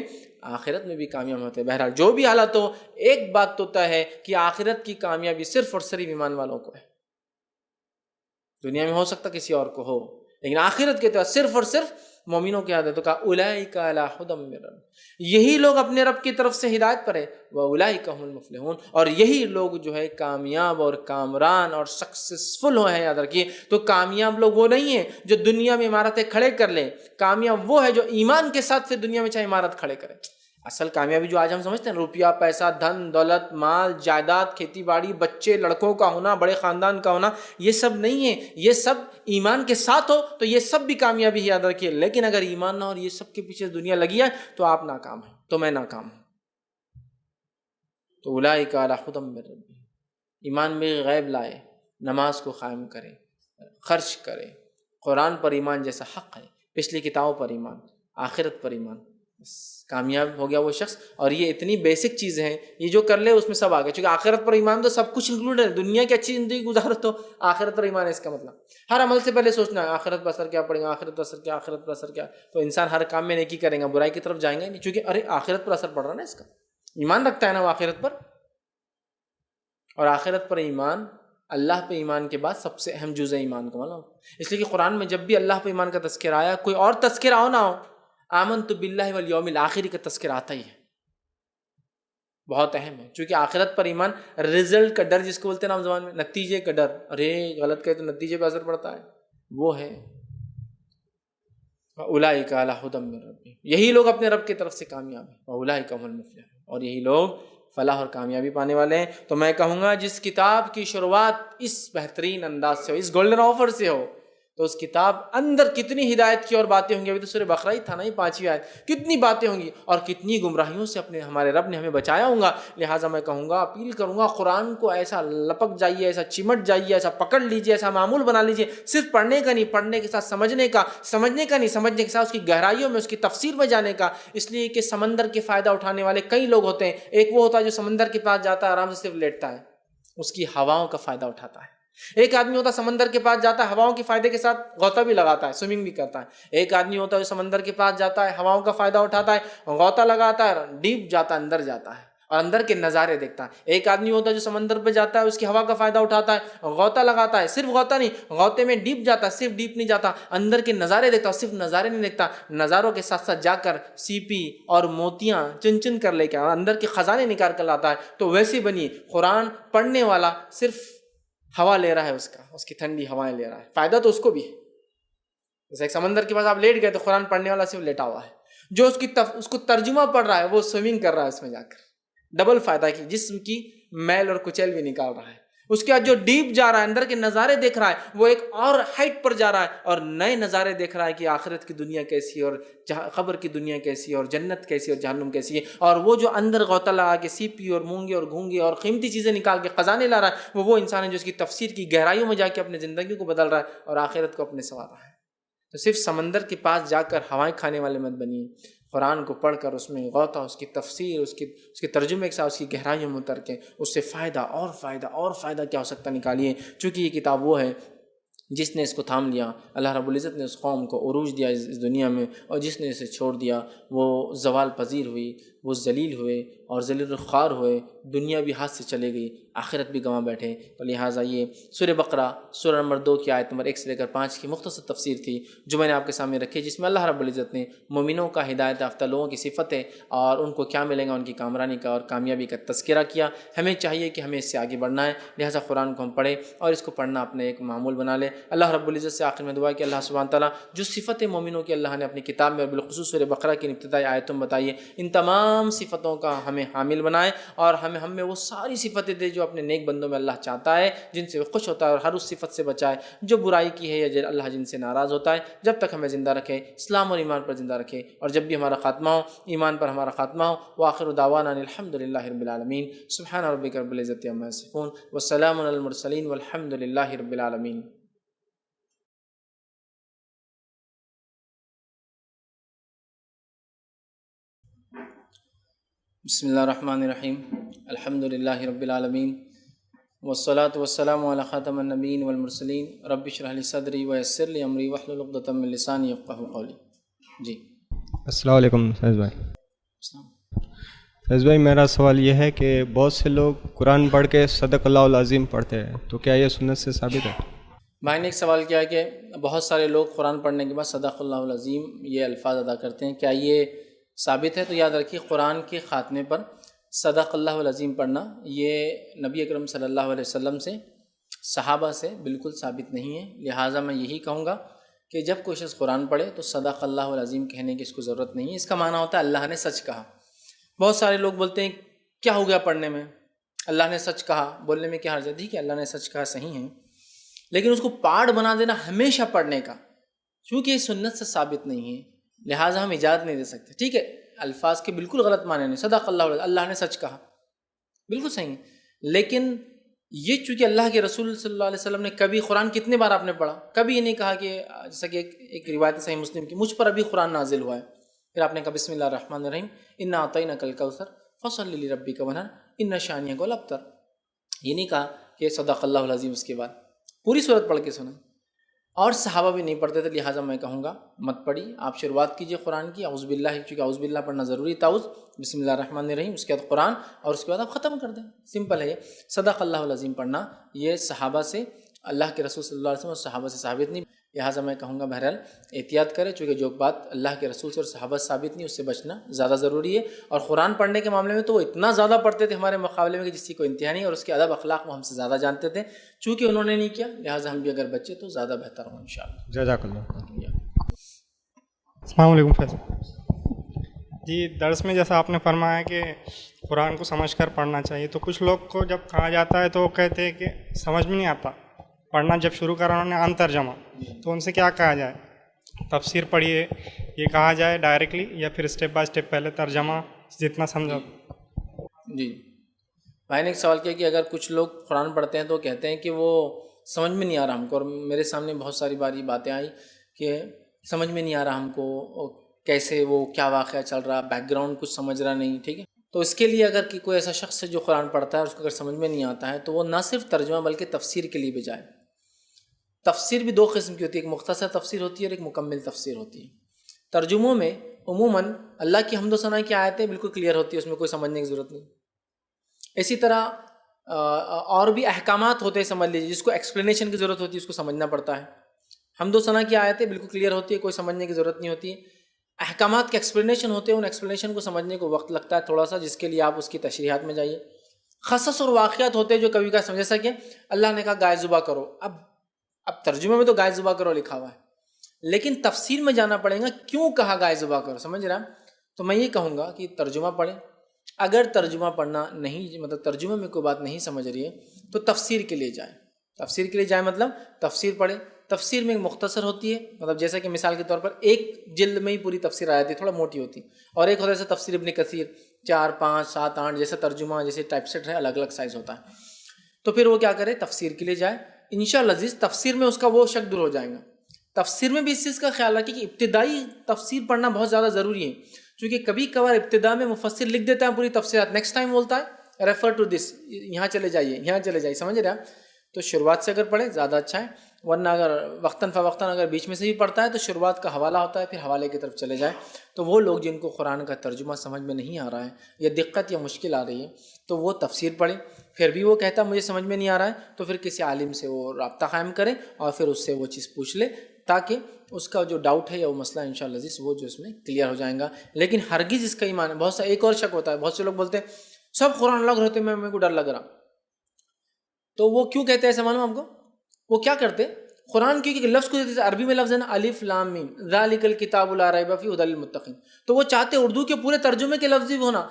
آخرت میں بھی کامیاب ہوتے ہیں۔ بہرحال جو بھی حالت ہو، ایک بات تو طے ہے کہ آخرت کی کامیابی صرف اور صرف ایمان والوں کو ہے۔ دنیا میں ہو سکتا کسی اور کو ہو، لیکن آخرت کے تحت صرف اور صرف مومنوں کی عادت کا اولئک علی ھدی من ربہم، یہی لوگ اپنے رب کی طرف سے ہدایت پر ہے، واولئک هم المفلحون، اور یہی لوگ جو ہے کامیاب اور کامران اور سکسیسفل ہیں۔ یاد رکھیے، تو کامیاب لوگ وہ نہیں ہیں جو دنیا میں عمارتیں کھڑے کر لیں، کامیاب وہ ہے جو ایمان کے ساتھ پھر دنیا میں چاہے عمارت کھڑے کرے۔ اصل کامیابی جو آج ہم سمجھتے ہیں روپیہ، پیسہ، دھن دولت، مال، جائیداد، کھیتی باڑی، بچے، لڑکوں کا ہونا، بڑے خاندان کا ہونا، یہ سب نہیں ہے۔ یہ سب ایمان کے ساتھ ہو تو یہ سب بھی کامیابی ہے، یاد رکھیے۔ لیکن اگر ایمان نہ ہو اور یہ سب کے پیچھے دنیا لگی ہے تو آپ ناکام ہیں، تو میں ناکام ہوں۔ تو اولئک علی ھدی من ربہم، ایمان میں غیب لائے، نماز کو قائم کرے، خرچ کرے، قرآن پر ایمان جیسا حق ہے، پچھلی کتابوں پر ایمان، آخرت پر ایمان، بس کامیاب ہو گیا وہ شخص۔ اور یہ اتنی بیسک چیزیں ہیں، یہ جو کر لے اس میں سب آ گیا، چونکہ آخرت پر ایمان تو سب کچھ انکلوڈ ہے۔ دنیا کی اچھی زندگی گزارو تو آخرت پر ایمان ہے، اس کا مطلب ہر عمل سے پہلے سوچنا ہے آخرت پر اثر کیا پڑے گا، آخرت پر اثر کیا، آخرت پر اثر کیا۔ تو انسان ہر کام میں نیکی کرے گا، برائی کی طرف جائیں گا ہی نہیں، چونکہ ارے آخرت پر اثر پڑ رہا ہے نا، اس کا ایمان رکھتا ہے نا وہ آخرت پر۔ اور آخرت پر ایمان، اللہ پہ ایمان کے بعد سب سے اہم جز ہے ایمان کا معلوم۔ اس لیے کہ قرآن میں جب بھی اللہ پہ ایمان کا تذکرہ آیا، کوئی اور تذکرہ ہو نہ ہو، آمنت باللہ والیوم الآخر کا تذکرہ آتا ہی ہے، بہت اہم ہے، چونکہ آخرت پر ایمان رزلٹ کا ڈر جس کو بولتے ہیں نا زبان میں، نتیجے کا ڈر، ارے غلط کہے تو نتیجے پہ اثر پڑتا ہے، وہ ہے اولئک علی ھدی من ربہم، یہی لوگ اپنے رب کی طرف سے کامیاب ہیں، اولئک هم المفلحون، اور یہی لوگ فلاح اور کامیابی پانے والے ہیں۔ تو میں کہوں گا جس کتاب کی شروعات اس بہترین انداز سے ہو، اس گولڈن آفر سے ہو، تو اس کتاب اندر کتنی ہدایت کی اور باتیں ہوں گی۔ ابھی تو سورہ بقرہ ہی تھا نا، یہ 5ویں آیت، کتنی باتیں ہوں گی اور کتنی گمراہیوں سے ہمارے رب نے ہمیں بچایا ہوں گا۔ لہٰذا میں کہوں گا، اپیل کروں گا، قرآن کو ایسا لپک جائیے، ایسا چمٹ جائیے، ایسا پکڑ لیجیے، ایسا معمول بنا لیجیے، صرف پڑھنے کا نہیں، پڑھنے کے ساتھ سمجھنے کا، سمجھنے کا نہیں، سمجھنے کے ساتھ اس کی گہرائیوں میں، اس کی تفسیر میں جانے کا۔ اس لیے کہ سمندر کے فائدہ اٹھانے والے کئی لوگ ہوتے ہیں۔ ایک وہ ہوتا ہے جو سمندر کے پاس جاتا ہے، آرام سے صرف لیٹتا ہے، اس کی ہواؤں کا فائدہ اٹھاتا ہے۔ ایک آدمی ہوتا ہے سمندر کے پاس جاتا ہے، ہواؤں کے فائدے کے ساتھ غوطہ بھی لگاتا ہے، سوئمنگ بھی کرتا ہے۔ ایک آدمی ہوتا ہے جو سمندر کے پاس جاتا ہے، ہواؤں کا فائدہ اٹھاتا ہے، غوطہ لگاتا ہے، ڈیپ جاتا ہے، اندر جاتا ہے اور اندر کے نظارے دیکھتا ہے۔ ایک آدمی ہوتا ہے جو سمندر پہ جاتا ہے، اس کی ہوا کا فائدہ اٹھاتا ہے، غوطہ لگاتا ہے، صرف غوطہ نہیں، غوطے میں ڈیپ جاتا ہے، صرف ڈیپ نہیں جاتا، اندر کے نظارے دیکھتا ہے، صرف نظارے نہیں دیکھتا، نظاروں کے ساتھ ساتھ جا کر سیپی اور موتیاں چن چن کر لے کے اندر کے خزانے نکال کر لاتا ہے۔ تو ویسے بنی قرآن پڑھنے والا صرف ہوا لے رہا ہے، اس کی ٹھنڈی ہوائیں لے رہا ہے، فائدہ تو اس کو بھی ہے۔ جیسے ایک سمندر کے پاس آپ لیٹ گئے تو قرآن پڑھنے والا صرف لیٹا ہوا ہے، جو اس کو ترجمہ پڑھ رہا ہے وہ سوئمنگ کر رہا ہے اس میں جا کر، ڈبل فائدہ کی، جسم کی میل اور کچیل بھی نکال رہا ہے۔ اس کے بعد جو ڈیپ جا رہا ہے، اندر کے نظارے دیکھ رہا ہے، وہ ایک اور ہائٹ پر جا رہا ہے اور نئے نظارے دیکھ رہا ہے کہ آخرت کی دنیا کیسی ہے اور قبر کی دنیا کیسی ہے اور جنت کیسی ہے اور جہنم کیسی ہے. اور وہ جو اندر غوطہ لگا کے سیپی اور مونگے اور گھونگے اور قیمتی چیزیں نکال کے خزانے لا رہا ہے، وہ انسان ہے جو اس کی تفسیر کی گہرائیوں میں جا کے اپنی زندگی کو بدل رہا ہے اور آخرت کو اپنے سنوار رہا ہے. تو صرف سمندر کے پاس جا کر ہوائیں کھانے والے مت بنیے. قرآن کو پڑھ کر اس میں غوطہ، اس کی تفسیر، اس کے ترجمے کے ساتھ اس کی گہرائیوں میں اتر کے اس سے فائدہ کیا ہو سکتا نکالیے. چونکہ یہ کتاب وہ ہے جس نے اس کو تھام لیا، اللہ رب العزت نے اس قوم کو عروج دیا اس دنیا میں، اور جس نے اسے چھوڑ دیا وہ زوال پذیر ہوئی، وہ ذلیل ہوئے اور ذلیل الخوار ہوئے. دنیا بھی ہاتھ سے چلے گئی، آخرت بھی گنوا بیٹھے. تو لہٰذا یہ سورہ بقرہ سورہ نمبر 2 کی آیت نمبر 1 سے لے کر 5 کی مختصر تفسیر تھی جو میں نے آپ کے سامنے رکھی، جس میں اللہ رب العزت نے مومنوں کا، ہدایت یافتہ لوگوں کی صفتیں اور ان کو کیا ملے گا، ان کی کامرانی کا اور کامیابی کا تذکرہ کیا. ہمیں چاہیے کہ ہمیں اس سے آگے بڑھنا ہے، لہٰذا قرآن کو ہم پڑھیں اور اس کو پڑھنا اپنے ایک معمول بنا لیں. اللہ رب العزت سے آخر میں دعا کہ اللہ سبحانہ تعالیٰ جو صفتیں مومنوں کی اللہ نے اپنی کتاب میں اور بالخصوص سورہ بقرہ کی ابتدائی آیتوں میں بتائیے، ان تمام صفتوں کا ہمیں حامل بنائے اور ہم میں وہ ساری صفتیں دے جو اپنے نیک بندوں میں اللہ چاہتا ہے، جن سے وہ خوش ہوتا ہے، اور ہر اس صفت سے بچائے جو برائی کی ہے یا اللہ جن سے ناراض ہوتا ہے. جب تک ہمیں زندہ رکھے، اسلام اور ایمان پر زندہ رکھے، اور جب بھی ہمارا خاتمہ ہو ایمان پر ہمارا خاتمہ ہو. وآخر دعوانا الحمد للہ رب العالمین. سبحان ربک رب العزت عما یصفون والسلام علی المرسلین والحمد للہ رب العالمین. بسم اللہ الرحمن الرحیم. الحمد للہ رب العالمین والصلاة والسلام علی خاتم النبیین والمرسلین. رب اشرح لی صدری ویسر لی امری واحلل عقدۃ من لسانی یفقہوا قولی. جی السلام علیکم فیض بھائی. فیض بھائی میرا سوال یہ ہے کہ بہت سے لوگ قرآن پڑھ کے صدق اللہ العظیم پڑھتے ہیں، تو کیا یہ سنت سے ثابت ہے؟ بھائی نے ایک سوال کیا ہے کہ بہت سارے لوگ قرآن پڑھنے کے بعد صدق اللہ العظیم یہ الفاظ ادا کرتے ہیں، کیا یہ ثابت ہے؟ تو یاد رکھیے قرآن کے خاتمے پر صدق اللہ العظیم پڑھنا یہ نبی اکرم صلی اللہ علیہ وسلم سے، صحابہ سے بالکل ثابت نہیں ہے. لہٰذا میں یہی کہوں گا کہ جب کوئی شخص قرآن پڑھے تو صدق اللہ العظیم کہنے کی اس کو ضرورت نہیں ہے. اس کا معنی ہوتا ہے اللہ نے سچ کہا. بہت سارے لوگ بولتے ہیں کیا ہو گیا پڑھنے میں، اللہ نے سچ کہا، بولنے میں کیا حرج ہے؟ ٹھیک ہے، اللہ نے سچ کہا صحیح ہے، لیکن اس کو پارٹ بنا دینا ہمیشہ پڑھنے کا، چونکہ یہ سنت سے ثابت نہیں ہے، لہٰذا ہم اجازت نہیں دے سکتے. ٹھیک ہے، الفاظ کے بالکل غلط معنی نہیں، صدق اللہ نے سچ کہا بالکل صحیح ہے، لیکن یہ چونکہ اللہ کے رسول صلی اللہ علیہ وسلم نے کبھی قرآن کتنے بار آپ نے پڑھا، کبھی یہ نہیں کہا کہ جیسا کہ ایک روایت صحیح مسلم کی، مجھ پر ابھی قرآن نازل ہوا ہے، پھر آپ نے کہا بسم اللہ الرحمن الرحیم انا اعطیناک الکوثر فصل لربک وانحر ان شانئک هو الابتر. یہ نہیں کہا کہ صدق اللہ العظیم اس کے بعد پوری صورت پڑھ کے سنائیں، اور صحابہ بھی نہیں پڑھتے تھے، لہٰذا میں کہوں گا مت پڑھی. آپ شروعات کیجئے قرآن کی اعوذ باللہ، چونکہ اعوذ باللہ پڑھنا ضروری ہے، تعوذ بسم اللہ الرحمن الرحیم، اس کے بعد قرآن، اور اس کے بعد آپ ختم کر دیں. سمپل ہے یہ. صدق اللہ العظیم پڑھنا یہ صحابہ سے، اللہ کے رسول صلی اللہ علیہ وسلم اور صحابہ سے ثابت نہیں. لہٰذا میں کہوں گا بہرحال احتیاط کرے، چونکہ جو بات اللہ کے رسول سے اور صحابہ سے ثابت نہیں اس سے بچنا زیادہ ضروری ہے. اور قرآن پڑھنے کے معاملے میں تو وہ اتنا زیادہ پڑھتے تھے ہمارے مقابلے میں کہ جس کی کوئی انتہا نہیں، اور اس کے ادب اخلاق وہ ہم سے زیادہ جانتے تھے. چونکہ انہوں نے نہیں کیا، لہٰذا ہم بھی اگر بچے تو زیادہ بہتر ہوں انشاءاللہ. جزاک اللہ. السلام علیکم فیض جی. درس میں جیسا آپ نے فرمایا کہ قرآن کو سمجھ کر پڑھنا چاہیے، تو کچھ لوگ کو جب کہا جاتا ہے تو وہ کہتے ہیں کہ سمجھ میں نہیں آتا، پڑھنا جب شروع کرا انہوں نے عام ترجمہ، تو ان سے کیا کہا جائے؟ تفسیر پڑھیے یہ کہا جائے ڈائریکٹلی، یا پھر اسٹیپ بائی اسٹیپ پہلے ترجمہ جتنا سمجھو؟ جی بھائی نے ایک سوال کیا کہ اگر کچھ لوگ قرآن پڑھتے ہیں تو کہتے ہیں کہ وہ سمجھ میں نہیں آ رہا ہم کو، اور میرے سامنے بہت ساری بار یہ باتیں آئی کہ سمجھ میں نہیں آ رہا ہم کو، کیسے وہ کیا واقعہ چل رہا، بیک گراؤنڈ کچھ سمجھ رہا نہیں. ٹھیک ہے، تو اس کے لیے اگر کہ کوئی ایسا شخص ہے جو قرآن پڑھتا ہے اس کو اگر سمجھ میں نہیں آتا ہے تو وہ نہ صرف ترجمہ بلکہ تفسیر کے لیے بھی جائے. تفسیر بھی دو قسم کی ہوتی ہے، ایک مختصر تفسیر ہوتی ہے اور ایک مکمل تفسیر ہوتی ہے. ترجموں میں عموماً اللہ کی حمد و ثنا کی آیتیں بالکل کلیئر ہوتی ہے، اس میں کوئی سمجھنے کی ضرورت نہیں. اسی طرح اور بھی احکامات ہوتے ہیں سمجھ لیجیے، جس کو ایکسپلینیشن کی ضرورت ہوتی ہے اس کو سمجھنا پڑتا ہے. حمد و ثنا کی آیتیں بالکل کلیئر ہوتی ہے، کوئی سمجھنے کی ضرورت نہیں ہوتی ہے. احکامات کے ایکسپلینیشن ہوتے ہیں، ان ایکسپلینیشن کو سمجھنے کو وقت لگتا ہے تھوڑا سا، جس کے لیے آپ اس کی تشریحات میں جائیے. قصص اور واقعات ہوتے ہیں جو کبھی کا سمجھ سکیں. اللہ نے کہا گائے ذبح کرو، اب ترجمے میں تو گائے ذبح کرو لکھا ہوا ہے، لیکن تفسیر میں جانا پڑے گا کیوں کہا گائے ذبح کرو، سمجھ رہا. تو میں یہ کہوں گا کہ ترجمہ پڑھیں اگر ترجمہ پڑھنا نہیں مطلب ترجمے میں کوئی بات نہیں سمجھ رہی ہے تو تفسیر کے لیے جائیں. تفسیر کے لیے جائیں مطلب تفسیر پڑھیں. تفسیر میں ایک مختصر ہوتی ہے, مطلب جیسا کہ مثال کے طور پر ایک جلد میں ہی پوری تفسیر آ جاتی ہے, تھوڑا موٹی ہوتی, اور ایک ہوتا ہے جیسے تفسیر ابن کثیر 4, 5, 7, 8 جیسا ترجمہ جیسے ٹائپ سیٹ ہے, الگ الگ سائز ہوتا ہے. تو پھر وہ کیا کرے, تفسیر کے لیے جائے. انشاءاللہ عزیز تفسیر میں اس کا وہ شک دور ہو جائے گا. تفسیر میں بھی اس چیز کا خیال رکھیں کہ ابتدائی تفسیر پڑھنا بہت زیادہ ضروری ہے, کیونکہ کبھی کبھار ابتدا میں مفسر لکھ دیتا ہے پوری تفسیرات, نیکسٹ ٹائم بولتا ہے ریفر ٹو دس, یہاں چلے جائیے, یہاں چلے جائیے, سمجھ رہے ہیں. تو شروعات سے اگر پڑھیں زیادہ اچھا ہے, ورنہ اگر وقتاً فوقتاً اگر بیچ میں سے بھی پڑھتا ہے تو شروعات کا حوالہ ہوتا ہے, پھر حوالے کی طرف چلے جائیں. تو وہ لوگ جن کو قرآن کا ترجمہ سمجھ میں نہیں آ رہا ہے یا دقت یا مشکل آ رہی ہے تو وہ تفسیر پڑھیں. پھر بھی وہ کہتا مجھے سمجھ میں نہیں آ رہا ہے تو پھر کسی عالم سے وہ رابطہ قائم کریں اور پھر اس سے وہ چیز پوچھ لے, تاکہ اس کا جو ڈاؤٹ ہے یا وہ مسئلہ انشاءاللہ عزیز وہ جو اس میں کلیئر ہو جائیں گا. لیکن ہرگز اس کا ایمان ہے, بہت سا ایک اور شک ہوتا ہے, بہت سے لوگ بولتے ہیں سب قرآن الگ ہوتے ہیں, میرے کو ڈر لگ رہا. تو وہ کیوں کہتے ہیں ایسا معلوم آپ کو؟ وہ کیا کرتے, قرآن کی لفظ کو دیتے, عربی میں لفظ ہے نا الف لام میم ذالک الکتاب لا ریب فیہ ھدی للمتقین, تو وہ چاہتے اردو کے پورے ترجمے کے لفظ ہی ہونا,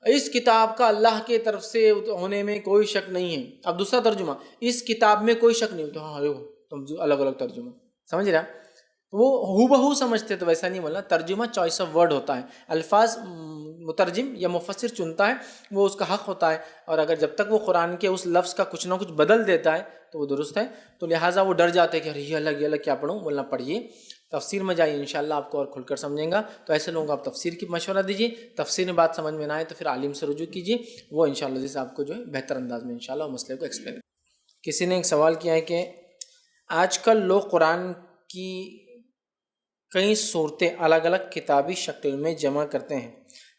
اس کتاب کا اللہ کے طرف سے ہونے میں کوئی شک نہیں ہے. اب دوسرا ترجمہ, اس کتاب میں کوئی شک نہیں ہوتا, ہاں دیکھو الگ الگ ترجمہ, سمجھ رہا. وہ ہو بہو سمجھتے, تو ویسا نہیں بولنا. ترجمہ چوائس آف ورڈ ہوتا ہے, الفاظ مترجم یا مفسر چنتا ہے, وہ اس کا حق ہوتا ہے, اور اگر جب تک وہ قرآن کے اس لفظ کا کچھ نہ کچھ بدل دیتا ہے تو وہ درست ہے. تو لہٰذا وہ ڈر جاتے ہیں کہ یہ الگ کیا پڑھوں, بولنا پڑھیے تفسیر میں جائیے, انشاءاللہ آپ کو اور کھل کر سمجھیں گا. تو ایسے لوگوں کو آپ تفسیر کی مشورہ دیجیے, تفسیر میں بات سمجھ میں نہ آئے تو پھر عالم سے رجوع کیجیے, وہ انشاءاللہ جیسے آپ کو جو ہے بہتر انداز میں انشاءاللہ مسئلے کو ایکسپلین. کسی نے ایک سوال کیا ہے کہ آج کل لوگ قرآن کی کئی صورتیں الگ الگ کتابی شکل میں جمع کرتے ہیں,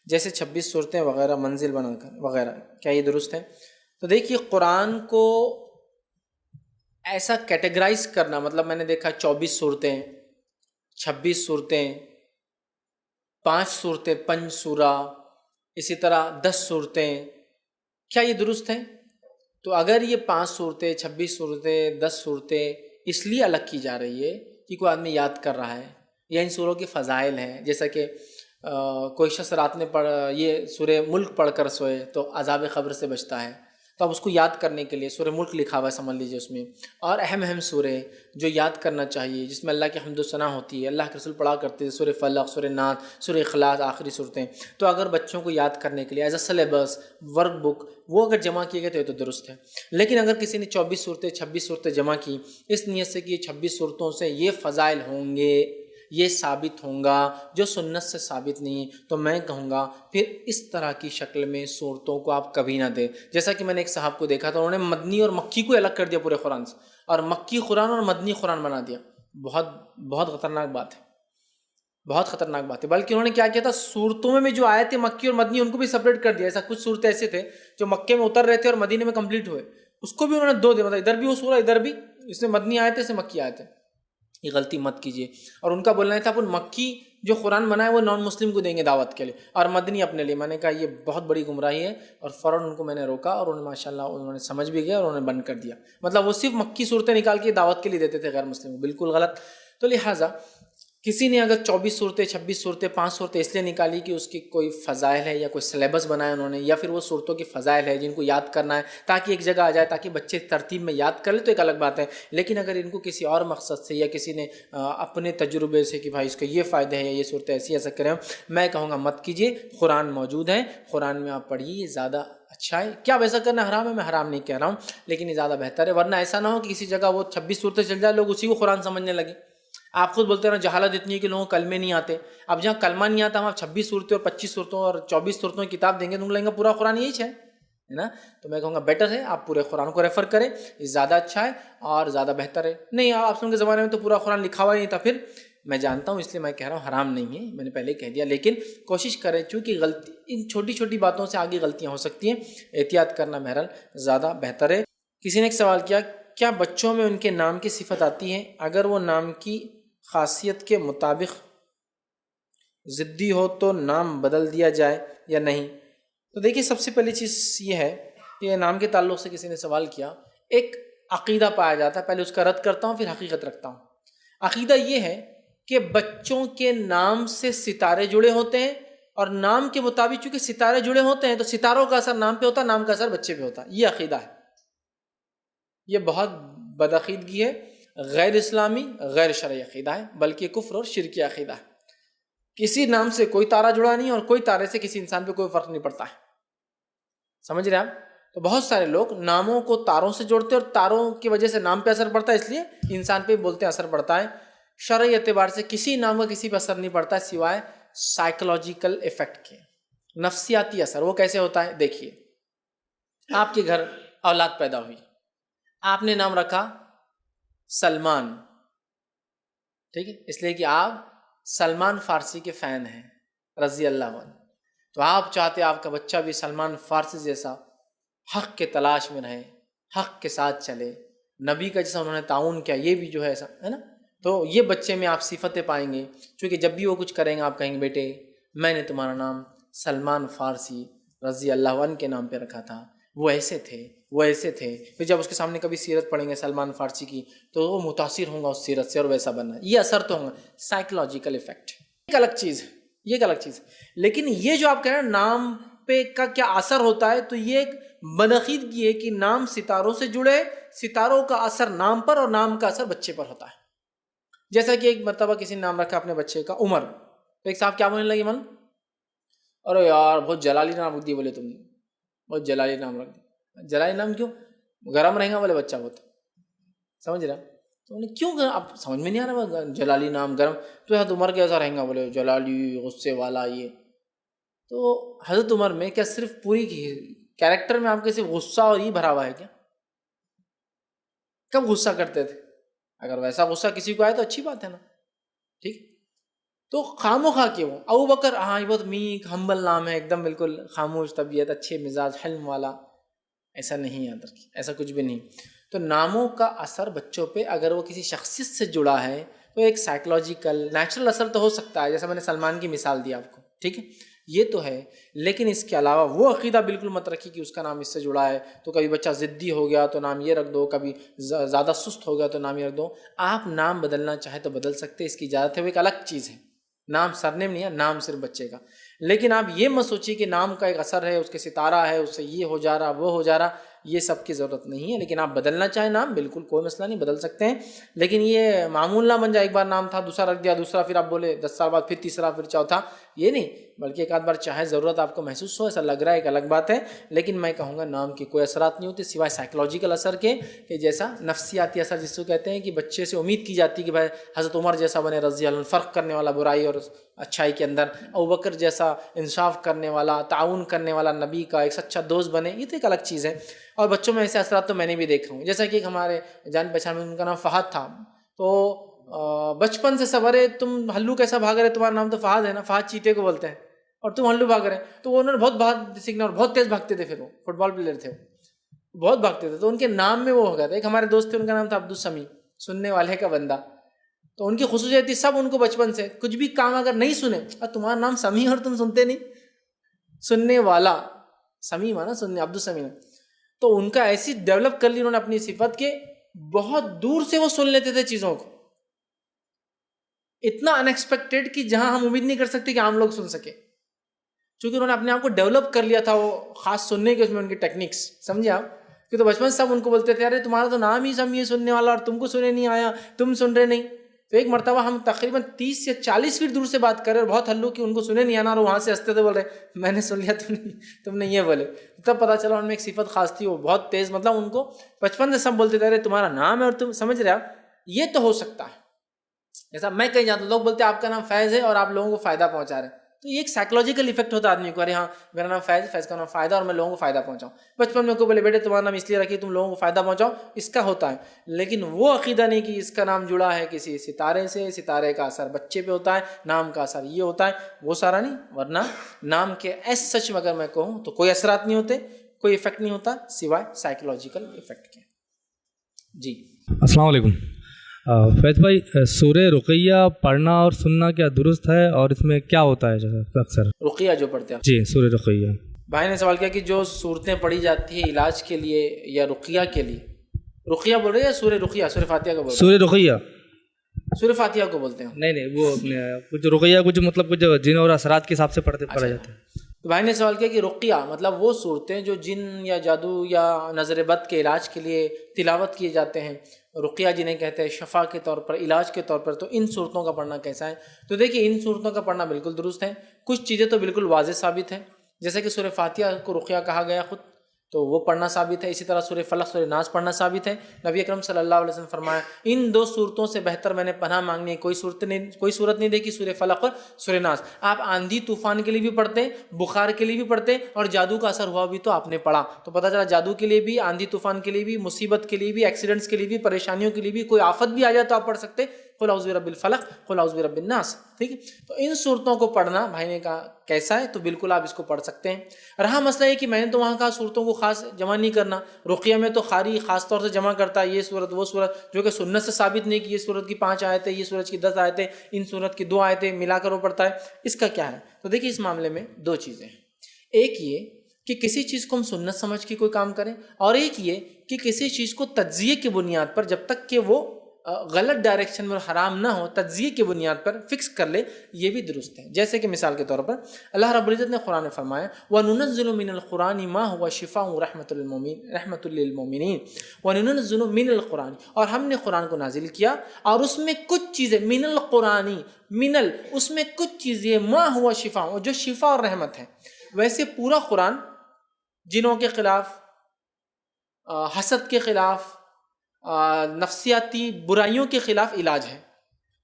جیسے 26 صورتیں وغیرہ منزل بنا کر وغیرہ, کیا یہ درست ہے؟ تو دیکھیے قرآن کو ایسا کیٹیگرائز کرنا, مطلب میں نے دیکھا 24 صورتیں, 26 صورتیں, 5 صورتیں, 5 سورہ, اسی طرح 10 صورتیں, کیا یہ درست ہے؟ تو اگر یہ 5 صورتیں, 26 صورتیں, 10 صورتیں اس لیے الگ کی جا رہی ہے کہ کوئی آدمی یاد کر رہا ہے یا ان سوروں کے فضائل ہیں, جیسا کہ کوئی شخص رات میں یہ سورہ ملک پڑھ کر سوئے تو عذاب قبر سے بچتا ہے, تو اب اس کو یاد کرنے کے لیے سورہ ملک لکھا ہوا ہے, سمجھ لیجیے اس میں. اور اہم سورے جو یاد کرنا چاہیے, جس میں اللہ کی حمد و ثنا ہوتی ہے, اللہ کے رسول پڑھا کرتے ہیں, سورہ فلق, سورہ ناس, سورہ اخلاص, آخری صورتیں. تو اگر بچوں کو یاد کرنے کے لیے ایز اے سلیبس ورک بک وہ اگر جمع کیے گئے تو یہ تو درست ہے. لیکن اگر کسی نے 24 صورتیں 26 صورتیں جمع کی اس نیت سے کہ یہ 26 صورتوں سے یہ فضائل ہوں گے, یہ ثابت ہوں گا جو سنت سے ثابت نہیں, تو میں کہوں گا پھر اس طرح کی شکل میں صورتوں کو آپ کبھی نہ دیں. جیسا کہ میں نے ایک صاحب کو دیکھا تھا, انہوں نے مدنی اور مکی کو الگ کر دیا پورے قرآن سے, اور مکی قرآن اور مدنی قرآن بنا دیا. بہت خطرناک بات ہے, بہت خطرناک بات ہے. بلکہ انہوں نے کیا کیا تھا, صورتوں میں جو آئے تھے مکی اور مدنی ان کو بھی سپریٹ کر دیا. ایسا کچھ صورتیں ایسے تھے جو مکے میں اتر رہے تھے اور مدینے میں کمپلیٹ ہوئے, اس کو بھی انہوں نے 2 دیا, مطلب ادھر بھی وہ سورہ ادھر بھی, اس میں مدنی آئے تھے اس میں مکی آئے تھے. یہ غلطی مت کیجیے. اور ان کا بولنا تھا اپن مکی جو قرآن بنا ہے وہ نان مسلم کو دیں گے دعوت کے لیے, اور مدنی اپنے لیے. میں نے کہا یہ بہت بڑی گمراہی ہے, اور فوراً ان کو میں نے روکا, اور انہوں نے ماشاءاللہ انہوں نے سمجھ بھی گیا اور انہوں نے بند کر دیا. مطلب وہ صرف مکی صورتیں نکال کے دعوت کے لیے دیتے تھے غیر مسلم کو, بالکل غلط. تو لہٰذا کسی نے اگر 24 صورتیں 26 صورتیں 5 صورتیں اس لیے نکالی کہ اس کی کوئی فضائل ہے یا کوئی سلیبس بنایا انہوں نے, یا پھر وہ صورتوں کی فضائل ہے جن کو یاد کرنا ہے تاکہ ایک جگہ آ جائے تاکہ بچے ترتیب میں یاد کر لیں, تو ایک الگ بات ہے. لیکن اگر ان کو کسی اور مقصد سے یا کسی نے اپنے تجربے سے کہ بھائی اس کے یہ فائدے ہیں یا یہ صورتیں ایسی ایسا کریں, میں کہوں گا مت کیجیے. قرآن موجود ہے, قرآن میں آپ پڑھیے, یہ زیادہ اچھا ہے. کیا ویسا کرنا حرام ہے؟ میں حرام نہیں کہہ رہا ہوں, لیکن یہ زیادہ بہتر ہے. ورنہ ایسا نہ ہو کہ کسی جگہ وہ 26 صورتیں چل جائے, لوگ اسی کو قرآن سمجھنے لگے. آپ خود بولتے ہیں نا جہالت اتنی ہے کہ لوگوں کو کلمے نہیں آتے. اب جہاں کلمہ نہیں آتا وہاں 26 صورتیں اور 25 صورتوں اور 24 صورتوں کی کتاب دیں گے, تو لیں گے پورا قرآن یہی ہے نا. تو میں کہوں گا بیٹر ہے آپ پورے قرآن کو ریفر کریں, یہ زیادہ اچھا ہے اور زیادہ بہتر ہے. نہیں آپ کے زمانے میں تو پورا قرآن لکھا ہوا ہی نہیں تھا, پھر میں جانتا ہوں اس لیے میں کہہ رہا ہوں حرام نہیں ہے, میں نے پہلے کہہ دیا. لیکن کوشش کریں, چونکہ غلطی ان چھوٹی چھوٹی باتوں سے آگے غلطیاں ہو سکتی ہیں, احتیاط کرنا بہرحال زیادہ بہتر ہے. کسی نے ایک سوال کیا, کیا بچوں میں ان کے نام کی صفت آتی ہے اگر وہ نام کی خاصیت کے مطابق ضدی ہو تو نام بدل دیا جائے یا نہیں؟ تو دیکھیے سب سے پہلی چیز یہ ہے کہ نام کے تعلق سے کسی نے سوال کیا, ایک عقیدہ پایا جاتا ہے, پہلے اس کا رد کرتا ہوں پھر حقیقت رکھتا ہوں. عقیدہ یہ ہے کہ بچوں کے نام سے ستارے جڑے ہوتے ہیں اور نام کے مطابق چونکہ ستارے جڑے ہوتے ہیں تو ستاروں کا اثر نام پہ ہوتا ہے، نام کا اثر بچے پہ ہوتا ہے. یہ عقیدہ ہے. یہ بہت بدعقیدگی ہے، غیر اسلامی غیر شرعی عقیدہ ہے، بلکہ کفر اور شرکی عقیدہ ہے. کسی نام سے کوئی تارا جڑا نہیں اور کوئی تارے سے کسی انسان پہ کوئی فرق نہیں پڑتا ہے. سمجھ رہے ہیں آپ؟ تو بہت سارے لوگ ناموں کو تاروں سے جوڑتے ہیں اور تاروں کی وجہ سے نام پہ اثر پڑتا ہے، اس لیے انسان پہ بولتے ہیں اثر پڑتا ہے. شرعی اعتبار سے کسی نام کا کسی پہ اثر نہیں پڑتا سوائے سائیکولوجیکل ایفیکٹ کے، نفسیاتی اثر. وہ کیسے ہوتا ہے؟ دیکھیے، آپ کے گھر اولاد پیدا ہوئی، آپ نے نام رکھا سلمان، ٹھیک ہے، اس لیے کہ آپ سلمان فارسی کے فین ہیں رضی اللہ عنہ. تو آپ چاہتے آپ کا بچہ بھی سلمان فارسی جیسا حق کے تلاش میں رہے، حق کے ساتھ چلے، نبی کا جیسا انہوں نے تعاون کیا، یہ بھی جو ہے ایسا ہے نا. تو یہ بچے میں آپ صفتیں پائیں گے، چونکہ جب بھی وہ کچھ کریں گے آپ کہیں گے بیٹے میں نے تمہارا نام سلمان فارسی رضی اللہ عنہ کے نام پہ رکھا تھا، وہ ایسے تھے وہ ایسے تھے. پھر جب اس کے سامنے کبھی سیرت پڑھیں گے سلمان فارسی کی تو وہ متاثر ہوں گا اس سیرت سے اور ویسا بننا. یہ اثر تو ہوگا سائیکولوجیکل ایفیکٹ، ایک الگ چیز ہے، یہ ایک الگ چیز ہے. لیکن یہ جو آپ کہہ رہے ہیں نام پہ کا کیا اثر ہوتا ہے، تو یہ ایک بدعقیدگی ہے کہ نام ستاروں سے جڑے، ستاروں کا اثر نام پر اور نام کا اثر بچے پر ہوتا ہے. جیسا کہ ایک مرتبہ کسی نے نام رکھا اپنے بچے کا عمر، تو ایک صاحب کیا بولنے لگے من، ارے یار بہت جلالی نام رکھ دی، بولے تم نے بہت جلالی نام رکھ دی. جلالی نام کیوں؟ گرم رہے گا بولے بچہ بہت، سمجھ رہا؟ تو انہیں کیوں اب سمجھ میں نہیں آ رہا جلالی نام گرم، تو حضرت عمر کیسا رہیں گا بولے جلالی غصے والا. یہ تو حضرت عمر میں کیا صرف پوری کیریکٹر میں آپ کے صرف غصہ اور یہ بھرا ہوا ہے کیا؟ کب غصہ کرتے تھے؟ اگر ویسا غصہ کسی کو آئے تو اچھی بات ہے نا، ٹھیک. تو خاموخواہ کے وہ ابو بکر، ہاں یہ بہت میک ہمبل نام ہے، ایک دم بالکل خاموش طبیعت، اچھے مزاج، حلم والا، ایسا نہیں ہے، ایسا کچھ بھی نہیں. تو ناموں کا اثر بچوں پہ اگر وہ کسی شخصیت سے جڑا ہے تو ایک سائیکولوجیکل نیچرل اثر تو ہو سکتا ہے، جیسا میں نے سلمان کی مثال دی آپ کو، ٹھیک ہے، یہ تو ہے. لیکن اس کے علاوہ وہ عقیدہ بالکل مت رکھی کہ اس کا نام اس سے جڑا ہے تو کبھی بچہ ضدی ہو گیا تو نام یہ رکھ دو، کبھی زیادہ سست ہو گیا تو نام یہ رکھ دو. آپ نام بدلنا چاہے تو بدل سکتے، اس کی اجازت ہے، وہ ایک الگ چیز ہے. نام سرنیم نہیں ہے، نام صرف بچے کا. لیکن آپ یہ مت سوچیے کہ نام کا ایک اثر ہے، اس کے ستارہ ہے، اس سے یہ ہو جا رہا وہ ہو جا رہا، یہ سب کی ضرورت نہیں ہے. لیکن آپ بدلنا چاہیں نام بالکل کوئی مسئلہ نہیں، بدل سکتے ہیں. لیکن یہ معمول نہ بن جائے، ایک بار نام تھا دوسرا رکھ دیا، دوسرا پھر آپ بولے 10 سال بعد پھر تیسرا پھر چوتھا، یہ نہیں. بلکہ ایک آدھ بار چاہے ضرورت آپ کو محسوس ہو، ایسا لگ رہا ہے، ایک الگ بات ہے. لیکن میں کہوں گا نام کی کوئی اثرات نہیں ہوتے سوائے سائیکولوجیکل اثر کے، کہ جیسا نفسیاتی اثر جس کو کہتے ہیں کہ بچے سے امید کی جاتی ہے کہ بھائی حضرت عمر جیسا بنے رضی اللہ عنہ، فرق کرنے والا برائی اور اچھائی کے اندر، ابوبکر جیسا انصاف کرنے والا، تعاون کرنے والا، نبی کا ایک سچا دوست بنے. یہ تو ایک الگ چیز ہے. اور بچوں میں ایسے اثرات تو میں نے بھی دیکھا ہوں. جیسا کہ ایک ہمارے جان پہچان میں ان کا نام فہد تھا، تو بچپن سے سوارے تم ہلو کیسا بھاگ رہے، تمہارا نام تو فہد ہے نا، فہد چیتے کو بولتے ہیں، اور تم ہلو بھاگ رہے. تو وہ انہوں نے بہت سیکھنا، اور بہت تیز بھاگتے تھے. پھر وہ فٹ بال پلیئر تھے، بہت بھاگتے تھے، تو ان کے نام میں وہ ہو گیا تھا. ایک ہمارے دوست تھے، ان کا نام تھا عبدالسمیع، سننے والے کا بندہ. تو ان کی خصوصیت تھی، سب ان کو بچپن سے کچھ بھی کام اگر نہیں سنے، اور تمہارا نام سمیع اور تم سنتے نہیں، سننے والا، سمیع مانا سننے، عبدالسمیع. تو ان کا ایسی ڈیولپ کر لی انہوں نے اپنی صفت کے، بہت دور سے وہ سن لیتے تھے چیزوں کو، اتنا ان ایکسپیکٹڈ کہ جہاں ہم امید نہیں کر سکتے کہ عام لوگ سن سکے. چونکہ انہوں نے اپنے آپ کو ڈیولپ کر لیا تھا وہ خاص سننے کے، اس میں ان کی ٹیکنکس، سمجھے آپ؟ کہ تو بچپن سے سب ان کو بولتے تھے ارے تمہارا تو نام ہی سمیع سننے والا، اور تم کو سنے نہیں آیا، تم سن رہے نہیں. تو ایک مرتبہ ہم تقریباً 30 یا 40 فٹ دور سے بات کر رہے اور بہت ہلو کہ ان کو سنے نہیں آنا، اور وہاں سے ہنستے تھے، بول رہے میں نے سن لیا، تم نے یہ بولے. تب پتہ چلا ان میں ایک صفت خاص تھی، وہ بہت تیز، مطلب ان کو بچپن سے سب بولتے تھے ارے تمہارا نام ہے اور تم، سمجھ رہے آپ؟ یہ تو ہو سکتا ہے. جیسا میں کہیں جاتا ہوں، لوگ بولتے ہیں آپ کا نام فیض ہے اور آپ لوگوں کو فائدہ پہنچا رہے ہیں، تو یہ ایک سائیکولوجیکل ایفیکٹ ہوتا ہے آدمی کو، ارے ہاں میرا نام فیض، فیض کا نام فائدہ، اور میں لوگوں کو فائدہ پہنچاؤں. بچپن میں کوئی بولے بیٹے تمہارا نام اس لیے رکھیے تم لوگوں کو فائدہ پہنچاؤ، اس کا ہوتا ہے. لیکن وہ عقیدہ نہیں کہ اس کا نام جڑا ہے کسی ستارے سے، ستارے کا اثر بچے پہ ہوتا ہے، نام کا اثر یہ ہوتا ہے، وہ سارا نہیں. ورنہ نام کے ایس سچ میں اگر میں کہوں تو کوئی اثرات نہیں ہوتے، کوئی ایفیکٹ نہیں ہوتا سوائے سائیکولوجیکل ایفیکٹ کے. جی السلام علیکم. فیض بھائی، سورہ رقیہ پڑھنا اور سننا کیا درست ہے، اور اس میں کیا ہوتا ہے اکثر؟ رقیہ جو پڑھتے ہیں جی، سورہ رقیہ. بھائی نے سوال کیا کہ جو صورتیں پڑھی جاتی ہیں علاج کے لیے یا رقیہ کے لیے، رقیہ بول رہے ہیں یا سورہ رقیہ، سورہ فاتحہ کا بول رہے ہیں؟ سورہ رقیہ. سورہ فاتحہ کو بولتے ہیں. نہیں وہ کچھ رقیہ کچھ مطلب کچھ جن اور اثرات کے حساب سے پڑھا جاتا ہے. تو بھائی نے سوال کیا کہ رقیہ مطلب وہ صورتیں جو جن یا جادو یا نظر بد کے علاج کے لیے تلاوت کیے جاتے ہیں، رقیہ جنہیں کہتے ہیں شفا کے طور پر، علاج کے طور پر، تو ان صورتوں کا پڑھنا کیسا ہے؟ تو دیکھیے ان صورتوں کا پڑھنا بالکل درست ہے. کچھ چیزیں تو بالکل واضح ثابت ہیں، جیسے کہ سورہ فاتحہ کو رقیہ کہا گیا خود، تو وہ پڑھنا ثابت ہے. اسی طرح سورہ فلق، سورہ ناس پڑھنا ثابت ہے. نبی اکرم صلی اللہ علیہ وسلم فرمایا ان دو صورتوں سے بہتر میں نے پناہ مانگنی ہے کوئی صورت نہیں دیکھی، سورہ فلق اور سورہ ناس. آپ آندھی طوفان کے لیے بھی پڑھتے ہیں، بخار کے لیے بھی پڑھتے ہیں، اور جادو کا اثر ہوا بھی تو آپ نے پڑھا. تو پتہ چلا جادو کے لیے بھی، آندھی طوفان کے لیے بھی، مصیبت کے لیے بھی، ایکسیڈنٹس کے لیے بھی، پریشانیوں کے لیے بھی، کوئی آفت بھی آ جائے تو آپ پڑھ سکتے قل اعوذ برب الفلق، قل اعوذ برب الناس. ٹھیک ہے، تو ان صورتوں کو پڑھنا بھائی نے کہا کیسا ہے، تو بالکل آپ اس کو پڑھ سکتے ہیں. رہا مسئلہ یہ کہ میں نے تو وہاں کہا صورتوں کو خاص جمع نہیں کرنا. رقیہ میں تو قاری خاص طور سے جمع کرتا ہے، یہ صورت وہ صورت، جو کہ سنت سے ثابت نہیں کہ یہ صورت کی 5 آیتیں، یہ صورت کی 10 آیتیں، ان صورت کی 2 آیتیں ملا کر وہ پڑھتا ہے. اس کا کیا ہے؟ تو دیکھیے اس معاملے میں 2 چیزیں ہیں. ایک یہ کہ کسی چیز کو ہم سنت سمجھ کے کوئی کام کریں، اور ایک یہ کہ کسی چیز کو تجزیے کی بنیاد پر، جب تک کہ وہ غلط ڈائریکشن میں حرام نہ ہو، تجزیے کی بنیاد پر فکس کر لے، یہ بھی درست ہے. جیسے کہ مثال کے طور پر اللہ رب العزت نے قرآن میں فرمایا وَنُنَزِّلُ مِنَ الْقُرْآنِ مَا هُوَ شِفَاءٌ رَحْمَةٌ لِّلْمُؤْمِنِينَ وَنُنَزِّلُ مِنَ الْقُرْآنِ، اور ہم نے قرآن کو نازل کیا اور اس میں کچھ چیزیں من القرآن، اس میں کچھ چیزیں ما ہوا شفا، جو شفا اور رحمت ہے. ویسے پورا قرآن جنوں کے خلاف، حسد کے خلاف، نفسیاتی برائیوں کے خلاف علاج ہے.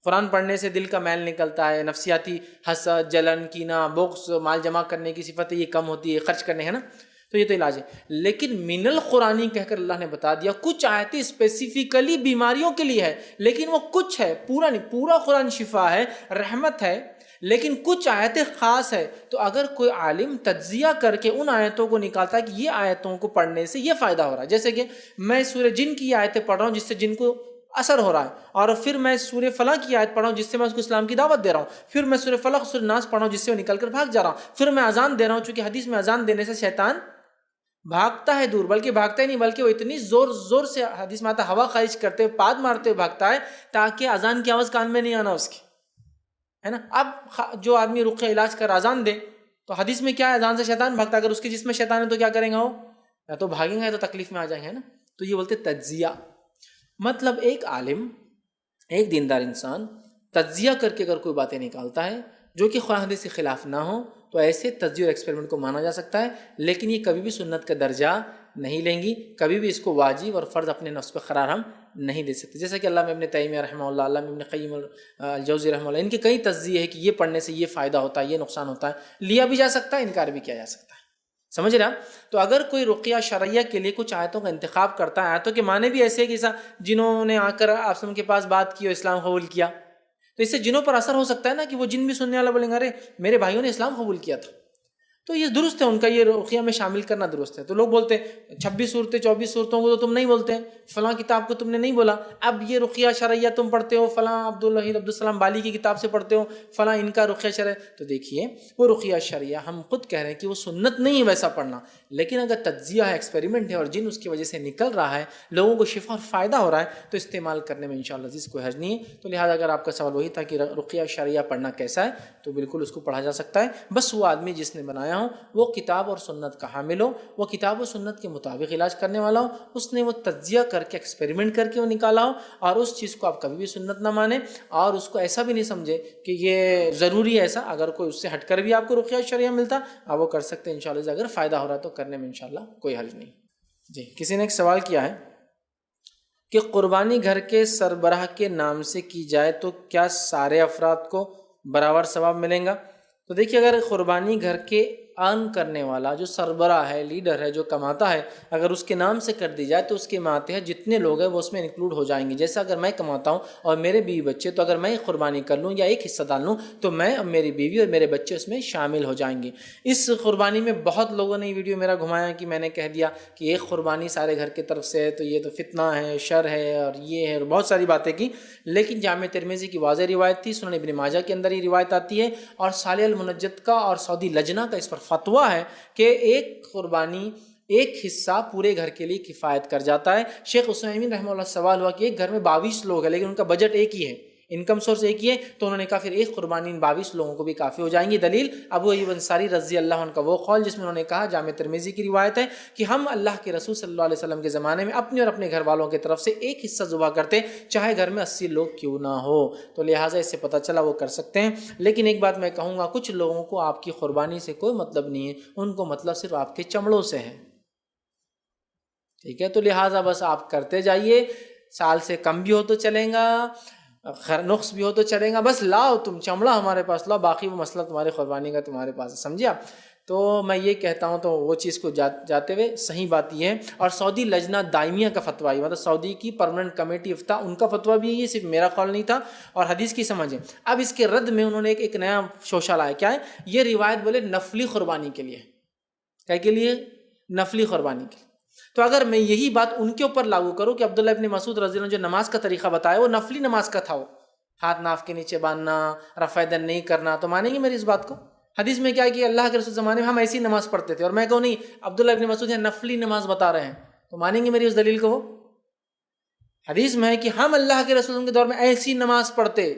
قرآن پڑھنے سے دل کا میل نکلتا ہے، نفسیاتی حسد، جلن، کینہ، بغض، مال جمع کرنے کی صفت یہ کم ہوتی ہے، خرچ کرنے ہے نا، تو یہ تو علاج ہے. لیکن من القرآنی کہہ کر اللہ نے بتا دیا کچھ آیتیں اسپیسیفکلی بیماریوں کے لیے ہے، لیکن وہ کچھ ہے، پورا نہیں. پورا قرآن شفا ہے، رحمت ہے، لیکن کچھ آیتیں خاص ہے. تو اگر کوئی عالم تجزیہ کر کے ان آیتوں کو نکالتا ہے کہ یہ آیتوں کو پڑھنے سے یہ فائدہ ہو رہا ہے، جیسے کہ میں سورہ جن کی آیتیں پڑھ رہا ہوں جس سے جن کو اثر ہو رہا ہے، اور پھر میں سورہ فلاں کی آیت پڑھ رہا ہوں جس سے میں اس کو اسلام کی دعوت دے رہا ہوں، پھر میں سورہ فلق، سورہ ناس پڑھ رہا ہوں جس سے وہ نکل کر بھاگ جا رہا ہوں، پھر میں اذان دے رہا ہوں، چونکہ حدیث میں اذان دینے سے شیطان بھاگتا ہے دور، بلکہ بھاگتا ہی نہیں بلکہ وہ اتنی زور سے، حدیث میں آتا ہے، ہوا خارج کرتے ہوئے، پاد مارتے ہوئے بھاگتا ہے تاکہ اذان کی آواز کان میں نہیں آنا اس کی، ہے نا. اب جو آدمی رقیہ علاج کر اذان دے تو حدیث میں کیا ہے؟ اذان سے شیطان بھاگتا ہے. اگر اس کے جسم میں شیطان ہے تو کیا کریں گا وہ؟ یا تو بھاگیں گے یا تو تکلیف میں آ جائیں گے نا. تو یہ بولتے تجزیہ. مطلب ایک عالم، ایک دیندار انسان تجزیہ کر کے اگر کوئی باتیں نکالتا ہے جو کہ قرآن حدیث کے خلاف نہ ہو تو ایسے تجزیہ اور ایکسپیریمنٹ کو مانا جا سکتا ہے، لیکن یہ کبھی بھی سنت کا درجہ نہیں لیں گی، کبھی بھی اس کو واجب اور فرض اپنے نفس پہ قرار ہم نہیں دے سکتے. جیسا کہ علامہ ابن تیمیہ رحمہ اللہ، علامہ ابن قیم الجوزی رحمہ اللہ، ان کے کئی تجزیے ہے کہ یہ پڑھنے سے یہ فائدہ ہوتا ہے، یہ نقصان ہوتا ہے، لیا بھی جا سکتا ہے، انکار بھی کیا جا سکتا ہے. سمجھ رہے آپ؟ تو اگر کوئی رقیہ شرعیہ کے لیے کچھ آیتوں کا انتخاب کرتا ہے، آیتوں کے معنی بھی ایسے ہیں کہ جنہوں نے آ کر آپ کے پاس بات کی اور اسلام قبول کیا، تو اس سے جنوں پر اثر ہو سکتا ہے نا، کہ وہ جن بھی سننے والا بولیں گے ارے میرے بھائیوں نے اسلام قبول کیا تھا، تو یہ درست ہے، ان کا یہ رقیہ میں شامل کرنا درست ہے. تو لوگ بولتے ہیں 26 صورتیں 24 صورتوں کو تو تم نہیں بولتے، فلاں کتاب کو تم نے نہیں بولا، اب یہ رقیہ شرعیہ تم پڑھتے ہو، فلاں عبدالسلام بالی کی کتاب سے پڑھتے ہو، فلاں ان کا رقیہ شرعیہ. تو دیکھیے وہ رقیہ شرعیہ ہم خود کہہ رہے ہیں کہ وہ سنت نہیں ہے ویسا پڑھنا، لیکن اگر تجزیہ ہے، ایکسپیریمنٹ ہے اور جن اس کی وجہ سے نکل رہا ہے، لوگوں کو شفا اور فائدہ ہو رہا ہے، تو استعمال کرنے میں انشاءاللہ عزیز کوئی حرج نہیں ہے. تو لہٰذا اگر آپ کا سوال وہی تھا کہ رقیہ شرعیہ پڑھنا کیسا ہے، تو بالکل اس کو پڑھا جا سکتا ہے. بس وہ آدمی جس نے بنایا ہو وہ کتاب اور سنت کا حامل ہو، وہ کتاب و سنت کے مطابق علاج کرنے والا ہو، اس نے وہ تجزیہ کر کے ایکسپیریمنٹ کر کے وہ نکالا ہو، اور اس چیز کو آپ کبھی بھی سنت نہ مانیں اور اس کو ایسا بھی نہیں سمجھے کہ یہ ضروری ہے ایسا. اگر کوئی اس سے ہٹ کر بھی آپ کو رقیہ شرعیہ ملتا آپ وہ کر سکتے ہیں انشاءاللہ. اگر فائدہ ہو رہا ہے تو کرنے میں انشاءاللہ کوئی حرج نہیں. جی، کسی نے ایک سوال کیا ہے کہ قربانی گھر کے سربراہ کے نام سے کی جائے تو کیا سارے افراد کو برابر ثواب ملے گا؟ تو دیکھیے اگر قربانی گھر کے ارن کرنے والا جو سربراہ ہے، لیڈر ہے، جو کماتا ہے، اگر اس کے نام سے کر دی جائے تو اس کے ماتحت جتنے لوگ ہیں وہ اس میں انکلوڈ ہو جائیں گے. جیسے اگر میں کماتا ہوں اور میرے بیوی بچے، تو اگر میں قربانی کر لوں یا ایک حصہ ڈال لوں تو میں اور میری بیوی اور میرے بچے اس میں شامل ہو جائیں گے. اس قربانی میں بہت لوگوں نے یہ ویڈیو میرا گھمایا کہ میں نے کہہ دیا کہ ایک قربانی سارے گھر کی طرف سے ہے تو یہ تو فتنہ ہے، شر ہے اور یہ ہے، اور بہت ساری باتیں کی. لیکن جامع ترمذی کی واضح روایت تھی، سنن ابن ماجہ کے اندر یہ روایت آتی ہے، اور صالح المنجد کا اور سعودی لجنہ کا اس پر فتویٰ ہے کہ ایک قربانی ایک حصہ پورے گھر کے لیے کفایت کر جاتا ہے. شیخ عثیمین رحمہ اللہ سوال ہوا کہ ایک گھر میں 22 لوگ ہیں لیکن ان کا بجٹ ایک ہی ہے، انکم سورس ایک ہی ہے، تو انہوں نے کہا پھر ایک قربانی ان 22 لوگوں کو بھی کافی ہو جائیں گی۔ دلیل ابو ایوب انصاری رضی اللہ عنہ کا وہ قول جس میں انہوں نے کہا، جامع ترمذی کی روایت ہے کہ ہم اللہ کے رسول صلی اللہ علیہ وسلم کے زمانے میں اپنے اور اپنے گھر والوں کی طرف سے ایک حصہ ذبح کرتے، چاہے گھر میں 80 لوگ کیوں نہ ہو۔ تو لہٰذا اس سے پتہ چلا وہ کر سکتے ہیں۔ لیکن ایک بات میں کہوں گا، کچھ لوگوں کو آپ کی قربانی سے کوئی مطلب نہیں ہے، ان کو مطلب صرف آپ کے چمڑوں سے ہے، ٹھیک ہے؟ تو لہٰذا بس آپ کرتے جائیے، سال سے کم بھی ہو تو چلیں گا، نقص بھی ہو تو چلیں گا، بس لاؤ تم چمڑا ہمارے پاس لاؤ، باقی وہ مسئلہ تمہاری قربانی کا تمہارے پاس ہے، سمجھے آپ؟ تو میں یہ کہتا ہوں، تو وہ چیز کو جاتے ہوئے صحیح بات یہ ہے۔ اور سعودی لجنہ دائمیہ کا فتویٰ، مطلب سعودی کی پرماننٹ کمیٹی افتاء، ان کا فتویٰ بھی یہ صرف میرا قول نہیں تھا اور حدیث کی سمجھ ہے۔ اب اس کے رد میں انہوں نے ایک نیا شوشہ لایا، کیا ہے یہ روایت؟ بولے نفلی قربانی کے لیے، کیا کے لیے؟ نفلی قربانی کے لیے۔ تو اگر میں یہی بات ان کے اوپر لاگو کروں کہ عبداللہ ابن مسعود رضی اللہ عنہ جو نماز کا طریقہ بتایا وہ نفلی نماز کا تھا، وہ ہاتھ ناف کے نیچے باندھنا، رفع دن نہیں کرنا، تو مانیں گے میری اس بات کو؟ حدیث میں کیا ہے کہ اللہ کے رسول زمانے میں ہم ایسی نماز پڑھتے تھے، اور میں کہوں نہیں عبداللہ ابن مسعود نفلی نماز بتا رہے ہیں، تو مانیں گے میری اس دلیل کو؟ وہ حدیث میں ہے کہ ہم اللہ کے رسول کے دور میں ایسی نماز پڑھتے،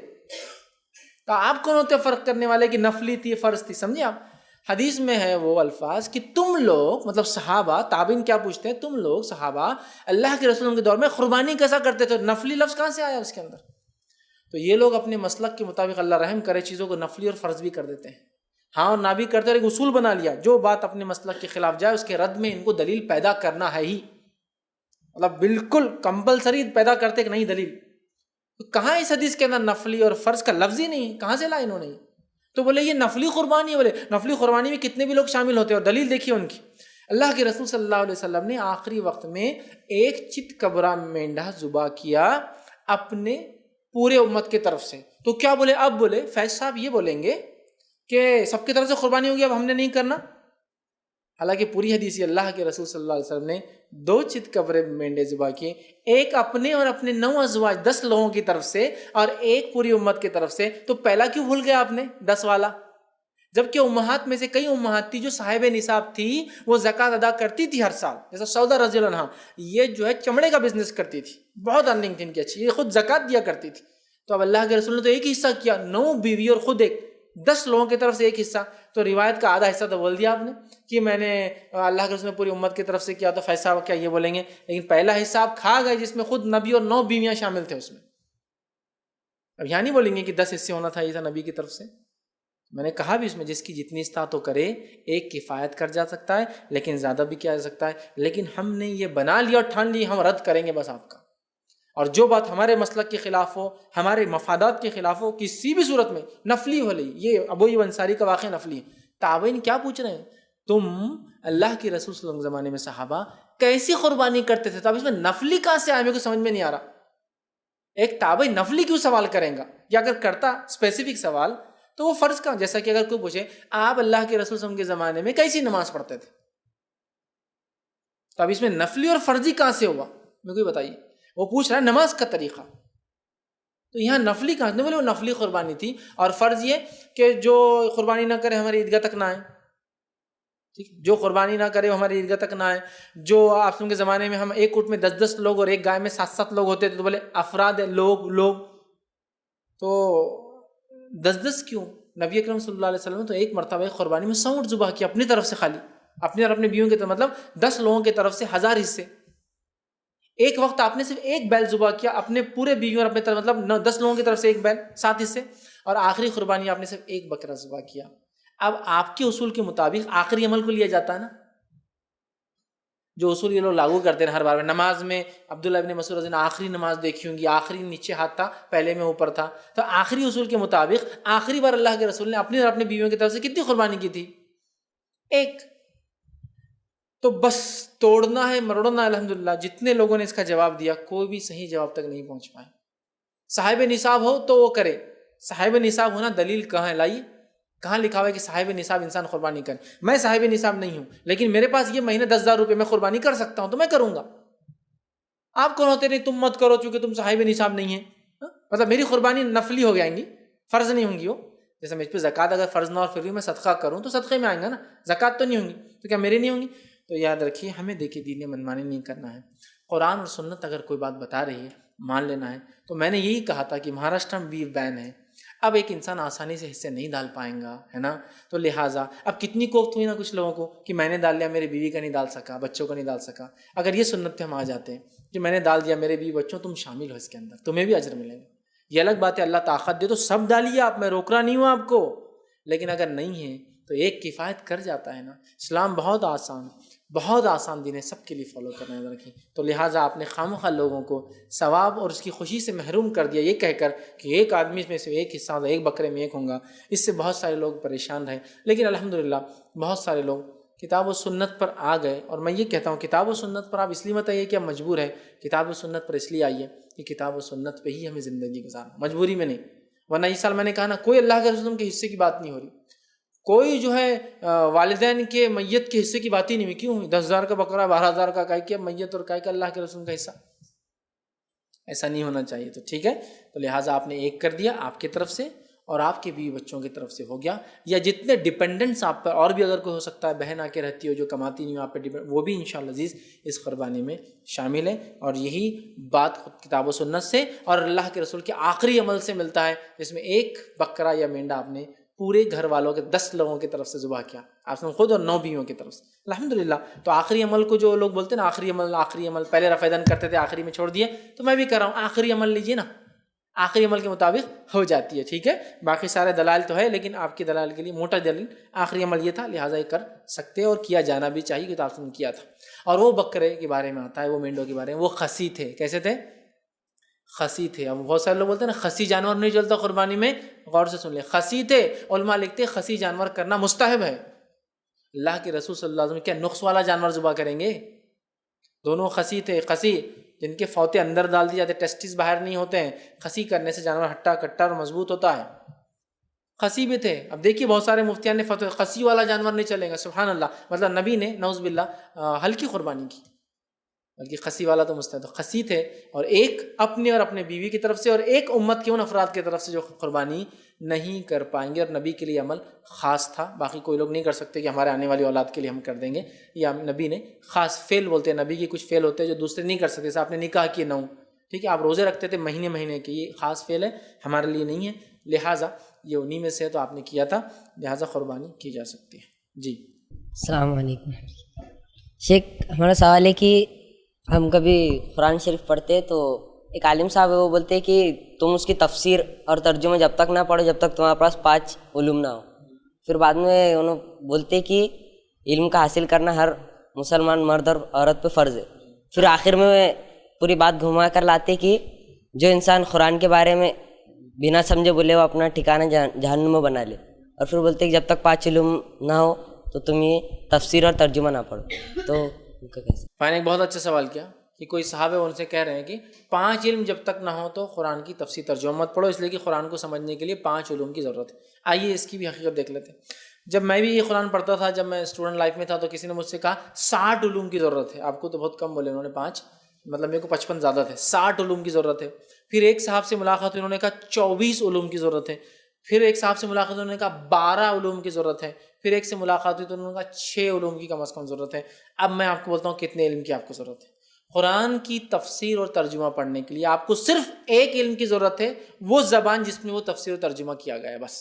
تو آپ کون ہوتے فرق کرنے والے کہ نفلی تھی فرض تھی؟ سمجھے آپ؟ حدیث میں ہے وہ الفاظ کہ تم لوگ، مطلب صحابہ، تابعین کیا پوچھتے ہیں، تم لوگ صحابہ اللہ کے رسول کے دور میں قربانی کیسا کرتے تھے؟ نفلی لفظ کہاں سے آیا اس کے اندر؟ تو یہ لوگ اپنے مسلک کے مطابق اللہ رحم کرے چیزوں کو نفلی اور فرض بھی کر دیتے ہیں، ہاں اور نہ بھی کرتے، اور ایک اصول بنا لیا، جو بات اپنے مسلک کے خلاف جائے اس کے رد میں ان کو دلیل پیدا کرنا ہے ہی، مطلب بالکل کمپلسری پیدا کرتے کہ نہیں دلیل۔ تو کہاں اس حدیث کے اندر نفلی اور فرض کا لفظ ہی نہیں، کہاں سے لائے انہوں نے؟ تو بولے یہ نفلی قربانی ہے، بولے نفلی قربانی میں کتنے بھی لوگ شامل ہوتے ہیں، اور دلیل دیکھیے ان کی، اللہ کے رسول صلی اللہ علیہ وسلم نے آخری وقت میں ایک چت کبرا مینڈا ذبح کیا اپنے پورے امت کے طرف سے۔ تو کیا بولے؟ اب بولے فیض صاحب یہ بولیں گے کہ سب کی طرف سے قربانی ہوگی، اب ہم نے نہیں کرنا؟ حالانکہ پوری حدیث اللہ کے رسول صلی اللہ علیہ وسلم نے 2 چت کبرے مینڈے ذبح کیے، ایک اپنے اور اپنے 9 ازواج 10 لوگوں کی طرف سے، اور ایک پوری امت کی طرف سے۔ تو پہلا کیوں بھول گیا آپ نے 10 والا؟ جبکہ امہات میں سے کئی امہات تھی جو صاحب نصاب تھی، وہ زکوٰۃ ادا کرتی تھی ہر سال، جیسا سودا رضی اللہ عنہا، یہ جو ہے چمڑے کا بزنس کرتی تھی، بہت ارننگ تھی ان کی اچھی، یہ خود زکوٰۃ دیا کرتی تھی۔ تو اب اللہ کے رسول نے تو ایک ہی حصہ کیا، 9 بیوی اور خود ایک، 10 لوگوں کی طرف سے ایک حصہ۔ تو روایت کا آدھا حصہ تو بول دیا آپ نے کہ میں نے اللہ کے رسول نے پوری امت کی طرف سے کیا، تو فیصلہ کیا یہ بولیں گے؟ لیکن پہلا حصہ آپ کھا گئے جس میں خود نبی اور 9 بیویاں شامل تھے اس میں۔ اب یہاں نہیں بولیں گے کہ 10 حصے ہونا تھا، یہ تھا نبی کی طرف سے۔ میں نے کہا بھی اس میں جس کی جتنی استطاعت ہو کرے، ایک کفایت کر جا سکتا ہے، لیکن زیادہ بھی کیا جا سکتا ہے۔ لیکن ہم نے یہ بنا لیا اور ٹھان لی ہم رد کریں گے بس آپ کا، اور جو بات ہمارے مسلک کے خلاف ہو، ہمارے مفادات کے خلاف ہو، کسی بھی صورت میں نفلی ہو لئی، یہ ابو ایوب انصاری کا واقعہ نفلی ہے۔ تابعین کیا پوچھ رہے ہیں؟ تم اللہ کے رسول صلی اللہ علیہ وسلم کے زمانے میں صحابہ کیسی قربانی کرتے تھے؟ تو اب اس میں نفلی کہاں سے آئے؟ میرے کو سمجھ میں نہیں آ رہا۔ ایک تابعی نفلی کیوں سوال کریں گا؟ یا اگر کرتا اسپیسیفک سوال تو وہ فرض کا، جیسا کہ اگر کوئی پوچھے آپ اللہ کے رسول صلی اللہ علیہ وسلم کے زمانے میں کیسی نماز پڑھتے تھے، تو اب اس میں نفلی اور فرضی کہاں سے ہوا؟ میرے کو بتائیے۔ وہ پوچھ رہا ہے نماز کا طریقہ، تو یہاں نفلی کہاں سے؟ بولے وہ نفلی قربانی تھی، اور فرض یہ کہ جو قربانی نہ کرے ہماری عیدگاہ تک نہ آئے، ٹھیک، جو قربانی نہ کرے وہ ہماری عیدگاہ تک نہ آئے۔ جو آپ کے زمانے میں ہم ایک اونٹ میں 10 لوگ اور ایک گائے میں 7 لوگ ہوتے تھے، تو بولے افراد لوگ تو 10 کیوں؟ نبی اکرم صلی اللہ علیہ وسلم نے تو ایک مرتبہ ایک قربانی میں 100 اونٹ ذبح کیا اپنی طرف سے، خالی اپنے اور اپنے بیویوں کی طرف، مطلب 10 لوگوں کی طرف سے 1000 حصے۔ ایک وقت آپ نے صرف ایک بیل ذبح کیا اپنے پورے بیویوں اور اپنے طرف، مطلب 10 لوگوں کی طرف سے ایک بیل 7 حصے، اور آخری قربانی آپ نے صرف ایک بکرا ذبح کیا۔ اب آپ کے اصول کے مطابق آخری عمل کو لیا جاتا ہے نا، جو اصول یہ لوگ لاگو کرتے ہیں ہر بار میں۔ نماز میں عبداللہ ابن مسعود رضی اللہ عنہ آخری نماز دیکھی ہوں گی، آخری نیچے ہاتھ تھا، پہلے میں اوپر تھا، تو آخری اصول کے مطابق آخری بار اللہ کے رسول نے اپنی اور اپنے بیویوں کی طرف سے کتنی قربانی کی تھی؟ ایک۔ تو بس توڑنا ہے مروڑنا۔ الحمدللہ جتنے لوگوں نے اس کا جواب دیا کوئی بھی صحیح جواب تک نہیں پہنچ پائے۔ صاحب نصاب ہو تو وہ کرے، صاحب نصاب ہونا دلیل کہاں ہے؟ لائیے، کہاں لکھا ہوا ہے کہ صاحب نصاب انسان قربانی کرے؟ میں صاحب نصاب نہیں ہوں، لیکن میرے پاس یہ مہینے 10,000 روپے میں قربانی کر سکتا ہوں تو میں کروں گا۔ آپ کون ہوتے؟ نہیں تم مت کرو چونکہ تم صاحب نصاب نہیں ہیں، مطلب میری قربانی نفلی ہو جائیں گی، فرض نہیں ہوں گی وہ۔ جیسے مجھ پہ زکوٰۃ اگر فرض نہ اور پھر بھی میں صدقہ کروں تو صدقے میں آئیں گا نا، زکوٰۃ تو نہیں ہوں گی، تو کیا میری نہیں ہوں گی؟ تو یاد رکھیے ہمیں دیکھیے دین منمانی نہیں کرنا ہے۔ قرآن اور سنت اگر کوئی بات بتا رہی ہے مان لینا ہے. تو میں نے یہی کہا تھا کہ مہاراشٹر میں بھی بین ہے. اب ایک انسان آسانی سے حصے نہیں ڈال پائیں گا, ہے نا, تو لہٰذا اب کتنی کوفت ہوئی نا کچھ لوگوں کو کہ میں نے ڈال لیا, میری بیوی کا نہیں ڈال سکا, بچوں کا نہیں ڈال سکا. اگر یہ سنت پہ ہم آ جاتے ہیں کہ میں نے ڈال دیا, میرے بیوی بچوں, تم شامل ہو اس کے اندر, تمہیں بھی اجر ملے گا. یہ الگ بات ہے, اللہ طاقت دے تو سب ڈالیے آپ, میں روک رہا نہیں ہوں آپ کو, لیکن اگر نہیں ہے تو ایک کفایت کر جاتا ہے نا. اسلام بہت آسان دین ہے, سب کے لیے فالو کرنا ہے رکھیں. تو لہٰذا آپ نے خامخواہ لوگوں کو ثواب اور اس کی خوشی سے محروم کر دیا یہ کہہ کر کہ ایک آدمی میں سے ایک حصہ ہوگا, ایک بکرے میں ایک ہوں گا. اس سے بہت سارے لوگ پریشان رہے, لیکن الحمدللہ بہت سارے لوگ کتاب و سنت پر آ گئے. اور میں یہ کہتا ہوں کتاب و سنت پر آپ اس لیے مت آئیے کہ آپ مجبور ہے, کتاب و سنت پر اس لیے آئیے کہ کتاب و سنت پہ ہی ہمیں زندگی گزارنا, مجبوری میں نہیں. ورنہ اس سال میں نے کہا نا, کوئی اللہ کے رسول کے حصے کی بات نہیں ہو رہی, کوئی جو ہے والدین کے میت کے حصے کی بات ہی نہیں ہوئی. کیوں ہوئی؟ 10,000 کا بکرا, 12,000 کا کائے کیا میت اور کائے کا اللہ کے رسول کا حصہ, ایسا نہیں ہونا چاہیے. تو ٹھیک ہے, تو لہٰذا آپ نے ایک کر دیا آپ کی طرف سے اور آپ کے بیوی بچوں کی طرف سے ہو گیا. یا جتنے ڈپینڈنٹس آپ پر اور بھی اگر کوئی ہو سکتا ہے, بہن آ کے رہتی ہو جو کماتی نہیں ہو آپ پہ ڈپینڈ, وہ بھی انشاءاللہ عزیز اس قربانی میں شامل ہے. اور یہی بات خود کتاب و سنت سے اور اللہ کے رسول کے آخری عمل سے ملتا ہے, جس میں ایک بکرا یا مینڈا آپ نے پورے گھر والوں کے 10 لوگوں کی طرف سے ذبح کیا, آپ نے خود اور 9 بیویوں کی طرف سے, الحمدللہ. تو آخری عمل کو جو لوگ بولتے ہیں نا آخری عمل, پہلے رفع دن کرتے تھے آخری میں چھوڑ دیے, تو میں بھی کر رہا ہوں آخری عمل لیجیے نا, آخری عمل کے مطابق ہو جاتی ہے. ٹھیک ہے, باقی سارے دلائل تو ہے, لیکن آپ کی دلائل کے لیے موٹا دلیل آخری عمل یہ تھا, لہٰذا یہ کر سکتے اور کیا جانا بھی چاہیے کہ آپ نے کیا تھا. اور وہ بکرے کے بارے میں آتا ہے, وہ مینڈوں کے بارے میں, وہ خسی تھے. کیسے تھے؟ خسی تھے. اب بہت سارے لوگ بولتے ہیں نا خسی جانور نہیں چلتا قربانی میں, غور سے سن لیں, خسی تھے. علماء لکھتے خسی جانور کرنا مستحب ہے. اللہ کے رسول صلی اللہ علیہ وسلم کیا نقص والا جانور ذبح کریں گے؟ دونوں خسی تھے. خسی جن کے فوتے اندر ڈال دی جاتے, ٹیسٹس باہر نہیں ہوتے ہیں, خسی کرنے سے جانور ہٹا کٹا اور مضبوط ہوتا ہے. خسی بھی تھے. اب دیکھیے بہت سارے مفتیان نے فتوی, خسی والا جانور نہیں چلے گا. سبحان اللہ, مطلب نبی نے نعوذ باللہ ہلکی قربانی کی, بلکہ خسی والا تو مستحب. خسی تھے, اور ایک اپنے اور اپنے بیوی کی طرف سے, اور ایک امت کے ان افراد کی طرف سے جو قربانی نہیں کر پائیں گے. اور نبی کے لیے عمل خاص تھا, باقی کوئی لوگ نہیں کر سکتے کہ ہمارے آنے والی اولاد کے لیے ہم کر دیں گے. یا نبی نے خاص فعل بولتے ہیں, نبی کے کچھ فعل ہوتے ہیں جو دوسرے نہیں کر سکتے. جیسے آپ نے نکاح کیے 9, ٹھیک ہے, آپ روزے رکھتے تھے مہینے کے, یہ خاص فعل ہے, ہمارے لیے نہیں ہے, لہٰذا یہ انہی میں سے ہے, تو آپ نے کیا تھا, لہٰذا قربانی کی جا سکتی ہے. جی السلام علیکم شیخ, ہمارا سوال ہے کہ ہم کبھی قرآن شریف پڑھتے تو ایک عالم صاحب ہے, وہ بولتے ہیں کہ تم اس کی تفسیر اور ترجمہ جب تک نہ پڑھو جب تک تمہارے پاس 5 علوم نہ ہو. پھر بعد میں انہوں بولتے کہ علم کا حاصل کرنا ہر مسلمان مرد اور عورت پہ فرض ہے. پھر آخر میں پوری بات گھما کر لاتے کہ جو انسان قرآن کے بارے میں بنا سمجھے بولے وہ اپنا ٹھکانہ جہنم میں بنا لے. اور پھر بولتے کہ جب تک 5 علوم نہ ہو تو تم یہ تفسیر اور ترجمہ نہ پڑھو. تو ان کا کیسے؟ فائن, ایک بہت اچھا سوال کیا کہ کوئی صحابہ ان سے کہہ رہے ہیں کہ 5 علم جب تک نہ ہو تو قرآن کی تفسیر ترجمہ مت پڑھو, اس لیے کہ قرآن کو سمجھنے کے لیے 5 علوم کی ضرورت ہے. آئیے اس کی بھی حقیقت دیکھ لیتے ہیں. جب میں بھی یہ قرآن پڑھتا تھا, جب میں اسٹوڈنٹ لائف میں تھا, تو کسی نے مجھ سے کہا 60 علوم کی ضرورت ہے. آپ کو تو بہت کم بولے, انہوں نے 5, مطلب میرے کو 55 زیادہ تھے. 60 علوم کی ضرورت ہے. پھر ایک صاحب سے ملاقات ہوئی, انہوں نے کہا 24 علوم کی ضرورت ہے. پھر ایک صاحب سے ملاقات ہوئی, انہوں نے کہا 12 علوم کی ضرورت ہے. پھر ایک سے ملاقات ہوئی تو انہوں نے کہا 6 علوم کی کم از کم ضرورت ہے. اب میں آپ کو بولتا ہوں کتنے علم کی آپ کو ضرورت ہے. قرآن کی تفسیر اور ترجمہ پڑھنے کے لیے آپ کو صرف ایک علم کی ضرورت ہے, وہ زبان جس میں وہ تفسیر و ترجمہ کیا گیا ہے, بس.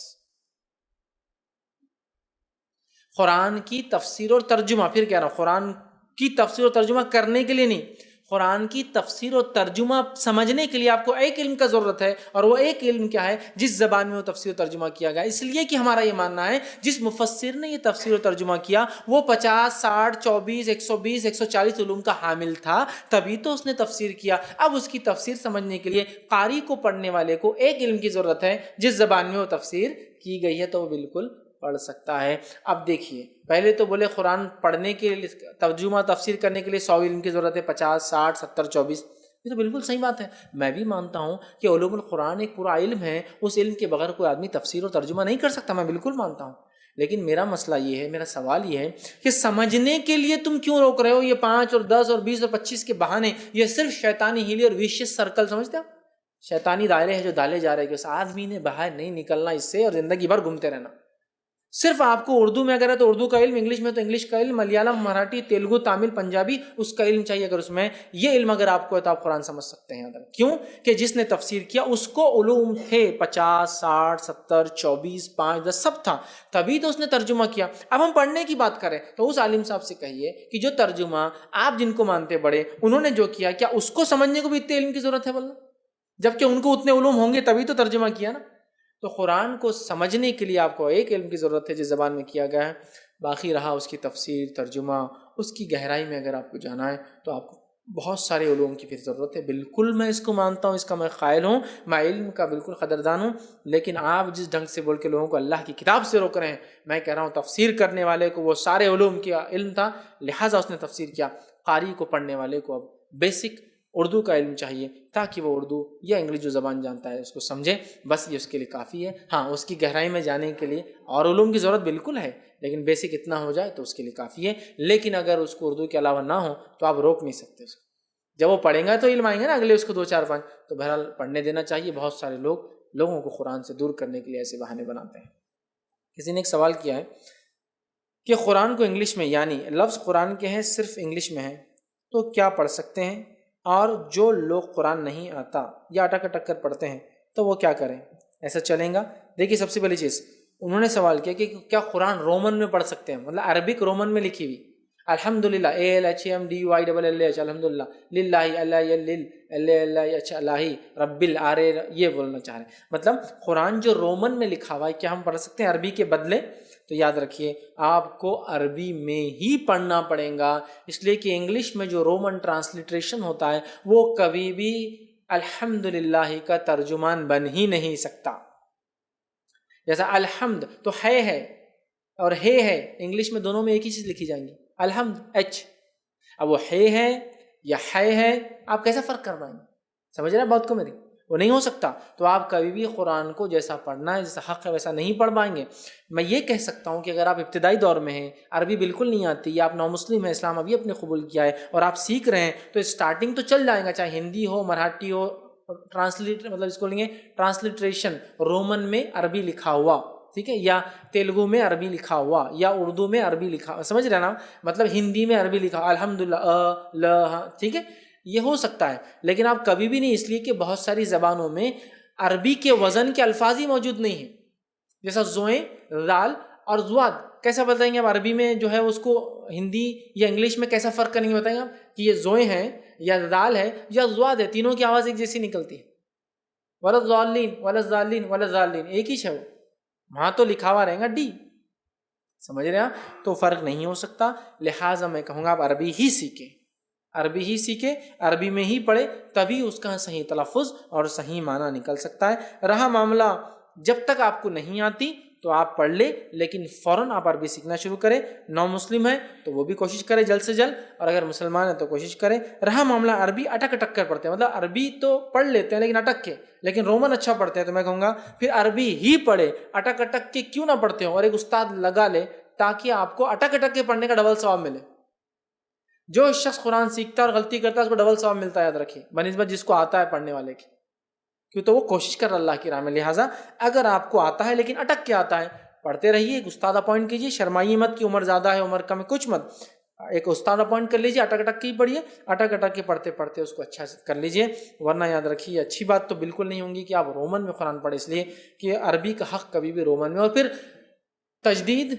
قرآن کی تفسیر اور ترجمہ, پھر کہہ رہا ہوں, قرآن کی تفسیر اور ترجمہ کرنے کے لیے نہیں, قرآن کی تفسیر اور ترجمہ سمجھنے کے لیے آپ کو ایک علم کا ضرورت ہے. اور وہ ایک علم کیا ہے؟ جس زبان میں وہ تفسیر و ترجمہ کیا گیا. اس لیے کہ ہمارا یہ ماننا ہے جس مفسر نے یہ تفسیر و ترجمہ کیا وہ 50, 60, 24, 120, 140 علوم کا حامل تھا, تبھی تو اس نے تفسیر کیا. اب اس کی تفسیر سمجھنے کے لیے قاری کو, پڑھنے والے کو ایک علم کی ضرورت ہے. جس زبان میں وہ تفسیر کی گئی ہے تو وہ بالکل پڑھ سکتا ہے. اب دیکھیے, پہلے تو بولے قرآن پڑھنے کے لیے, ترجمہ تفسیر کرنے کے لیے 100 علم کی ضرورت ہے, 50, 60, 70, 24. یہ تو بالکل صحیح بات ہے. میں بھی مانتا ہوں کہ علوم القرآن ایک پورا علم ہے, اس علم کے بغیر کوئی آدمی تفسیر اور ترجمہ نہیں کر سکتا, میں بالکل مانتا ہوں. لیکن میرا مسئلہ یہ ہے, میرا سوال یہ ہے کہ سمجھنے کے لیے تم کیوں روک رہے ہو؟ یہ 5 اور 10 اور 20 اور 25 کے بہانے, یہ صرف شیطانی ہیلی اور ویشیس سرکل, سمجھتے ہو, شیطانی دائرے ہیں جو ڈالے جا رہے ہیں کہ اس آدمی نے باہر نہیں نکلنا اس سے اور زندگی بھر گھومتے رہنا. صرف آپ کو اردو میں اگر ہے تو اردو کا علم، انگلش میں تو انگلش کا علم، ملیالم، مراٹھی، تیلگو، تامل، پنجابی، اس کا علم چاہیے اگر اس میں یہ علم اگر آپ کو ہے تو آپ قرآن سمجھ سکتے ہیں. کیوں کہ جس نے تفسیر کیا اس کو علوم تھے 50 60 70 24 5 10 سب تھا، تبھی تو اس نے ترجمہ کیا. اب ہم پڑھنے کی بات کریں تو اس عالم صاحب سے کہیے کہ جو ترجمہ آپ جن کو مانتے بڑے انہوں نے جو کیا اس کو سمجھنے کو بھی اتنے علم کی ضرورت ہے بولنا؟ جبکہ ان کو اتنے علوم ہوں گے تبھی تو ترجمہ کیا نا. تو قرآن کو سمجھنے کے لیے آپ کو ایک علم کی ضرورت ہے جس زبان میں کیا گیا ہے، باقی رہا اس کی تفسیر، ترجمہ، اس کی گہرائی میں اگر آپ کو جانا ہے تو آپ کو بہت سارے علوم کی پھر ضرورت ہے. بالکل میں اس کو مانتا ہوں، اس کا میں قائل ہوں، میں علم کا بالکل قدردان ہوں، لیکن آپ جس ڈھنگ سے بول کے لوگوں کو اللہ کی کتاب سے روک رہے ہیں، میں کہہ رہا ہوں تفسیر کرنے والے کو وہ سارے علوم کا علم تھا لہٰذا اس نے تفسیر کیا. قاری کو، پڑھنے والے کو اب بیسک اردو کا علم چاہیے تاکہ وہ اردو یا انگلش جو زبان جانتا ہے اس کو سمجھے، بس یہ اس کے لیے کافی ہے. ہاں اس کی گہرائی میں جانے کے لیے اور علوم کی ضرورت بالکل ہے، لیکن بیسک اتنا ہو جائے تو اس کے لیے کافی ہے. لیکن اگر اس کو اردو کے علاوہ نہ ہو تو آپ روک نہیں سکتے اس کو. جب وہ پڑھیں گا تو علم آئیں گے نا اگلے اس کو 2 4 5، تو بہرحال پڑھنے دینا چاہیے. بہت سارے لوگوں کو قرآن سے دور کرنے کے لیے ایسے بہانے بناتے ہیں. کسی نے ایک سوال کیا ہے کہ قرآن کو انگلش میں، یعنی لفظ قرآن کے ہیں صرف انگلش میں ہیں، تو کیا پڑھ سکتے ہیں؟ اور جو لوگ قرآن نہیں آتا یا اٹک اٹک کر پڑھتے ہیں تو وہ کیا کریں؟ ایسا چلیں گا؟ دیکھیے سب سے پہلی چیز انہوں نے سوال کیا کہ کیا قرآن رومن میں پڑھ سکتے ہیں، مطلب عربک رومن میں لکھی ہوئی الحمدللہ ALHMDUILLH الحمدللہ للہ اللہ رب العالمین یہ بولنا چاہ رہے ہیں. مطلب قرآن جو رومن میں لکھا ہوا ہے کیا ہم پڑھ سکتے ہیں عربی کے بدلے؟ تو یاد رکھیے آپ کو عربی میں ہی پڑھنا پڑے گا، اس لیے کہ انگلش میں جو رومن ٹرانسلیٹریشن ہوتا ہے وہ کبھی بھی الحمدللہ کا ترجمان بن ہی نہیں سکتا. جیسا الحمد تو ہے اور ہے انگلش میں دونوں میں ایک ہی چیز لکھی جائیں گی الحمد H. اب وہ ہے یا ہے آپ کیسا فرق کر پائیں گے؟ سمجھ رہے ہیں بات کو میری؟ وہ نہیں ہو سکتا. تو آپ کبھی بھی قرآن کو جیسا پڑھنا ہے جیسا حق ہے ویسا نہیں پڑھ پائیں گے. میں یہ کہہ سکتا ہوں کہ اگر آپ ابتدائی دور میں ہیں، عربی بالکل نہیں آتی یا آپ نو مسلم ہیں، اسلام ابھی اپنے قبول کیا ہے اور آپ سیکھ رہے ہیں، تو اسٹارٹنگ تو چل جائے گا، چاہے ہندی ہو، مراٹھی ہو، مطلب اس کو لیں گے ٹرانسلیٹریشن رومن میں عربی لکھا ہوا، ٹھیک ہے، یا تیلگو میں عربی لکھا ہوا یا اردو میں عربی لکھا، سمجھ رہے نا؟ مطلب ہندی میں عربی لکھا الحمدللہ ٹھیک ہے، یہ ہو سکتا ہے. لیکن آپ کبھی بھی نہیں، اس لیے کہ بہت ساری زبانوں میں عربی کے وزن کے الفاظ ہی موجود نہیں ہیں. جیسا زوئیں، دال اور زواد کیسا بتائیں گے آپ؟ عربی میں جو ہے اس کو ہندی یا انگلش میں کیسا فرق کریں گے بتائیں گے آپ کہ یہ زوئیں ہیں یا دال ہے یا زواد ہے؟ تینوں کی آواز ایک جیسی نکلتی ہے. ولضالین ولضالین ولضالین ایک ہی ہے، وہ وہاں تو لکھا ہوا رہے گا ڈی. سمجھ رہے ہیں آپ؟ تو فرق نہیں ہو سکتا. لہٰذا میں کہوں گا آپ عربی ہی سیکھیں، عربی ہی سیکھیں، عربی میں ہی پڑھے، تبھی اس کا صحیح تلفظ اور صحیح معنی نکل سکتا ہے. رہا معاملہ جب تک آپ کو نہیں آتی تو آپ پڑھ لے، لیکن فوراً آپ عربی سیکھنا شروع کریں. نو مسلم ہے تو وہ بھی کوشش کرے جلد سے جلد، اور اگر مسلمان ہے تو کوشش کریں. رہا معاملہ عربی اٹک اٹک کر پڑھتے ہیں، مطلب عربی تو پڑھ لیتے ہیں لیکن اٹک کے، لیکن رومن اچھا پڑھتے ہیں، تو میں کہوں گا پھر عربی ہی پڑھے. اٹک اٹک کے کیوں نہ پڑھتے ہو، اور ایک استاد لگا لے تاکہ آپ کو اٹک اٹک کے پڑھنے کا ڈبل ثواب ملے. جو شخص قرآن سیکھتا ہے اور غلطی کرتا ہے اس کو ڈبل ثواب ملتا ہے، یاد رکھیے، بنسبت جس کو آتا ہے پڑھنے والے کی، کیوں تو وہ کوشش کر اللہ کی راہ میں. لہٰذا اگر آپ کو آتا ہے لیکن اٹک کے آتا ہے، پڑھتے رہیے. ایک استاد اپوائنٹ کیجیے، شرمائیے مت کہ عمر زیادہ ہے عمر کم ہے، کچھ مت. ایک استاد اپوائنٹ کر لیجیے، اٹک اٹک کے ہی پڑھیے، اٹک اٹک کے پڑھتے پڑھتے اس کو اچھا سے کر لیجیے. ورنہ یاد رکھیے اچھی بات تو بالکل نہیں ہوں گی کہ آپ رومن میں قرآن پڑھیں، اس لیے کہ عربی کا حق کبھی بھی رومن میں. اور پھر تجدید،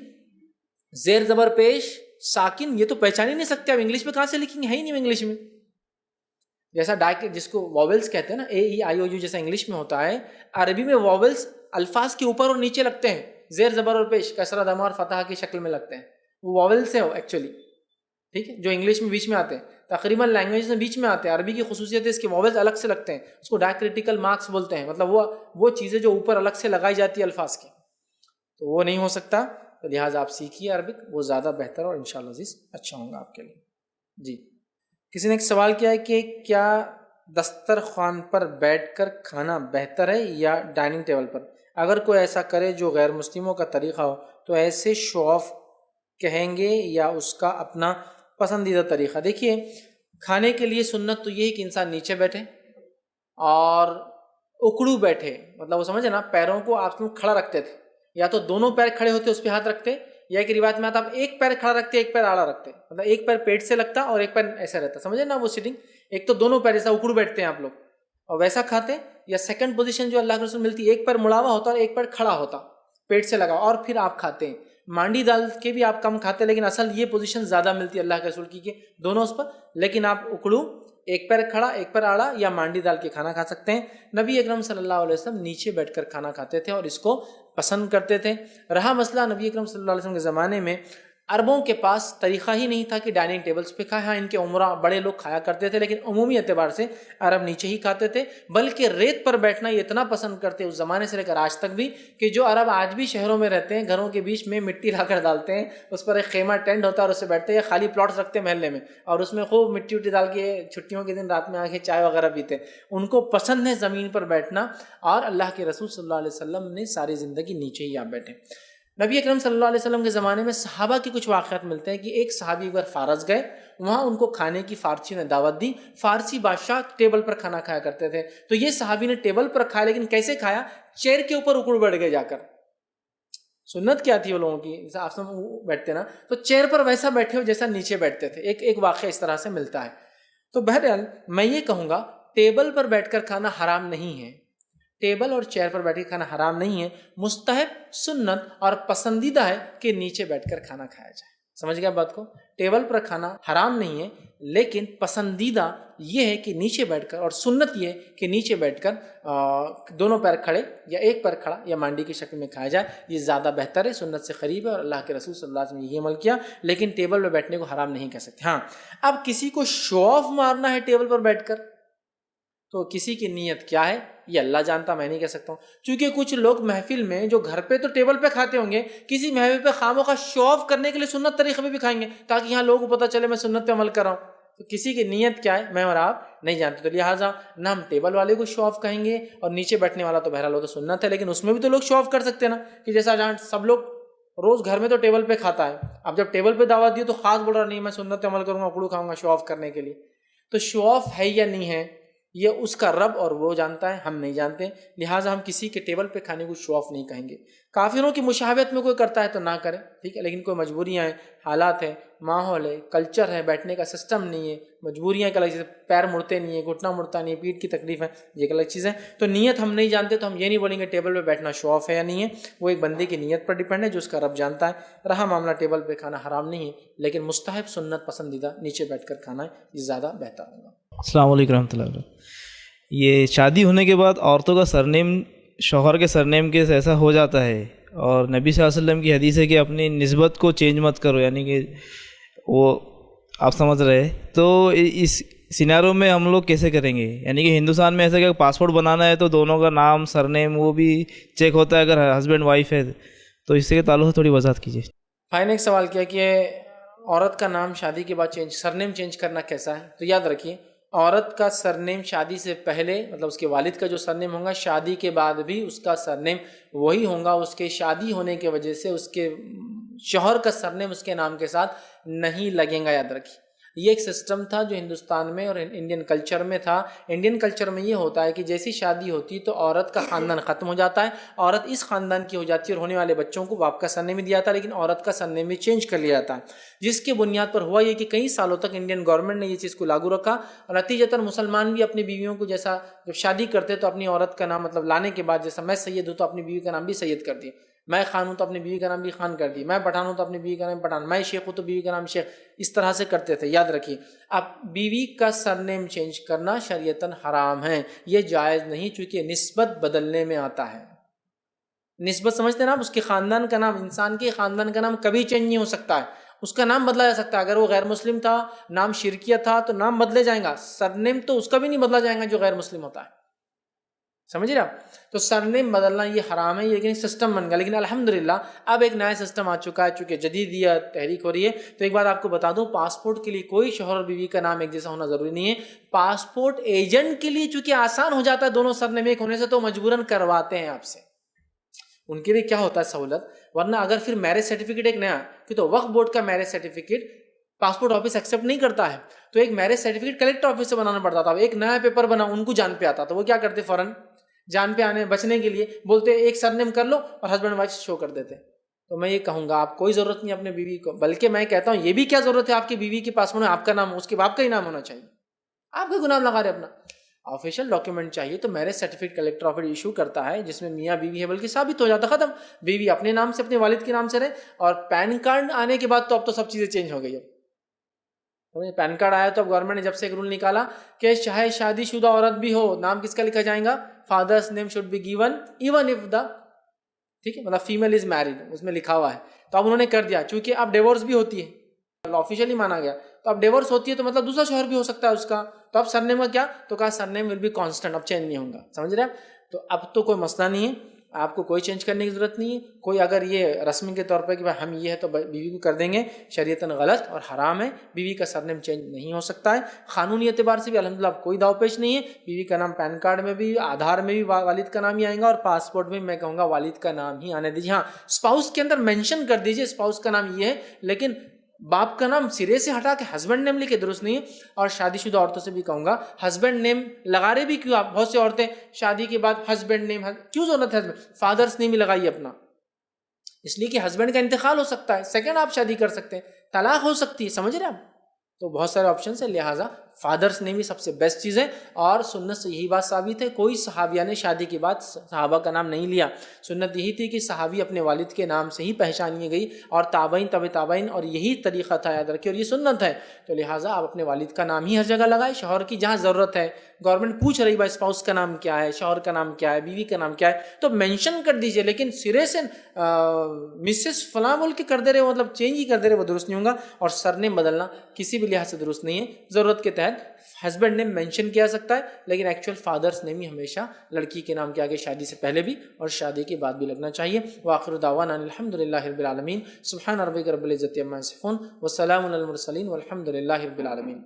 زیر زبر پیش، ساکن، یہ تو پہچان ہی نہیں سکتے آپ. انگلش میں کہاں سے لکھیں گے؟ ہے ہی نہیں انگلش میں. جیسا جس کو واولز کہتے ہیں نا، AEIOU جیسا انگلش میں ہوتا ہے، عربی میں واولز الفاظ کے اوپر اور نیچے لگتے ہیں، زیر زبر اور پیش، کسرہ دمہ اور فتحہ کی شکل میں لگتے ہیں. وہ واولز ہیں ایکچولی، ٹھیک ہے، جو انگلش میں بیچ میں آتے ہیں. تقریباً لینگویج میں بیچ میں آتے ہیں. عربی کی خصوصیت ہے اس کے واولز الگ سے لگتے ہیں، اس کو ڈائیکریٹیکل مارکس بولتے ہیں. مطلب وہ چیزیں جو اوپر الگ سے لگائی جاتی ہے الفاظ کی، تو وہ نہیں ہو سکتا. تو لہٰذا آپ سیکھیے عربک، وہ زیادہ بہتر اور انشاءاللہ عزیز اچھا ہوگا آپ کے لیے. جی، کسی نے ایک سوال کیا ہے کہ کیا دسترخوان پر بیٹھ کر کھانا بہتر ہے یا ڈائننگ ٹیبل پر؟ اگر کوئی ایسا کرے جو غیر مسلموں کا طریقہ ہو تو ایسے شو آف کہیں گے یا اس کا اپنا پسندیدہ طریقہ؟ دیکھیے، کھانے کے لیے سنت تو یہ ہے کہ انسان نیچے بیٹھے اور اکڑو بیٹھے، مطلب وہ سمجھے نا، پیروں کو آپ کھڑا رکھتے تھے یا تو دونوں پیر کھڑے ہوتے اس پہ ہاتھ رکھتے, یا ایک روایت میں آتا آپ ایک پیر کھڑا رکھتے ایک پیر آڑا رکھتے, مطلب ایک پیر پیٹ سے لگتا اور ایک پیر ایسا رہتا, سمجھے نا وہ سیٹنگ. ایک تو دونوں پیر ایسا اکڑ بیٹھتے ہیں آپ لوگ اور ویسا کھاتے, یا سیکنڈ پوزیشن جو اللہ کے رسول ملتی ہے ایک پیر مڑا ہوا ہوتا اور ایک پیر کھڑا ہوتا پیٹ سے لگا اور پھر آپ کھاتے ہیں. مانڈی دال کے بھی آپ کم کھاتے, لیکن اصل یہ پوزیشن زیادہ ملتی ہے اللہ کے رسول کی کہ دونوں اس پر, لیکن آپ اکڑو ایک پیر کھڑا ایک پیر آڑا یا مانڈی دال کے کھانا کھا سکتے ہیں. نبی اکرم صلی اللہ علیہ وسلم نیچے بیٹھ کر کھانا کھاتے تھے اور اس کو پسند کرتے تھے. رہا مسئلہ نبی اکرم صلی اللہ علیہ وسلم کے زمانے میں عربوں کے پاس طریقہ ہی نہیں تھا کہ ڈائننگ ٹیبلز پہ کھائے, ہاں ان کے عمرہ بڑے لوگ کھایا کرتے تھے, لیکن عمومی اعتبار سے عرب نیچے ہی کھاتے تھے. بلکہ ریت پر بیٹھنا یہ اتنا پسند کرتے اس زمانے سے لے کر آج تک بھی, کہ جو عرب آج بھی شہروں میں رہتے ہیں گھروں کے بیچ میں مٹی لا کر ڈالتے ہیں, اس پر ایک خیمہ ٹینٹ ہوتا ہے اور اس سے بیٹھتے ہیں, یا خالی پلاٹس رکھتے ہیں محلے میں اور اس میں خوب مٹی وٹی ڈال کے چھٹیوں کے دن رات میں آ کے چائے وغیرہ پیتے. ان کو پسند ہے زمین پر بیٹھنا, اور اللہ کے رسول صلی اللہ علیہ وسلم نے ساری زندگی نیچے ہی آپ بیٹھے. نبی اکرم صلی اللہ علیہ وسلم کے زمانے میں صحابہ کی کچھ واقعات ملتے ہیں کہ ایک صحابی اگر فارس گئے, وہاں ان کو کھانے کی فارسی نے دعوت دی. فارسی بادشاہ ٹیبل پر کھانا کھایا کرتے تھے, تو یہ صحابی نے ٹیبل پر کھایا, لیکن کیسے کھایا, چیئر کے اوپر اکڑ بیٹھ گئے جا کر. سنت کیا تھی وہ لوگوں کی, جیسے آپ بیٹھتے نا تو چیئر پر ویسا بیٹھے ہو جیسا نیچے بیٹھتے تھے. ایک واقعہ اس طرح سے ملتا ہے. تو بہرحال میں یہ کہوں گا ٹیبل پر بیٹھ کر کھانا حرام نہیں ہے, ٹیبل اور چیئر پر بیٹھ کے کھانا حرام نہیں ہے, مستحب سنت اور پسندیدہ ہے کہ نیچے بیٹھ کر کھانا کھایا جائے. سمجھ گیا بات کو, ٹیبل پر کھانا حرام نہیں ہے, لیکن پسندیدہ یہ ہے کہ نیچے بیٹھ کر, اور سنت یہ ہے کہ نیچے بیٹھ کر دونوں پیر کھڑے یا ایک پیر کھڑا یا مانڈی کی شکل میں کھایا جائے. یہ زیادہ بہتر ہے, سنت سے قریب ہے, اور اللہ کے رسول صلی اللہ علیہ وسلم نے یہ عمل کیا. لیکن ٹیبل پر بیٹھنے کو حرام نہیں کہہ سکتے. ہاں, اب کسی کو شو آف مارنا ہے ٹیبل پر بیٹھ کر, تو کسی کی نیت کیا ہے یہ اللہ جانتا, میں نہیں کہہ سکتا ہوں. چونکہ کچھ لوگ محفل میں جو گھر پہ تو ٹیبل پہ کھاتے ہوں گے, کسی محفل پہ خاموں کا شو آف کرنے کے لیے سنت طریقے پہ بھی کھائیں گے تاکہ یہاں لوگوں کو پتہ چلے میں سنت پہ عمل کر رہا ہوں. تو کسی کی نیت کیا ہے میں اور آپ نہیں جانتے, تو لہٰذا نہ ہم ٹیبل والے کو شو آف کہیں گے, اور نیچے بیٹھنے والا تو بہرحال وہ تو سنت ہے, لیکن اس میں بھی تو لوگ شو آف کر سکتے ہیں نا, کہ جیسا جہاں سب لوگ روز گھر میں تو ٹیبل پہ کھاتا ہے, اب جب ٹیبل پہ دعوت دی تو خاص بول رہا نہیں میں سنت پہ عمل کروں گا, اکڑو کھاؤں گا شو آف کرنے کے لیے. تو شو آف ہے یا نہیں ہے یہ اس کا رب اور وہ جانتا ہے, ہم نہیں جانتے. لہٰذا ہم کسی کے ٹیبل پہ کھانے کو شو آف نہیں کہیں گے. کافروں کی مشابہت میں کوئی کرتا ہے تو نہ کرے, ٹھیک ہے, لیکن کوئی مجبوریاں ہیں, حالات ہیں, ماحول ہے, کلچر ہے, بیٹھنے کا سسٹم نہیں ہے, مجبوریاں ایک الگ چیز ہے, پیر مڑتے نہیں ہیں, گھٹنا مڑتا نہیں ہے, پیٹھ کی تکلیف ہے, یہ ایک الگ چیز ہے. تو نیت ہم نہیں جانتے تو ہم یہ نہیں بولیں گے ٹیبل پہ بیٹھنا شو آف ہے یا نہیں ہے, وہ ایک بندے کی نیت پر ڈیپینڈ ہے جو اس کا رب جانتا ہے. رہا معاملہ ٹیبل پہ کھانا حرام نہیں ہے, لیکن مستحب سنت پسندیدہ نیچے بیٹھ کر کھانا ہے, یہ زیادہ بہتر ہوگا. السلام علیکم رحمۃ اللہ وبرکاتہ. یہ شادی ہونے کے بعد عورتوں کا سرنیم شوہر کے سرنیم کے ایسا ہو جاتا ہے, اور نبی صلی اللہ علیہ وسلم کی حدیث ہے کہ اپنی نسبت کو چینج مت کرو, یعنی کہ وہ آپ سمجھ رہے ہیں. تو اس سینارو میں ہم لوگ کیسے کریں گے, یعنی کہ ہندوستان میں ایسا کہ پاسپورٹ بنانا ہے تو دونوں کا نام سرنیم وہ بھی چیک ہوتا ہے اگر ہسبینڈ وائف ہے, تو اس سے تعلق سے تھوڑی وضاحت کیجیے. بھائی نے ایک سوال کیا کہ عورت کا نام شادی کے بعد سرنیم چینج کرنا کیسا ہے. تو یاد رکھیے عورت کا سرنیم شادی سے پہلے مطلب اس کے والد کا جو سرنیم ہوگا, شادی کے بعد بھی اس کا سرنیم وہی ہوگا. اس کے شادی ہونے کی وجہ سے اس کے شوہر کا سرنیم اس کے نام کے ساتھ نہیں لگیں گا. یاد رکھیے یہ ایک سسٹم تھا جو ہندوستان میں اور انڈین کلچر میں تھا. انڈین کلچر میں یہ ہوتا ہے کہ جیسی شادی ہوتی تو عورت کا خاندان ختم ہو جاتا ہے, عورت اس خاندان کی ہو جاتی ہے, اور ہونے والے بچوں کو باپ کا سرنیم دیا جاتا ہے, لیکن عورت کا سرنیم بھی چینج کر لیا جاتا ہے. جس کے بنیاد پر ہوا یہ کہ کئی سالوں تک انڈین گورنمنٹ نے یہ چیز کو لاگو رکھا, اور نتیجتاً مسلمان بھی اپنی بیویوں کو جیسا جب شادی کرتے تو اپنی عورت کا نام مطلب لانے کے بعد جیسا میں سید ہوں تو اپنی بیوی کا نام بھی سید کر دیے, میں خان ہوں تو اپنی بیوی کا نام بھی خان کر دی, میں پٹھان ہوں تو اپنی بیوی کا نام پٹھان, میں شیخ ہوں تو بیوی کا نام شیخ, اس طرح سے کرتے تھے. یاد رکھیے اب بیوی کا سرنیم چینج کرنا شریعتاً حرام ہے, یہ جائز نہیں, چونکہ نسبت بدلنے میں آتا ہے. نسبت سمجھتے ہیں نا, اس کے خاندان کا نام, انسان کے خاندان کا نام کبھی چینج نہیں ہو سکتا ہے, اس کا نام بدلا جا سکتا ہے. اگر وہ غیر مسلم تھا, نام شرکیہ تھا تو نام بدلے جائیں گا, سرنیم تو اس کا بھی نہیں بدلا جائے گا جو غیر مسلم ہوتا ہے. سمجھ رہے آپ, تو سرنیم بدلنا یہ حرام ہے, یہ لیکن سسٹم بن گیا. لیکن الحمدللہ اب ایک نیا سسٹم آ چکا ہے, چونکہ جدیدیت تحریک ہو رہی ہے. تو ایک بات آپ کو بتا دوں, پاسپورٹ کے لیے کوئی شوہر اور بیوی کا نام ایک جیسا ہونا ضروری نہیں ہے. پاسپورٹ ایجنٹ کے لیے چونکہ آسان ہو جاتا ہے دونوں سرنیم ایک ہونے سے, تو مجبوراً کرواتے ہیں آپ سے. ان کے لیے کیا ہوتا ہے سہولت, ورنہ اگر پھر میرج سرٹیفکیٹ ایک نیا, کہ تو وقف بورڈ کا marriage certificate passport office accept نہیں کرتا ہے, تو ایک میرج سرٹیفکیٹ کلیکٹر آفس سے بنانا پڑتا تھا. ایک نیا پیپر بنا, ان کو جان پہ آتا, تو وہ کیا کرتے فوراً جان پہ آنے بچنے کے لیے بولتے ایک سرنیم کر لو اور ہسبینڈ وائف شو کر دیتے. تو میں یہ کہوں گا آپ کوئی ضرورت نہیں اپنے بیوی کو, بلکہ میں کہتا ہوں یہ بھی کیا ضرورت ہے آپ کی بیوی کے پاسپورٹ میں آپ کا نام, اس کے باپ کا ہی نام ہونا چاہیے. آپ کا گناہ لگا رہے اپنا. آفیشیل ڈاکیومنٹ چاہیے تو marriage certificate collector office issue کرتا ہے جس میں میاں بیوی ہے بلکہ ثابت ہو جاتا, ختم. بیوی اپنے نام سے اپنے والد کے نام سے رہے. اور پین کارڈ آنے کے بعد تو اب تو سب چیزیں چینج ہو گئی. اب پین کارڈ آیا تو اب گورنمنٹ نے جب سے ایک رول نکالا کہ چاہے شادی شدہ عورت بھی ہو نام کس کا لکھا جائے گا, father's name should be given even if the, ٹھیک ہے, مطلب فیمیل از میرڈ اس میں لکھا ہوا ہے. تو اب انہوں نے کر دیا چونکہ اب ڈیورس بھی ہوتی ہے, آفیشیلی مانا گیا, تو اب ڈیورس ہوتی ہے تو مطلب دوسرا شوہر بھی ہو سکتا ہے اس کا. تو اب سرنیم کا کیا, تو کہا سرنیم ول بی کانسٹنٹ, اب چینج نہیں ہوگا. سمجھ رہے ہیں؟ تو اب تو کوئی مسئلہ نہیں ہے, آپ کو کوئی چینج کرنے کی ضرورت نہیں ہے. کوئی اگر یہ رسمی کے طور پہ کہ بھائی ہم یہ ہے تو بیوی کو کر دیں گے, شریعتاً غلط اور حرام ہے. بیوی کا سرنیم چینج نہیں ہو سکتا ہے. قانونی اعتبار سے بھی الحمدللہ کوئی داؤ پیش نہیں ہے. بیوی کا نام پین کارڈ میں بھی, آدھار میں بھی والد کا نام ہی آئے گا, اور پاسپورٹ میں میں کہوں گا والد کا نام ہی آنے دیجیے. ہاں اسپاؤس کے اندر مینشن کر دیجیے اسپاؤس کا نام یہ ہے, لیکن باپ کا نام سرے سے ہٹا کے ہسبینڈ نیم لکھے درست نہیں ہے. اور شادی شدہ عورتوں سے بھی کہوں گا ہسبینڈ نیم لگا رہے بھی کیوں آپ, بہت سی عورتیں شادی کے بعد ہسبینڈ نیم کیوں ضرورت ہے, فادرس نیم ہی لگائیے اپنا, اس لیے کہ ہسبینڈ کا انتقال ہو سکتا ہے, سیکنڈ آپ شادی کر سکتے ہیں, طلاق ہو سکتی ہے, سمجھ رہے ہیں آپ. تو بہت سارے آپشنس ہیں, لہٰذا فادرس نیم ہی سب سے بیسٹ چیز ہے. اور سنت سے یہی بات ثابت ہے, کوئی صحابیہ نے شادی کے بعد صحابہ کا نام نہیں لیا. سنت یہی تھی کہ صحابی اپنے والد کے نام سے ہی پہچانی گئی, اور تابعین طب تابعین, اور یہی طریقہ تھا, یاد رکھیے, اور یہ سنت ہے. تو لہٰذا آپ اپنے والد کا نام ہی ہر جگہ لگائے, شوہر کی جہاں ضرورت ہے. گورنمنٹ پوچھ رہی بھائی اسپاؤس کا نام کیا ہے, شوہر کا نام کیا ہے, بیوی کا نام کیا ہے, تو مینشن کر دیجئے. لیکن سرے سے مسز فلاں بول کے کر دے رہے, مطلب چینج ہی کر دے رہے, وہ درست نہیں ہوگا. اور سرنیم بدلنا کسی بھی لحاظ سے درست نہیں ہے. ضرورت کے تحت ہسبینڈ نیم مینشن کیا سکتا ہے, لیکن ایکچوئل فادرس نیم ہی ہمیشہ لڑکی کے نام کے آگے شادی سے پہلے بھی اور شادی کے بعد بھی لگنا چاہیے. وآخر دعوانا الحمدللہ رب العالمین. سبحان ربک رب العزت عما یصفون, والسلام علی المرسلین, والحمد للہ رب العالمین.